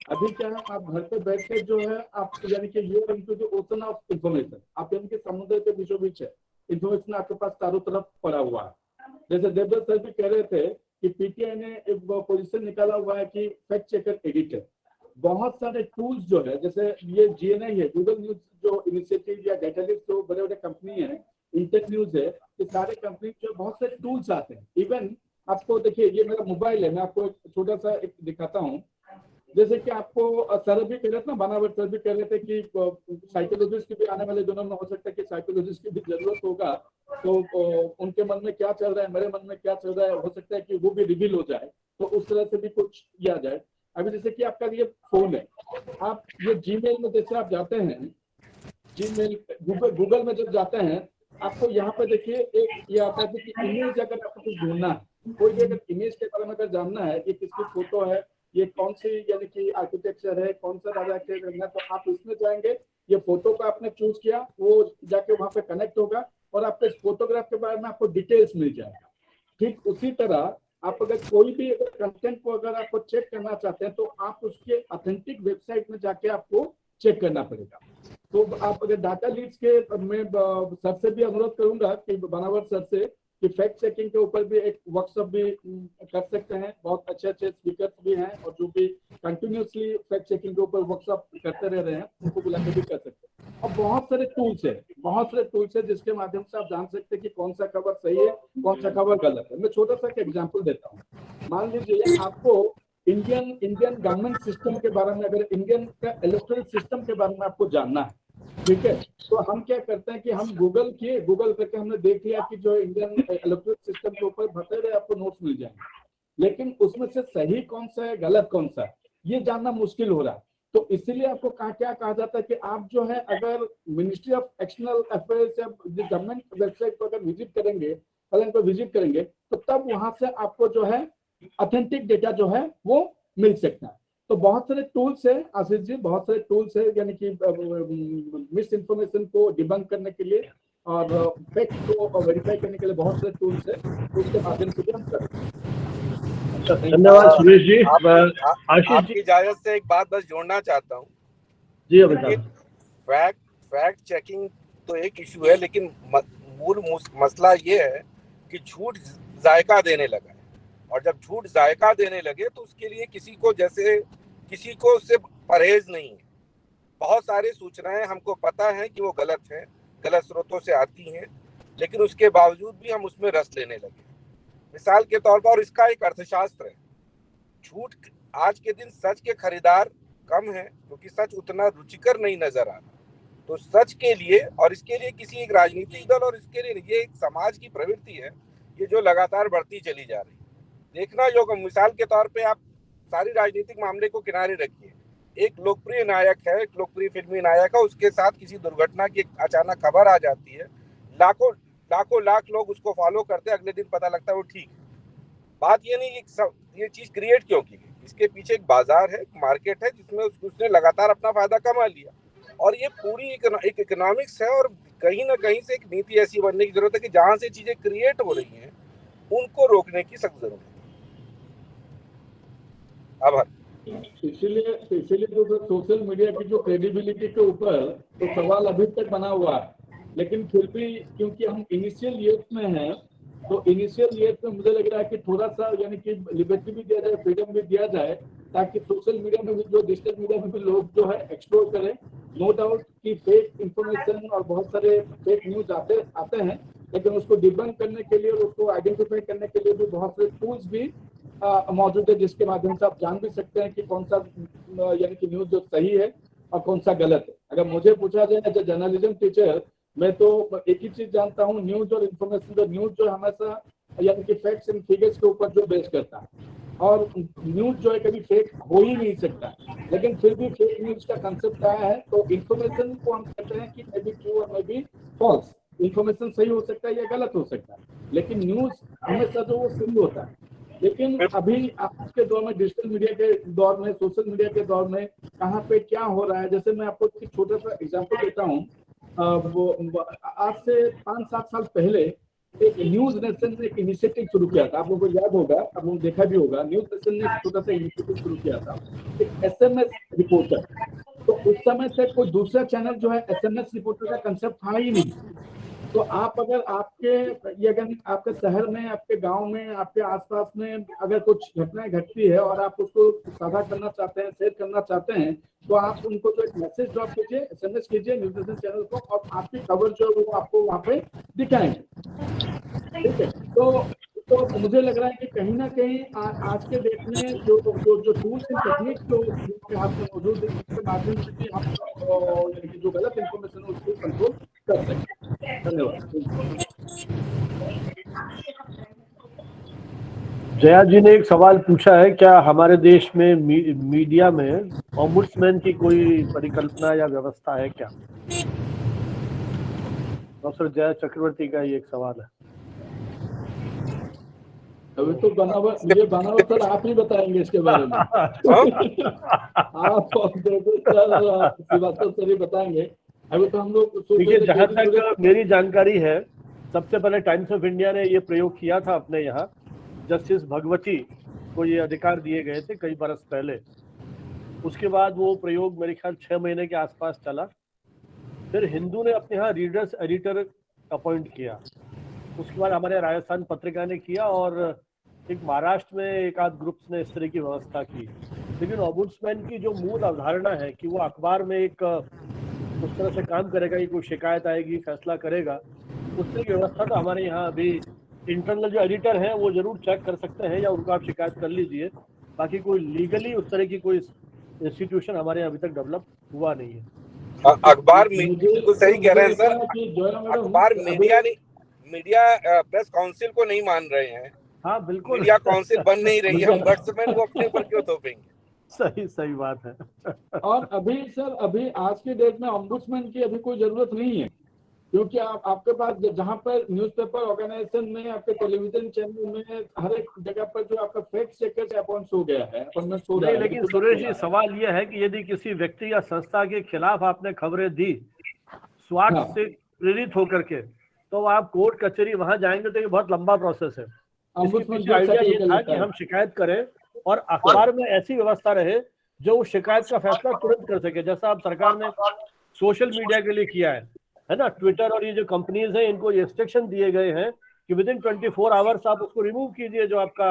अभी क्या है, आप घर पे बैठ के जो है आप यानी कि you are into the ocean of information, आप यानी कि समुद्र के बीचों बीच है, इन्फॉर्मेशन आपके पास चारों तरफ पड़ा हुआ है। जैसे देवदत्त सर भी कह रहे थे कि पीटीआई ने एक पोजीशन निकाला हुआ है कि फैक्ट चेकर एडिटर। बहुत सारे टूल्स जो है, जैसे ये जीएनआई है, गूगल न्यूज जो इनिशिएटिव या डेटालिस्ट जो बड़े बड़े कंपनी है, इंटेक न्यूज है, ये सारे कंपनी जो बहुत सारे टूल्स आते हैं। इवन आपको देखिए, ये मेरा मोबाइल है, मैं आपको एक छोटा सा एक दिखाता हूँ। जैसे कि आपको सर भी कह रहे थे ना, बनावट सर भी कह रहे थे कि साइकोलॉजिस्ट की भी आने वाले दिनों में हो सकता है कि साइकोलॉजिस्ट की भी जरूरत होगा, तो उनके मन में क्या चल रहा है, मेरे मन में क्या चल रहा है, हो सकता है कि वो भी रिवील हो जाए, तो उस तरह से भी कुछ किया जाए। अभी जैसे कि आपका ये फोन है, आप ये जीमेल में जैसे आप जाते हैं, जीमेल गूगल में जब जाते हैं, आपको यहाँ पे देखिए एक ये आता है कि इमेज अगर आपको कुछ ढूंढना है, कोई भी अगर इमेज के बारे में अगर जानना है, ये किसकी फोटो है, ये कौन सी यानी कि आर्किटेक्चर है, कौन सा राजा के करना, तो आप इसमें जाएंगे, ये फोटो को आपने चूज किया, वो जाके वहां पे कनेक्ट होगा और आपके इस फोटोग्राफ के बारे में आपको डिटेल्स मिल जाएगा। ठीक उसी तरह आप अगर कोई भी अगर कंटेंट को अगर आपको चेक करना चाहते हैं, तो आप उसके ऑथेंटिक वेबसाइट में जाके आपको चेक करना पड़ेगा। तो आप अगर डाटा लीड्स के, मैं सर से भी अनुरोध करूंगा कि बनावट सर से कि फैक्ट चेकिंग के ऊपर भी एक वर्कशॉप भी कर सकते हैं। बहुत अच्छे अच्छे स्पीकर्स भी हैं और जो भी कंटिन्यूसली फैक्ट चेकिंग के ऊपर वर्कशॉप करते रह रहे हैं, उनको बुला के भी कर सकते हैं। और बहुत सारे टूल्स है जिसके माध्यम से आप जान सकते हैं कि कौन सा खबर सही है, कौन सा खबर गलत है। मैं छोटा सा एक एग्जाम्पल देता हूँ। मान लीजिए आपको इंडियन गवर्नमेंट सिस्टम के बारे में, अगर इंडियन का इलेक्टोरल सिस्टम के बारे में आपको जानना है, ठीक है, तो हम क्या करते हैं कि हम गूगल करके हमने देख लिया कि जो इंडियन इलेक्टोरल सिस्टम के ऊपर भरे हुए आपको नोट्स मिल जाएंगे, लेकिन उसमें से सही कौन सा है, गलत कौन सा है, ये जानना मुश्किल हो रहा है। तो इसीलिए आपको क्या कहा जाता है कि आप जो है अगर मिनिस्ट्री ऑफ एक्सटर्नल अफेयर्स या गवर्नमेंट वेबसाइट को अगर विजिट करेंगे तो तब वहां से आपको जो है ऑथेंटिक डेटा जो है वो मिल सकता है। तो बहुत सारे टूल्स है आशीष जी, बहुत सारे टूल्स है, यानी कि मिस इन्फॉर्मेशन को डिबंक करने के लिए। और फैक्ट को वेरीफाई करने के लिए बहुत सारे टूल्स है, उसके माध्यम से भी हम कर रहे हैं। धन्यवाद सुरेश जी। आशीष जी, आपकी इजाजत से एक बात बस जोड़ना चाहता हूँ। जी अमिताभ। फैक्ट चेकिंग तो एक इशू है, लेकिन मूल मसला ये है कि झूठ जायका देने लगा है, और जब झूठ जायका देने लगे तो उसके लिए किसी को उससे परहेज नहीं है। बहुत सारी सूचनाएं हमको पता है कि वो गलत हैं, गलत स्रोतों से आती हैं, लेकिन उसके बावजूद भी हम उसमें रस लेने लगे। मिसाल के तौर पर, और इसका एक अर्थशास्त्र है, झूठ आज के दिन सच के खरीदार कम है, क्योंकि सच उतना रुचिकर नहीं नजर आ रहा। तो सच के लिए, और इसके लिए किसी एक राजनीतिक दल और इसके लिए, ये एक समाज की प्रवृत्ति है ये जो लगातार बढ़ती चली जा रही है। देखना योग्य, मिसाल के तौर पे आप सारी राजनीतिक मामले को किनारे रखिए, एक लोकप्रिय नायक है, एक लोकप्रिय फिल्मी नायक है, उसके साथ किसी दुर्घटना की अचानक खबर आ जाती है, लाखों लाख लोग उसको फॉलो करते हैं, अगले दिन पता लगता है वो ठीक है। बात ये नहीं कि ये चीज क्रिएट क्यों की गई, इसके पीछे एक बाजार है, एक मार्केट है, जिसमें उसने लगातार अपना फायदा कमा लिया। और ये पूरी एक इकोनॉमिक्स है, और कहीं ना कहीं से एक नीति ऐसी बनने की जरूरत है कि जहां से चीजें क्रिएट हो रही हैं उनको रोकने की सख्त जरूरत है। आभार। इसीलिए जो सोशल मीडिया की जो क्रेडिबिलिटी के ऊपर तो सवाल अभी तक बना हुआ है, लेकिन फिर भी क्योंकि हम इनिशियल ईयर्स में हैं, तो इनिशियल ईयर्स में मुझे लग रहा है कि थोड़ा सा यानी कि लिबर्टी भी दिया जाए, फ्रीडम भी दिया जाए, ताकि सोशल मीडिया में भी, जो डिजिटल मीडिया में भी लोग जो है एक्सप्लोर करें। नो डाउट कि फेक इंफॉर्मेशन और बहुत सारे फेक न्यूज आते हैं, लेकिन उसको डिबंक करने के लिए और उसको आइडेंटिफाई करने के लिए भी बहुत सारे टूल्स भी मौजूद है, जिसके माध्यम से आप जान भी सकते हैं कि कौन सा यानी कि न्यूज जो सही है और कौन सा गलत है। अगर मुझे पूछा जाए एज ए जर्नलिज्म टीचर, मैं तो एक ही चीज जानता हूँ, न्यूज और इन्फॉर्मेशन, जो न्यूज जो हमेशा यानी कि फैक्ट्स एंड फिगर्स के ऊपर जो बेस करता है, और न्यूज जो है कभी फेक हो ही नहीं सकता, लेकिन फिर भी फेक न्यूज का कंसेप्ट आया है। तो इन्फॉर्मेशन को हम कहते हैं कि मे बी ट्रू और मे बी फॉल्स, इन्फॉर्मेशन सही हो सकता है या गलत हो सकता है, लेकिन न्यूज हमेशा जो वो सही होता है। लेकिन अभी आज के दौर में, डिजिटल मीडिया के दौर में, सोशल मीडिया के दौर में कहाँ पे क्या हो रहा है, जैसे मैं आपको एक छोटा सा एग्जांपल देता हूँ। वो आज से 5-7 साल पहले एक न्यूज नेशन ने एक इनिशिएटिव शुरू किया था, आप लोगों को याद होगा, आप लोगों देखा भी होगा, न्यूज नेशन ने एक छोटा सा इनिशिएटिव शुरू किया था, एक SMS रिपोर्टर। तो उस समय से कोई दूसरा चैनल जो है SMS रिपोर्टर का कंसेप्ट था ही नहीं। तो आप अगर आपके शहर में, आपके गांव में, आपके आसपास में अगर कुछ घटनाएं घटती है और आप उसको साझा करना चाहते हैं, शेयर करना चाहते हैं, तो आप उनको जो एक मैसेज ड्रॉप कीजिए, SMS कीजिए न्यूज नेशन चैनल को, और आपकी खबर जो है वो आपको वहाँ पे दिखाएंगे। ठीक है, तो मुझे लग रहा है कि कहीं ना कहीं आज के डेट में जो टूल्स एंड टेक्निक जो के हाथ में मौजूद है, उसके माध्यम से भी हम जो गलत इन्फॉर्मेशन है उसको कंट्रोल कर सकते हैं। धन्यवाद। जया जी ने एक सवाल पूछा है, क्या हमारे देश में मीडिया में ओम्बुड्समैन की कोई परिकल्पना या व्यवस्था है क्या? डॉक्टर जया चक्रवर्ती का ये एक सवाल है। अभी तो बनावट सर आप ही बताएंगे इसके बारे में। आप सर ही बताएंगे। अभी तो हम लोग देखिए, जहां तक मेरी जानकारी है, सबसे पहले टाइम्स ऑफ इंडिया ने ये प्रयोग किया था अपने यहाँ, जस्टिस भगवती को ये अधिकार दिए गए थे कई बरस पहले। उसके बाद वो प्रयोग मेरे ख्याल 6 महीने के आसपास चला। फिर हिंदू ने अपने यहाँ रीडर्स एडिटर अपॉइंट किया। उसके बाद हमारे राजस्थान पत्रिका ने किया, और एक महाराष्ट्र में एक आध ग्रुप्स ने इस तरह की व्यवस्था की। लेकिन ओम्बुड्समैन की जो मूल अवधारणा है कि वो अखबार में एक उस तरह से काम करेगा कि कोई शिकायत आएगी, फैसला करेगा, उस तरह की व्यवस्था तो हमारे यहाँ अभी इंटरनल जो एडिटर है वो जरूर चेक कर सकते हैं, या उनको आप शिकायत कर लीजिए। बाकी कोई लीगली उस तरह की कोई इंस्टीट्यूशन हमारे यहाँ अभी तक डेवलप हुआ नहीं है। अखबार बिल्कुल सही कह रहे हैं सर, अखबार मीडिया प्रेस काउंसिल को नहीं मान रहे हैं। हाँ बिल्कुल, मीडिया काउंसिल बन नहीं रही है, ओम्बुड्समैन वो अपने ऊपर क्यों थोपेंगे? सही बात है। और अभी आज के डेट में ओम्बुड्समैन की अभी कोई जरूरत नहीं है, क्योंकि आपके पास जहाँ पर न्यूज़पेपर ऑर्गेनाइजेशन में, आपके टेलीविजन चैनल में, हर एक जगह पर जो आपका फैक्ट चेकर अपॉइंट हो गया है, अपॉइंटमेंट हो रहा है। लेकिन सुरेश जी, सवाल यह है कि यदि किसी व्यक्ति या संस्था के खिलाफ आपने खबरें दी, स्वार्थ से प्रेरित होकर के, तो आप कोर्ट कचहरी वहां जाएंगे तो ये बहुत लंबा प्रोसेस है। इसके Ombudsman पीछे जो आइडिया ये certificate था लेता कि है। हम शिकायत करें और अखबार में ऐसी व्यवस्था रहे जो उस शिकायत का फैसला तुरंत कर सके, जैसा अब सरकार ने सोशल मीडिया के लिए किया है ना। ट्विटर और ये जो कंपनीज हैं इनको रिस्ट्रिक्शन दिए गए हैं कि विद इन 24 आवर्स आप उसको रिमूव कीजिए जो आपका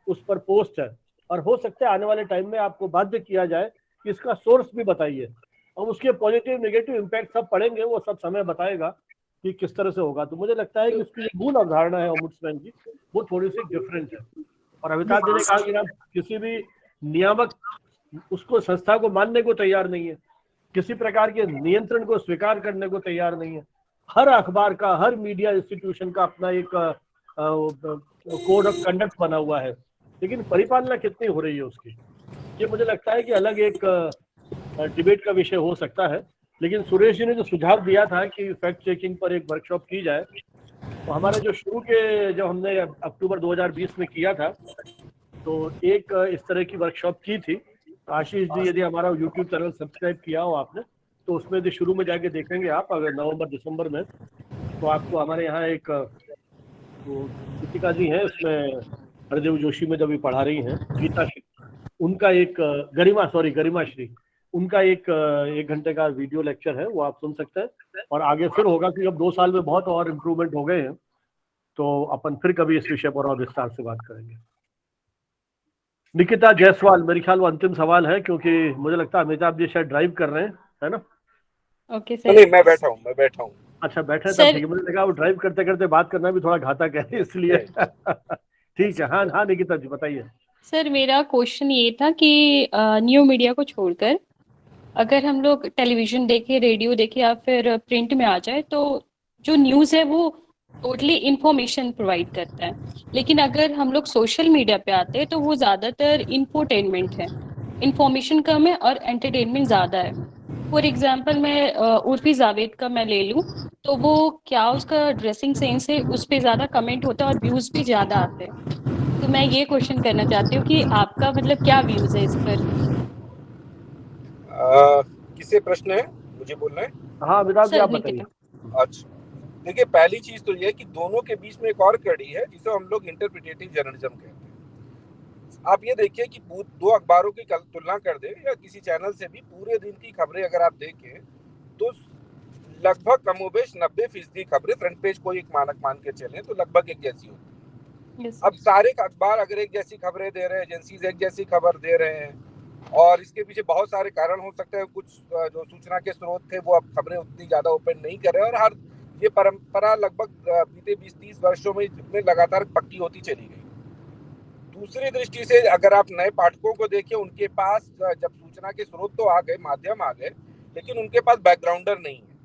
उस पर पोस्ट है, और हो सकता है आने वाले टाइम में आपको बाध्य किया जाए कि इसका सोर्स भी बताइए, और उसके पॉजिटिव नेगेटिव इम्पैक्ट सब पड़ेंगे, वो सब समय बताएगा कि किस तरह से होगा। तो मुझे लगता है कि उसकी जो मूल अवधारणा है ओम्बुड्समैन की वो थोड़ी सी डिफरेंट है। और अमिताभ जी ने कहा कि आप किसी भी नियामक उसको संस्था को मानने को तैयार नहीं है, किसी प्रकार के नियंत्रण को स्वीकार करने को तैयार नहीं है। हर अखबार का, हर मीडिया इंस्टीट्यूशन का अपना एक कोड ऑफ कंडक्ट बना हुआ है, लेकिन परिपालना कितनी हो रही है उसकी, ये मुझे लगता है कि अलग एक डिबेट का विषय हो सकता है। लेकिन सुरेश जी ने जो सुझाव दिया था कि फैक्ट चेकिंग पर एक वर्कशॉप की जाए, तो हमारे जो शुरू के जो हमने अक्टूबर 2020 में किया था, तो एक इस तरह की वर्कशॉप की थी। आशीष जी, यदि हमारा यूट्यूब चैनल सब्सक्राइब किया हो आपने, तो उसमें यदि शुरू में जाके देखेंगे आप, अगर नवंबर दिसंबर में, तो आपको हमारे यहाँ एक दीपिका जी हैं, उसमें हरदेव जोशी में जब भी पढ़ा रही हैं, गीता श्री, उनका एक गरिमा श्री, उनका एक घंटे का वीडियो लेक्चर है, वो आप सुन सकते हैं। और आगे फिर होगा कि अब 2 साल में बहुत और इम्प्रूवमेंट हो गए हैं, तो अपन फिर कभी इस विषय पर और विस्तार से बात करेंगे। निकिता जायसवाल, मेरे ख्याल वो अंतिम सवाल है, क्योंकि मुझे लगता है अमिताभ जी शायद ड्राइव कर रहे हैं, है ना? Okay sir. नहीं, मैं बैठा हूँ। अच्छा, बैठे सर- तब ठीक है, मुझे लगा वो ड्राइव करते करते बात करना भी थोड़ा घातक है, इसलिए ठीक है। हाँ निकिता जी बताइए। सर मेरा क्वेश्चन ये था कि न्यू मीडिया को छोड़कर अगर हम लोग टेलीविजन देखें, रेडियो देखें या फिर प्रिंट में आ जाए, तो जो न्यूज़ है वो टोटली इंफॉर्मेशन प्रोवाइड करता है, लेकिन अगर हम लोग सोशल मीडिया पे आते हैं तो वो ज़्यादातर इंफोटेनमेंट है, इंफॉर्मेशन कम है और एंटरटेनमेंट ज़्यादा है। फॉर एग्जांपल मैं उर्फी जावेद का मैं ले लूँ, तो वो क्या उसका ड्रेसिंग सेंस है, उस पर ज़्यादा कमेंट होता है और व्यूज़ भी ज़्यादा आते हैं। तो मैं ये क्वेश्चन करना चाहती हूँ कि आपका मतलब क्या व्यूज़ है इस पर? किसे प्रश्न है, मुझे बोलना है? हाँ अमिताभ जी सर आप बताइए। अच्छा, देखिए, पहली चीज तो ये है कि दोनों के बीच में एक और कड़ी है जिसे हम लोग इंटरप्रिटेटिव जर्नलिज्म कहते हैं। आप ये देखिए कि 2 अखबारों की तुलना कर दें या किसी चैनल से भी, पूरे दिन की खबरें अगर आप देखें तो लगभग कमोबेश 90% खबरें फ्रंट पेज को एक मानक मान के चलें तो लगभग एक जैसी होती है। अब सारे अखबार अगर एक जैसी खबरें दे रहे हैं, एजेंसीज एक जैसी खबर दे रहे हैं, और इसके पीछे बहुत सारे कारण हो सकते हैं। कुछ जो सूचना के स्रोत थे वो अब खबरें उतनी ज्यादा ओपन नहीं कर रहे हैं, और हर ये परंपरा लगभग बीते 20-30 वर्षों में लगातार पक्की होती चली गई। दूसरी दृष्टि से अगर आप नए पाठकों को देखें, उनके पास जब सूचना के स्रोत तो आ गए, माध्यम आ गए, लेकिन उनके पास बैकग्राउंडर नहीं है,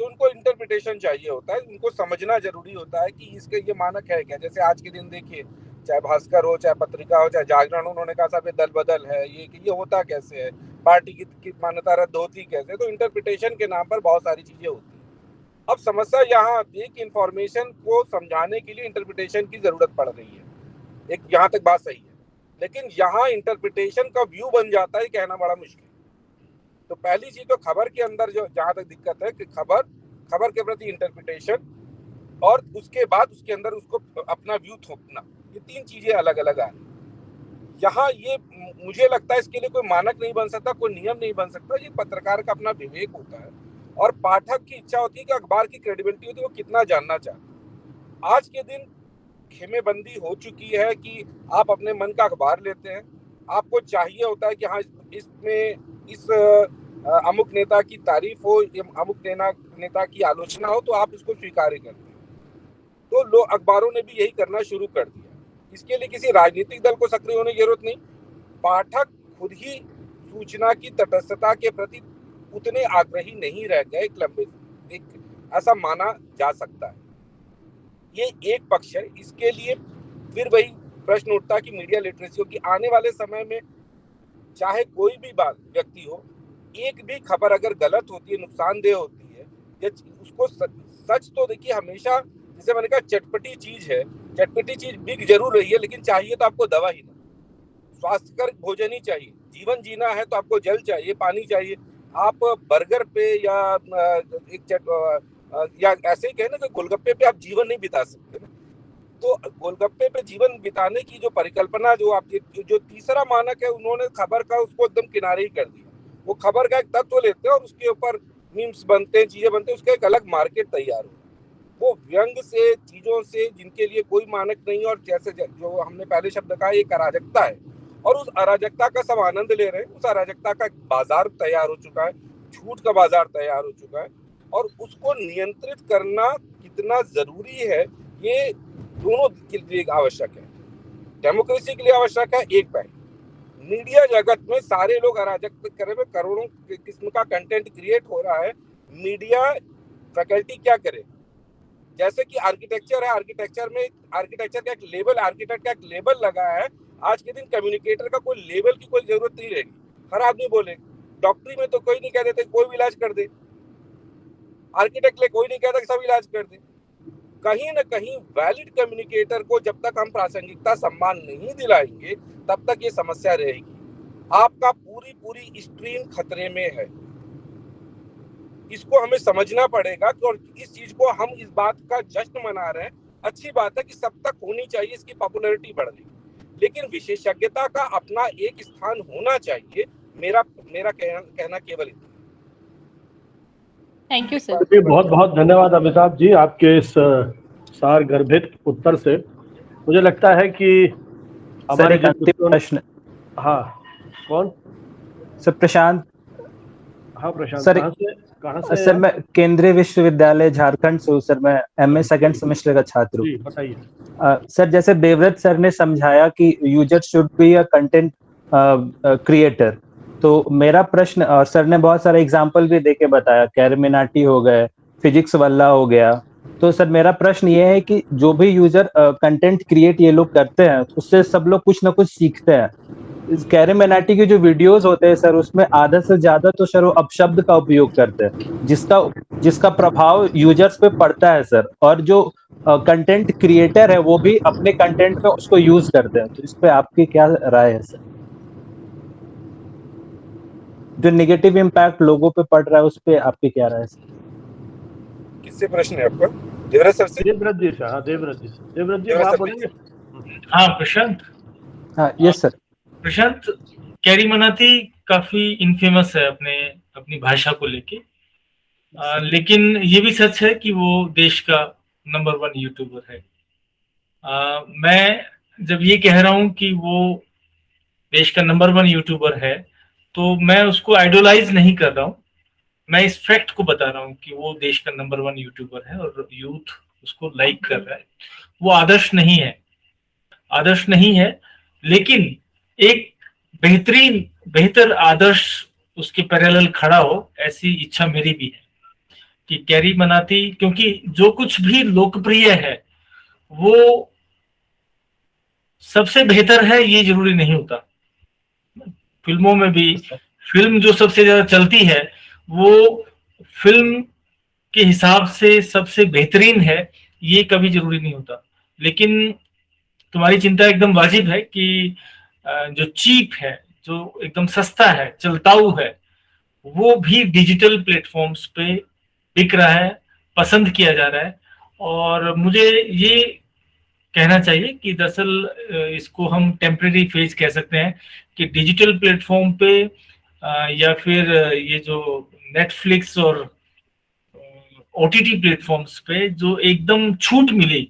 तो उनको इंटरप्रिटेशन चाहिए होता है। उनको समझना जरूरी होता है कि इसके ये मानक है क्या। जैसे आज के दिन देखिए, चाहे भास्कर हो, चाहे पत्रिका हो, चाहे जागरण, उन्होंने कहा साहब दल बदल है, ये होता कैसे है, पार्टी की मान्यता रद्द होती कैसे। तो इंटरप्रिटेशन के नाम पर बहुत सारी चीजें होती हैं। अब समस्या यहाँ आती है कि इंफॉर्मेशन को समझाने के लिए इंटरप्रिटेशन की जरूरत पड़ रही है। एक यहाँ तक बात सही है, लेकिन यहाँ इंटरप्रिटेशन का व्यू बन जाता है, कहना बड़ा मुश्किल। तो पहली चीज तो खबर के अंदर जो जहां तक दिक्कत है कि खबर के प्रति इंटरप्रिटेशन, और उसके बाद उसके अंदर उसको अपना व्यू थोपना, ये 3 चीजें अलग अलग आ रही। यहाँ ये मुझे लगता है इसके लिए कोई मानक नहीं बन सकता, कोई नियम नहीं बन सकता। ये पत्रकार का अपना विवेक होता है और पाठक की इच्छा होती है कि अखबार की क्रेडिबिलिटी होती है, वो कितना जानना चाहते हैं। आज के दिन खेमेबंदी हो चुकी है कि आप अपने मन का अखबार लेते हैं, आपको चाहिए होता है कि हाँ इसमें इस अमुक नेता की तारीफ हो, अमुक नेता की आलोचना हो, तो आप इसको स्वीकार करते हैं। तो लोग, अखबारों ने भी यही करना शुरू कर दिया। इसके लिए किसी राजनीतिक दल को सक्रिय होने की जरूरत नहीं। पाठक खुद ही सूचना की तटस्थता के प्रति उतने आग्रही नहीं रह गए, एक ऐसा माना जा सकता है। ये एक पक्ष है। इसके लिए फिर वही प्रश्न उठता कि मीडिया लिटरेसी हो, कि आने वाले समय में चाहे कोई भी व्यक्ति हो, एक भी खबर अगर गलत होती है, नुकसानदेह होती है, या उसको सच तो देखिए हमेशा, जैसे मैंने कहा, चटपटी चीज है, चटपटी चीज बिक जरूर रही है, लेकिन चाहिए तो आपको दवा ही ना, स्वास्थ्यकर भोजन ही चाहिए। जीवन जीना है तो आपको जल चाहिए, पानी चाहिए। आप बर्गर पे या एक या ऐसे ही कहे ना कि गोलगप्पे पे आप जीवन नहीं बिता सकते ना, तो गोलगप्पे पे जीवन बिताने की जो परिकल्पना जो आप जो तीसरा मानक है, उन्होंने खबर का उसको एकदम किनारे ही कर दिया। वो खबर का एक तत्व लेते हैं और उसके ऊपर मीम्स बनते हैं, चीजें बनते हैं, उसका एक अलग मार्केट तैयार हो। वो व्यंग से, चीजों से जिनके लिए कोई मानक नहीं, और जैसे जो हमने पहले शब्द कहा, एक अराजकता है, और उस अराजकता का सब आनंद ले रहे हैं। उस अराजकता का बाजार तैयार हो चुका है, झूठ का बाजार तैयार हो चुका है, और उसको नियंत्रित करना कितना जरूरी है, ये दोनों के लिए आवश्यक है। डेमोक्रेसी के लिए आवश्यक है एक पहलू, मीडिया जगत में सारे लोग अराजकता करे में, करोड़ों किस्म का कंटेंट क्रिएट हो रहा है। मीडिया फैकल्टी क्या करे? जैसे कि आर्किटेक्चर है, आर्किटेक्चर में आर्किटेक्चर का एक लेबल, आर्किटेक्ट का एक लेबल लगा है। आज के दिन कम्युनिकेटर का कोई लेबल की कोई जरूरत नहीं रहेगी, हर आदमी बोले। डॉक्टरी में तो कोई नहीं कह देते कोई भी इलाज कर दे, आर्किटेक्ट ले कोई नहीं कहता कि सब इलाज कर दे। कहीं ना कहीं वैलिड कम्युनिकेटर को जब तक हम प्रासंगिकता सम्मान नहीं दिलाएंगे, तब तक ये समस्या रहेगी। आपका पूरी स्ट्रीम खतरे में है, इसको हमें समझना पड़ेगा। और इस चीज को हम इस बात का जश्न मना रहे हैं, अच्छी बात है कि सब तक होनी चाहिए, इसकी पॉपुलैरिटी बढ़ रही, लेकिन विशेषज्ञता का अपना एक स्थान होना चाहिए। मेरा कहना केवल इतना। Thank you sir. जी, बहुत बहुत धन्यवाद अमिताभ जी आपके इस सार गर्भित उत्तर से। मुझे लगता है कि हमारे जो प्रश्न, हाँ कौन सर? प्रशांत। हाँ प्रशांत, सर, कहाँ से सर मैं केंद्रीय विश्वविद्यालय झारखंड से हूँ सर, मैं एमए सेकंड सेमेस्टर का छात्र हूँ। बताइए सर। जैसे देवव्रत सर ने समझाया कि user should be a content creator, तो मेरा प्रश्न, और सर ने बहुत सारे एग्जांपल भी देके बताया, कैरमिनाटी हो गए, फिजिक्स वाला हो गया, तो सर मेरा प्रश्न ये है कि जो भी यूजर कंटेंट क्रिएट ये लोग करते हैं, उससे सब लोग कुछ ना कुछ सीखते हैं। इस कैरमिनाटी के जो वीडियोस होते हैं सर, उसमें आधा से ज्यादा तो सर वो अपशब्द का उपयोग करते हैं, जिसका प्रभाव यूजर्स पे पड़ता है सर। और जो कंटेंट क्रिएटर है वो भी अपने कंटेंट पे उसको यूज करते हैं, तो इस पे आपकी क्या राय है सर? जो नेगेटिव इम्पैक्ट लोगों पे पड़ रहा है उस पे आपकी क्या राय है सर? किससे प्रश्न है आपका? देवव्रत सर से? देवव्रत जी से। हाँ देवव्रत जी से। देवव्रत जी आप बोलेंगे? हाँ प्रशांत। हाँ यस सर। प्रशांत, कैरीमनाती काफी इनफेमस है अपनी भाषा को लेके, लेकिन ये भी सच है कि वो देश का नंबर 1 यूट्यूबर है। मैं जब ये कह रहा हूँ कि वो देश का नंबर 1 यूट्यूबर है, तो मैं उसको आइडोलाइज नहीं कर रहा हूँ, मैं इस फैक्ट को बता रहा हूँ कि वो देश का नंबर 1 यूट्यूबर है और यूथ उसको लाइक कर रहा है। वो आदर्श नहीं है, लेकिन एक बेहतर आदर्श उसके पैरेलल खड़ा हो, ऐसी इच्छा मेरी भी है कि कैरीमनाती, क्योंकि जो कुछ भी लोकप्रिय है वो सबसे बेहतर है ये जरूरी नहीं होता। फिल्मों में भी फिल्म जो सबसे ज्यादा चलती है वो फिल्म के हिसाब से सबसे बेहतरीन है, ये कभी जरूरी नहीं होता। लेकिन तुम्हारी चिंता एकदम वाजिब है कि जो चीप है, जो एकदम सस्ता है, चलताऊ है, वो भी डिजिटल प्लेटफॉर्म्स पे बिक रहा है, पसंद किया जा रहा है। और मुझे ये कहना चाहिए कि दरअसल इसको हम टेम्परेरी फेज कह सकते हैं कि डिजिटल प्लेटफॉर्म पे या फिर ये जो नेटफ्लिक्स और ओटीटी प्लेटफॉर्म्स पे जो एकदम छूट मिली,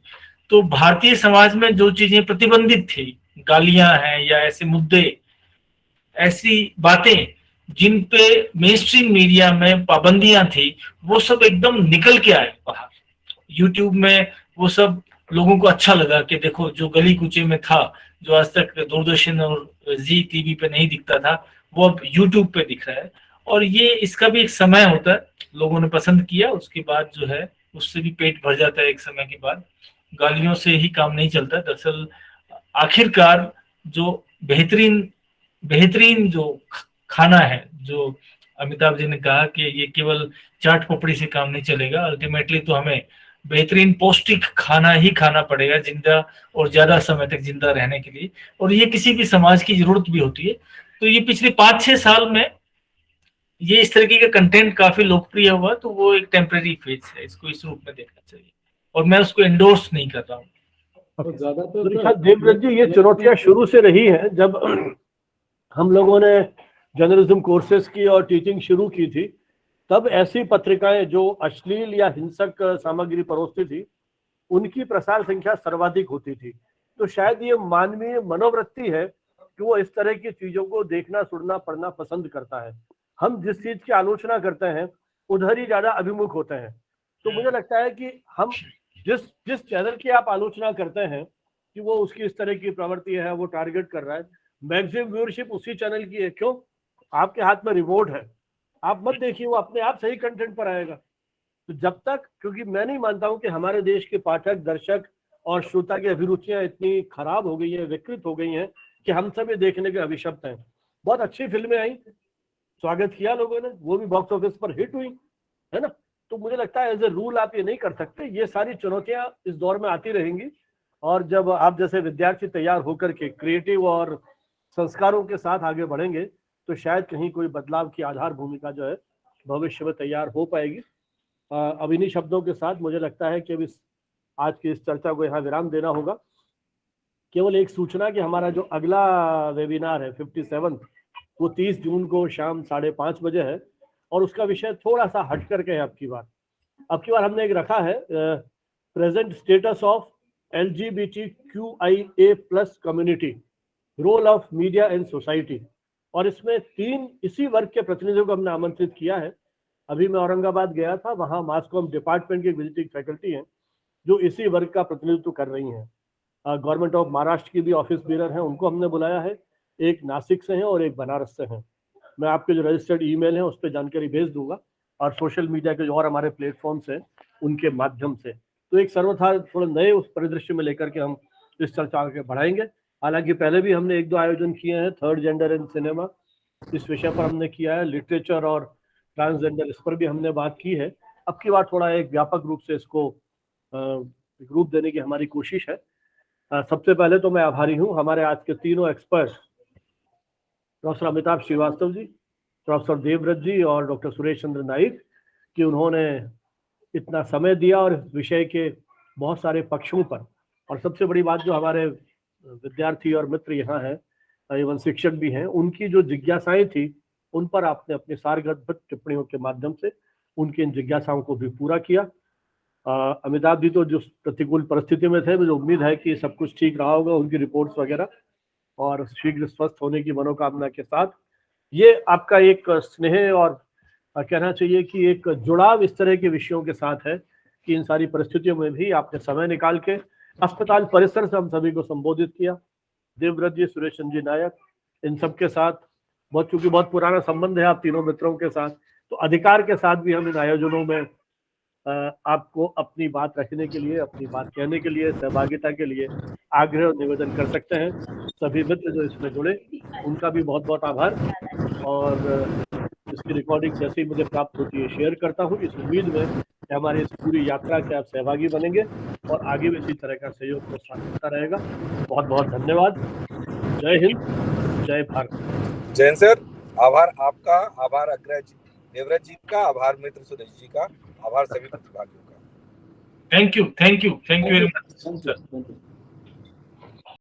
तो भारतीय समाज में जो चीजें प्रतिबंधित थी, गालियां हैं या ऐसे मुद्दे, ऐसी बातें जिन पे मेन स्ट्रीम मीडिया में पाबंदियां थी, वो सब एकदम निकल के आए बाहर। यूट्यूब में वो सब लोगों को अच्छा लगा कि देखो, जो गली कूचे में था, जो आज तक दूरदर्शन और जी टीवी पे नहीं दिखता था, वो अब यूट्यूब पे दिख रहा है। और ये इसका भी एक समय होता है, लोगों ने पसंद किया, उसके बाद जो है उससे भी पेट भर जाता है एक समय के बाद। गालियों से ही काम नहीं चलता। दरअसल आखिरकार जो बेहतरीन जो खाना है, जो अमिताभ जी ने कहा कि ये केवल चाट पपड़ी से काम नहीं चलेगा, अल्टीमेटली तो हमें बेहतरीन पौष्टिक खाना ही खाना पड़ेगा जिंदा और ज्यादा समय तक जिंदा रहने के लिए, और ये किसी भी समाज की जरूरत भी होती है। तो ये पिछले 5-6 साल में ये इस तरीके का कंटेंट काफी लोकप्रिय हुआ, तो वो एक टेम्पररी फेज है, इसको इस रूप में देखना चाहिए और मैं उसको एंडोर्स नहीं कर रहा हूँ। तो ज्यादातर मेरे ख्याल देवव्रत जी, ये चुनौतियां शुरू से रही हैं। जब हम लोगों ने जर्नलिज्म कोर्सेज की और टीचिंग शुरू की थी, तब ऐसी पत्रिकाएं जो अश्लील या हिंसक सामग्री परोसती थी, उनकी प्रसार संख्या सर्वाधिक होती थी। तो शायद ये मानवीय मनोवृत्ति है कि वो इस तरह की चीजों को देखना, सुनना, पढ़ना पसंद करता है। हम जिस चीज की आलोचना करते हैं उधर ही ज्यादा अभिमुख होते हैं। तो मुझे लगता है कि हम जिस चैनल की आप आलोचना करते हैं कि वो उसकी इस तरह की प्रवृत्ति है, वो टारगेट कर रहा है, मैक्सिमम व्यूअरशिप उसी चैनल की है। क्यों? आपके हाथ में रिमोट है, आप मत देखिए, वो अपने आप सही कंटेंट पर आएगा। तो जब तक, क्योंकि मैं नहीं मानता हूं कि हमारे देश के पाठक, दर्शक और श्रोता की अभिरुचियां इतनी खराब हो गई हैं, विकृत हो गई हैं कि हम सब ये देखने के अभिशप्त हैं। बहुत अच्छी फिल्में आई, स्वागत किया लोगों ने, वो भी बॉक्स ऑफिस पर हिट हुई, है ना। तो मुझे लगता है एज ए रूल आप ये नहीं कर सकते। ये सारी चुनौतियां इस दौर में आती रहेंगी, और जब आप जैसे विद्यार्थी तैयार होकर के क्रिएटिव और संस्कारों के साथ आगे बढ़ेंगे तो शायद कहीं कोई बदलाव की आधार भूमिका जो है भविष्य में तैयार हो पाएगी। अब इन्हीं शब्दों के साथ मुझे लगता है कि अब आज की इस चर्चा को यहाँ विराम देना होगा। केवल एक सूचना कि हमारा जो अगला वेबिनार है 57, वो 30 जून को शाम 5:30 बजे है, और उसका विषय थोड़ा सा हट करके है। अब की बार हमने एक रखा है, present status of LGBTQIA+ community, role of media in society. और इसमें 3 इसी वर्ग के प्रतिनिधियों को हमने आमंत्रित किया है। अभी मैं औरंगाबाद गया था, वहाँ मास कॉम डिपार्टमेंट की विजिटिंग फैकल्टी हैं जो इसी वर्ग का प्रतिनिधित्व कर रही हैं। गवर्नमेंट ऑफ महाराष्ट्र की भी ऑफिस बीरर हैं, उनको हमने बुलाया है। एक नासिक से हैं और एक बनारस से हैं। मैं आपके जो रजिस्टर्ड ईमेल है उस पर जानकारी भेज दूंगा, और सोशल मीडिया के जो और हमारे प्लेटफॉर्म्स हैं उनके माध्यम से। तो एक सर्वथा थोड़ा नए उस परिदृश्य में लेकर के हम इस चर्चा आगे बढ़ाएंगे। हालांकि पहले भी हमने 1-2 आयोजन किए हैं, थर्ड जेंडर इन सिनेमा इस विषय पर हमने किया है, लिटरेचर और ट्रांसजेंडर इस पर भी हमने बात की है। अब की बार थोड़ा एक व्यापक रूप से इसको एक रूप देने की हमारी कोशिश है। सबसे पहले तो मैं आभारी हूँ हमारे आज के तीनों expert, professor Amitabh Srivastava ji, professor Devvrat ji और डॉक्टर सुरेश चंद्र नाइक, कि उन्होंने इतना समय दिया और इस विषय के बहुत सारे पक्षों पर, और सबसे बड़ी बात जो हमारे विद्यार्थी और मित्र यहाँ हैं, एवं शिक्षक भी हैं, उनकी जो जिज्ञासाएं थी उन पर आपने अपने सारगर्भित टिप्पणियों के माध्यम से उनकी इन जिज्ञासाओं को भी पूरा किया। अमिताभ जी तो जो प्रतिकूल परिस्थिति में थे, मुझे उम्मीद है कि सब कुछ ठीक रहा होगा, उनकी रिपोर्ट्स वगैरह, और शीघ्र स्वस्थ होने की मनोकामना के साथ ये आपका एक स्नेह और कहना चाहिए कि एक जुड़ाव इस तरह के विषयों के साथ है कि इन सारी परिस्थितियों में भी आपने समय निकाल के अस्पताल परिसर से हम सभी को संबोधित किया। देवव्रत जी, सुरेश चंद्र नायक, इन सब के साथ चूंकि बहुत पुराना संबंध है आप तीनों मित्रों के साथ, तो अधिकार के साथ भी हम इन आयोजनों में आपको अपनी बात रखने के लिए, अपनी बात कहने के लिए, सहभागिता के लिए आग्रह और निवेदन कर सकते हैं। सभी मित्र जो इसमें जुड़े उनका भी बहुत बहुत आभार, और इसकी रिकॉर्डिंग जैसे ही मुझे प्राप्त होती है शेयर करता हूँ, इस उम्मीद में कि हमारी इस पूरी यात्रा के आप सहभागी बनेंगे और आगे भी इसी तरह का सहयोग प्रोत्साहन होता रहेगा। बहुत बहुत धन्यवाद। जय हिंद, जय भारत। जैन सर, आभार आपका, आभार अग्रज देवव्रत जी का, आभार मित्र सुरेश जी का, आभार सभी प्रतिभागियों का। Thank you very much sir.